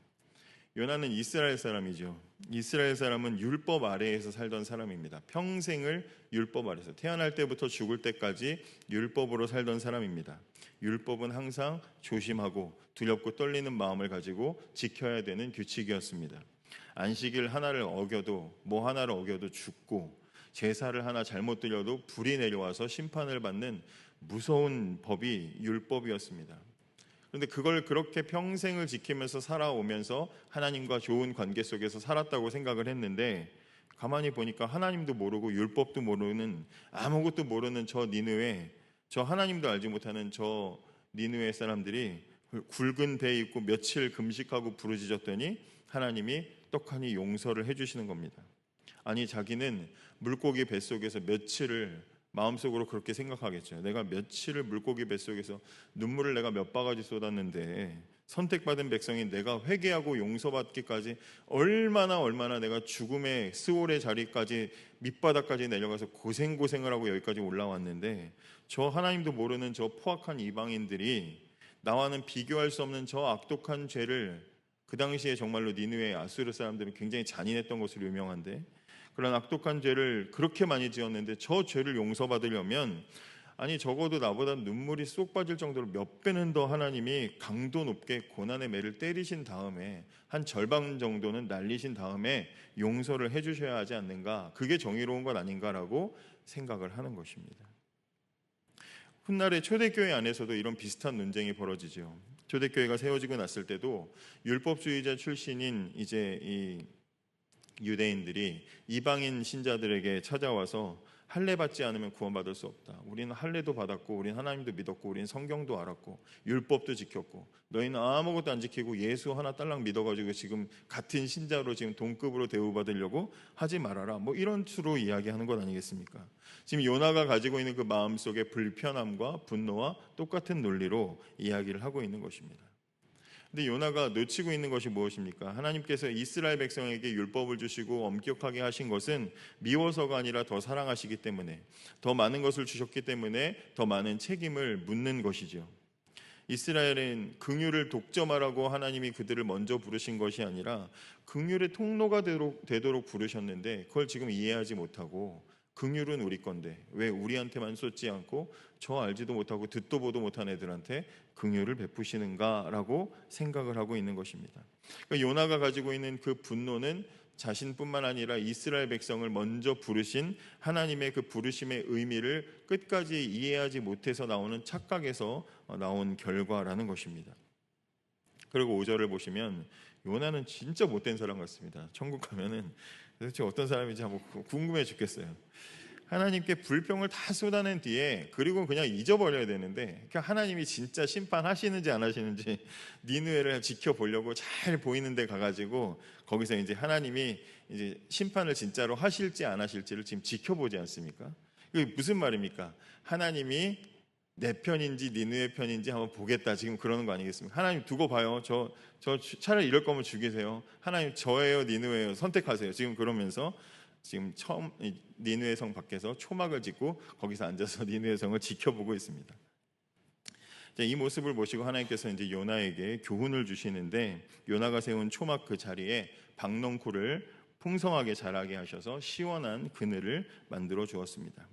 요나는 이스라엘 사람이죠. 이스라엘 사람은 율법 아래에서 살던 사람입니다. 평생을 율법 아래에서, 태어날 때부터 죽을 때까지 율법으로 살던 사람입니다. 율법은 항상 조심하고 두렵고 떨리는 마음을 가지고 지켜야 되는 규칙이었습니다. 안식일 하나를 어겨도, 뭐 하나를 어겨도 죽고, 제사를 하나 잘못 드려도 불이 내려와서 심판을 받는 무서운 법이 율법이었습니다. 그런데 그걸 그렇게 평생을 지키면서 살아오면서 하나님과 좋은 관계 속에서 살았다고 생각을 했는데, 가만히 보니까 하나님도 모르고 율법도 모르는, 아무것도 모르는 저 니느웨, 저 하나님도 알지 못하는 저 니느웨 사람들이 굵은 배 입고 며칠 금식하고 부르짖었더니 하나님이 떡하니 용서를 해주시는 겁니다. 아니, 자기는 물고기 뱃속에서 며칠을 마음속으로 그렇게 생각하겠죠. 내가 며칠을 물고기 뱃속에서 눈물을 내가 몇 바가지 쏟았는데, 선택받은 백성인 내가 회개하고 용서받기까지 얼마나 내가 죽음의 스올의 자리까지, 밑바닥까지 내려가서 고생을 하고 여기까지 올라왔는데, 저 하나님도 모르는 저 포악한 이방인들이 나와는 비교할 수 없는 저 악독한 죄를, 그 당시에 정말로 니느웨 아수르 사람들은 굉장히 잔인했던 것으로 유명한데, 그런 악독한 죄를 그렇게 많이 지었는데 저 죄를 용서받으려면, 아니 적어도 나보다 눈물이 쏙 빠질 정도로 몇 배는 더 하나님이 강도 높게 고난의 매를 때리신 다음에, 한 절반 정도는 날리신 다음에 용서를 해주셔야 하지 않는가, 그게 정의로운 것 아닌가라고 생각을 하는 것입니다. 훗날에 초대교회 안에서도 이런 비슷한 논쟁이 벌어지죠. 초대교회가 세워지고 났을 때도 율법주의자 출신인 이제 이 유대인들이 이방인 신자들에게 찾아와서 할례 받지 않으면 구원받을 수 없다. 우리는 할례도 받았고, 우리는 하나님도 믿었고, 우리는 성경도 알았고, 율법도 지켰고, 너희는 아무것도 안 지키고 예수 하나 딸랑 믿어가지고 지금 같은 신자로 지금 동급으로 대우받으려고 하지 말아라. 뭐 이런 수로 이야기하는 것 아니겠습니까? 지금 요나가 가지고 있는 그 마음속의 불편함과 분노와 똑같은 논리로 이야기를 하고 있는 것입니다. 근데 요나가 놓치고 있는 것이 무엇입니까? 하나님께서 이스라엘 백성에게 율법을 주시고 엄격하게 하신 것은 미워서가 아니라 더 사랑하시기 때문에, 더 많은 것을 주셨기 때문에 더 많은 책임을 묻는 것이죠. 이스라엘은 긍휼을 독점하라고 하나님이 그들을 먼저 부르신 것이 아니라 긍휼의 통로가 되도록 부르셨는데, 그걸 지금 이해하지 못하고, 긍휼은 우리 건데 왜 우리한테만 쏟지 않고 저 알지도 못하고 듣도 보도 못한 애들한테 긍휼을 베푸시는가라고 생각을 하고 있는 것입니다. 그러니까 요나가 가지고 있는 그 분노는 자신뿐만 아니라 이스라엘 백성을 먼저 부르신 하나님의 그 부르심의 의미를 끝까지 이해하지 못해서 나오는 착각에서 나온 결과라는 것입니다. 그리고 5절을 보시면 요나는 진짜 못된 사람 같습니다. 천국 가면은 도대체 어떤 사람인지 한번 궁금해 죽겠어요. 하나님께 불평을 다 쏟아낸 뒤에, 그리고 그냥 잊어버려야 되는데, 그러니까 하나님이 진짜 심판하시는지 안 하시는지 니느웨를 지켜보려고 잘 보이는 데 가가지고 거기서 이제 하나님이 이제 심판을 진짜로 하실지 안 하실지를 지금 지켜보지 않습니까? 이게 무슨 말입니까? 하나님이 내 편인지 니느웨 편인지 한번 보겠다, 지금 그러는 거 아니겠습니까? 하나님 두고 봐요. 저 차라리 이럴 거면 죽이세요. 하나님 저예요 니느웨예요 선택하세요. 지금 그러면서 지금 처음 니느웨 성 밖에서 초막을 짓고 거기서 앉아서 니느웨 성을 지켜보고 있습니다. 이 모습을 보시고 하나님께서 이제 요나에게 교훈을 주시는데, 요나가 세운 초막 그 자리에 박농쿨을 풍성하게 자라게 하셔서 시원한 그늘을 만들어 주었습니다.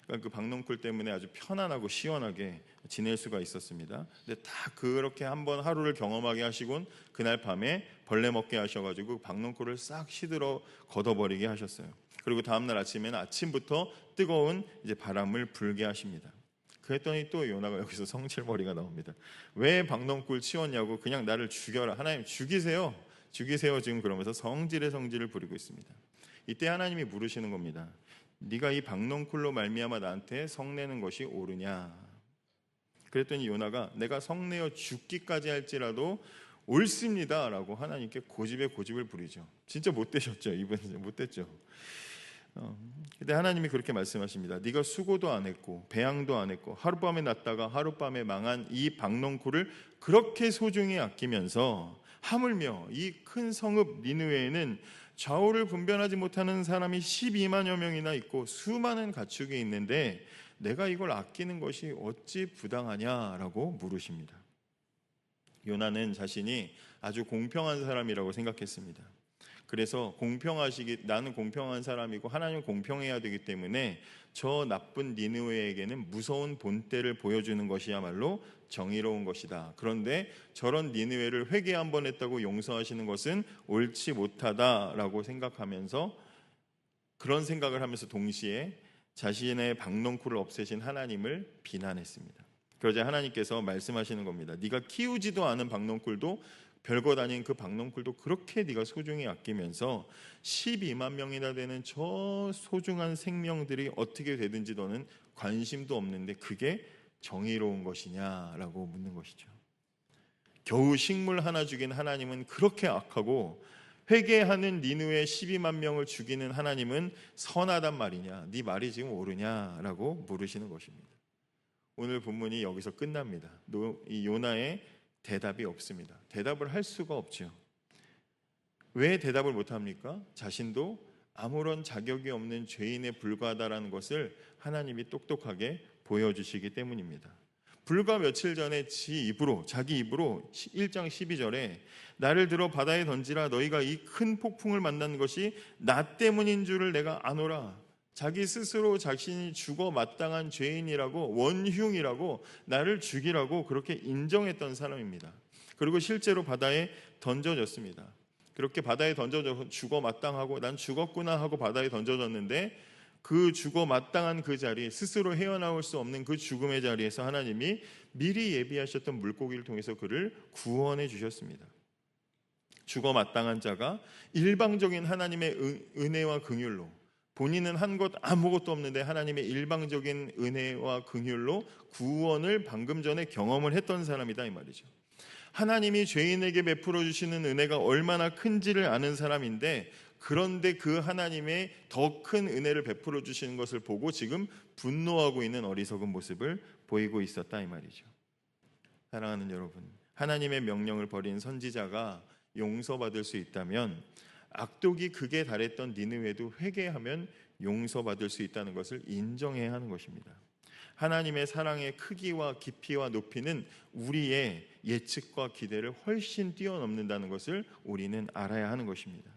그러니까 그 박농쿨 때문에 아주 편안하고 시원하게 지낼 수가 있었습니다. 근데 다 그렇게 한번 하루를 경험하게 하시곤 그날 밤에 벌레 먹게 하셔가지고 박농쿨을 싹 시들어 걷어버리게 하셨어요. 그리고 다음날 아침에는 아침부터 뜨거운 이제 바람을 불게 하십니다. 그랬더니 또 요나가 여기서 성질머리가 나옵니다. 왜 박농쿨 치웠냐고, 그냥 나를 죽여라. 하나님 죽이세요. 지금 그러면서 성질을 부리고 있습니다. 이때 하나님이 물으시는 겁니다. 네가 이 박농쿨로 말미암아 나한테 성내는 것이 옳으냐? 그랬더니 요나가 내가 성내어 죽기까지 할지라도 옳습니다 라고 하나님께 고집에 고집을 부리죠. 진짜 못되셨죠. 이분 못됐죠. 근데 하나님이 그렇게 말씀하십니다. 네가 수고도 안 했고 배양도 안 했고 하룻밤에 났다가 하룻밤에 망한 이 박넝쿨을 그렇게 소중히 아끼면서 하물며 이 큰 성읍 니느웨에는 좌우를 분별하지 못하는 사람이 12만여 명이나 있고 수많은 가축이 있는데 내가 이걸 아끼는 것이 어찌 부당하냐라고 물으십니다. 요나는 자신이 아주 공평한 사람이라고 생각했습니다. 그래서 나는 공평한 사람이고 하나님은 공평해야 되기 때문에 저 나쁜 니느웨에게는 무서운 본때를 보여주는 것이야말로 정의로운 것이다. 그런데 저런 니느웨를 회개 한 번 했다고 용서하시는 것은 옳지 못하다라고 생각하면서, 그런 생각을 하면서 동시에 자신의 박넝쿨을 없애신 하나님을 비난했습니다. 그러자 하나님께서 말씀하시는 겁니다. 네가 키우지도 않은 박넝쿨도, 별것 아닌 그 박넝쿨도 그렇게 네가 소중히 아끼면서 12만 명이나 되는 저 소중한 생명들이 어떻게 되든지 너는 관심도 없는데 그게 정의로운 것이냐라고 묻는 것이죠. 겨우 식물 하나 죽인 하나님은 그렇게 악하고 회개하는 니느웨 12만 명을 죽이는 하나님은 선하단 말이냐? 네 말이 지금 옳으냐라고 물으시는 것입니다. 오늘 본문이 여기서 끝납니다. 이 요나의 대답이 없습니다. 대답을 할 수가 없죠. 왜 대답을 못합니까? 자신도 아무런 자격이 없는 죄인에 불과하다라는 것을 하나님이 똑똑하게 보여주시기 때문입니다. 불과 며칠 전에 자기 입으로 1장 12절에 나를 들어 바다에 던지라 너희가 이 큰 폭풍을 만난 것이 나 때문인 줄을 내가 아노라. 자기 스스로 자신이 죽어 마땅한 죄인이라고, 원흉이라고, 나를 죽이라고 그렇게 인정했던 사람입니다. 그리고 실제로 바다에 던져졌습니다. 그렇게 바다에 던져져 죽어 마땅하고 난 죽었구나 하고 바다에 던져졌는데 그 죽어 마땅한 그 자리, 스스로 헤어나올 수 없는 그 죽음의 자리에서 하나님이 미리 예비하셨던 물고기를 통해서 그를 구원해 주셨습니다. 죽어 마땅한 자가 일방적인 하나님의 은혜와 긍휼로, 본인은 한 것 아무것도 없는데 하나님의 일방적인 은혜와 긍휼로 구원을 방금 전에 경험을 했던 사람이다 이 말이죠. 하나님이 죄인에게 베풀어 주시는 은혜가 얼마나 큰지를 아는 사람인데, 그런데 그 하나님의 더 큰 은혜를 베풀어 주시는 것을 보고 지금 분노하고 있는 어리석은 모습을 보이고 있었다 이 말이죠. 사랑하는 여러분, 하나님의 명령을 버린 선지자가 용서받을 수 있다면 악독이 극에 달했던 니느웨도 회개하면 용서받을 수 있다는 것을 인정해야 하는 것입니다. 하나님의 사랑의 크기와 깊이와 높이는 우리의 예측과 기대를 훨씬 뛰어넘는다는 것을 우리는 알아야 하는 것입니다.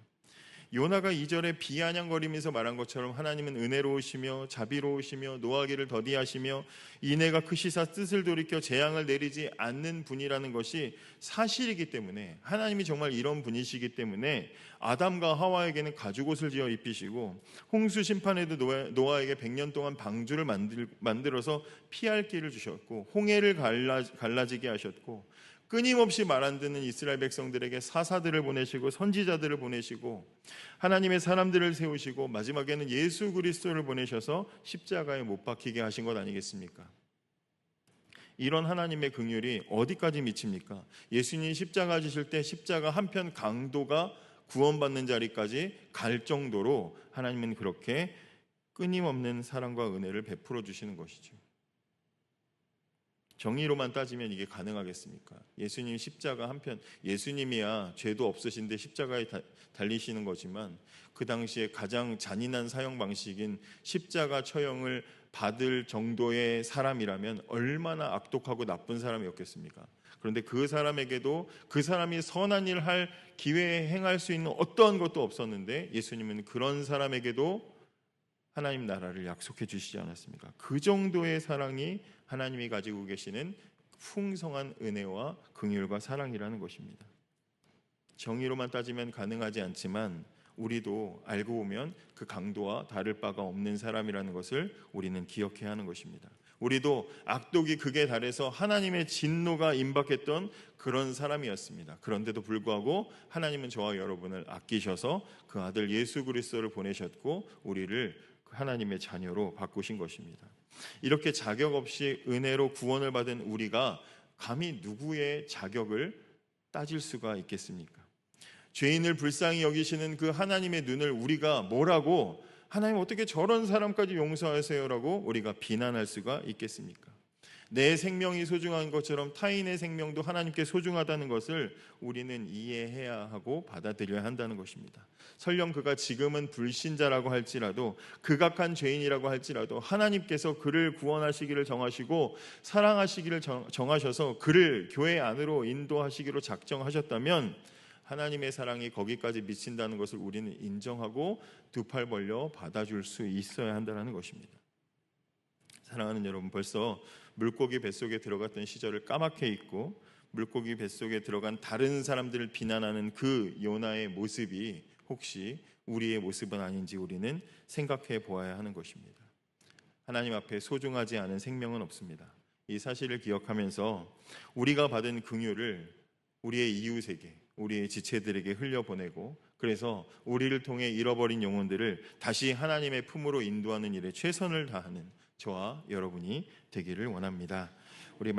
요나가 2절에 비아냥거리면서 말한 것처럼 하나님은 은혜로우시며 자비로우시며 노하기를 더디하시며 인애가 크시사 뜻을 돌이켜 재앙을 내리지 않는 분이라는 것이 사실이기 때문에, 하나님이 정말 이런 분이시기 때문에 아담과 하와에게는 가죽옷을 지어 입히시고 홍수 심판에도 노아에게 100년 동안 방주를 만들어서 피할 길을 주셨고 홍해를 갈라지게 하셨고 끊임없이 말 안 듣는 이스라엘 백성들에게 사사들을 보내시고 선지자들을 보내시고 하나님의 사람들을 세우시고 마지막에는 예수 그리스도를 보내셔서 십자가에 못 박히게 하신 것 아니겠습니까? 이런 하나님의 긍휼이 어디까지 미칩니까? 예수님이 십자가 지실 때 십자가 한편 강도가 구원받는 자리까지 갈 정도로 하나님은 그렇게 끊임없는 사랑과 은혜를 베풀어 주시는 것이죠. 정의로만 따지면 이게 가능하겠습니까? 예수님 십자가 한편, 예수님이야 죄도 없으신데 십자가에 달리시는 거지만 그 당시에 가장 잔인한 사형 방식인 십자가 처형을 받을 정도의 사람이라면 얼마나 악독하고 나쁜 사람이었겠습니까? 그런데 그 사람에게도 그 사람이 선한 일을 할 기회에 행할 수 있는 어떠한 것도 없었는데 예수님은 그런 사람에게도 하나님 나라를 약속해 주시지 않았습니까? 그 정도의 사랑이 하나님이 가지고 계시는 풍성한 은혜와 긍휼과 사랑이라는 것입니다. 정의로만 따지면 가능하지 않지만 우리도 알고 보면 그 강도와 다를 바가 없는 사람이라는 것을 우리는 기억해야 하는 것입니다. 우리도 악독이 극에 달해서 하나님의 진노가 임박했던 그런 사람이었습니다. 그런데도 불구하고 하나님은 저와 여러분을 아끼셔서 그 아들 예수 그리스도를 보내셨고 우리를 하나님의 자녀로 바꾸신 것입니다. 이렇게 자격 없이 은혜로 구원을 받은 우리가 감히 누구의 자격을 따질 수가 있겠습니까? 죄인을 불쌍히 여기시는 그 하나님의 눈을 우리가 뭐라고 하나님 어떻게 저런 사람까지 용서하세요라고 우리가 비난할 수가 있겠습니까? 내 생명이 소중한 것처럼 타인의 생명도 하나님께 소중하다는 것을 우리는 이해해야 하고 받아들여야 한다는 것입니다. 설령 그가 지금은 불신자라고 할지라도, 극악한 죄인이라고 할지라도 하나님께서 그를 구원하시기를 정하시고 사랑하시기를 정하셔서 그를 교회 안으로 인도하시기로 작정하셨다면 하나님의 사랑이 거기까지 미친다는 것을 우리는 인정하고 두 팔 벌려 받아줄 수 있어야 한다는 것입니다. 사랑하는 여러분, 벌써 물고기 뱃속에 들어갔던 시절을 까맣게 잊고 물고기 뱃속에 들어간 다른 사람들을 비난하는 그 요나의 모습이 혹시 우리의 모습은 아닌지 우리는 생각해 보아야 하는 것입니다. 하나님 앞에 소중하지 않은 생명은 없습니다. 이 사실을 기억하면서 우리가 받은 긍휼을 우리의 이웃에게, 우리의 지체들에게 흘려보내고, 그래서 우리를 통해 잃어버린 영혼들을 다시 하나님의 품으로 인도하는 일에 최선을 다하는 저와 여러분이 되기를 원합니다. 우리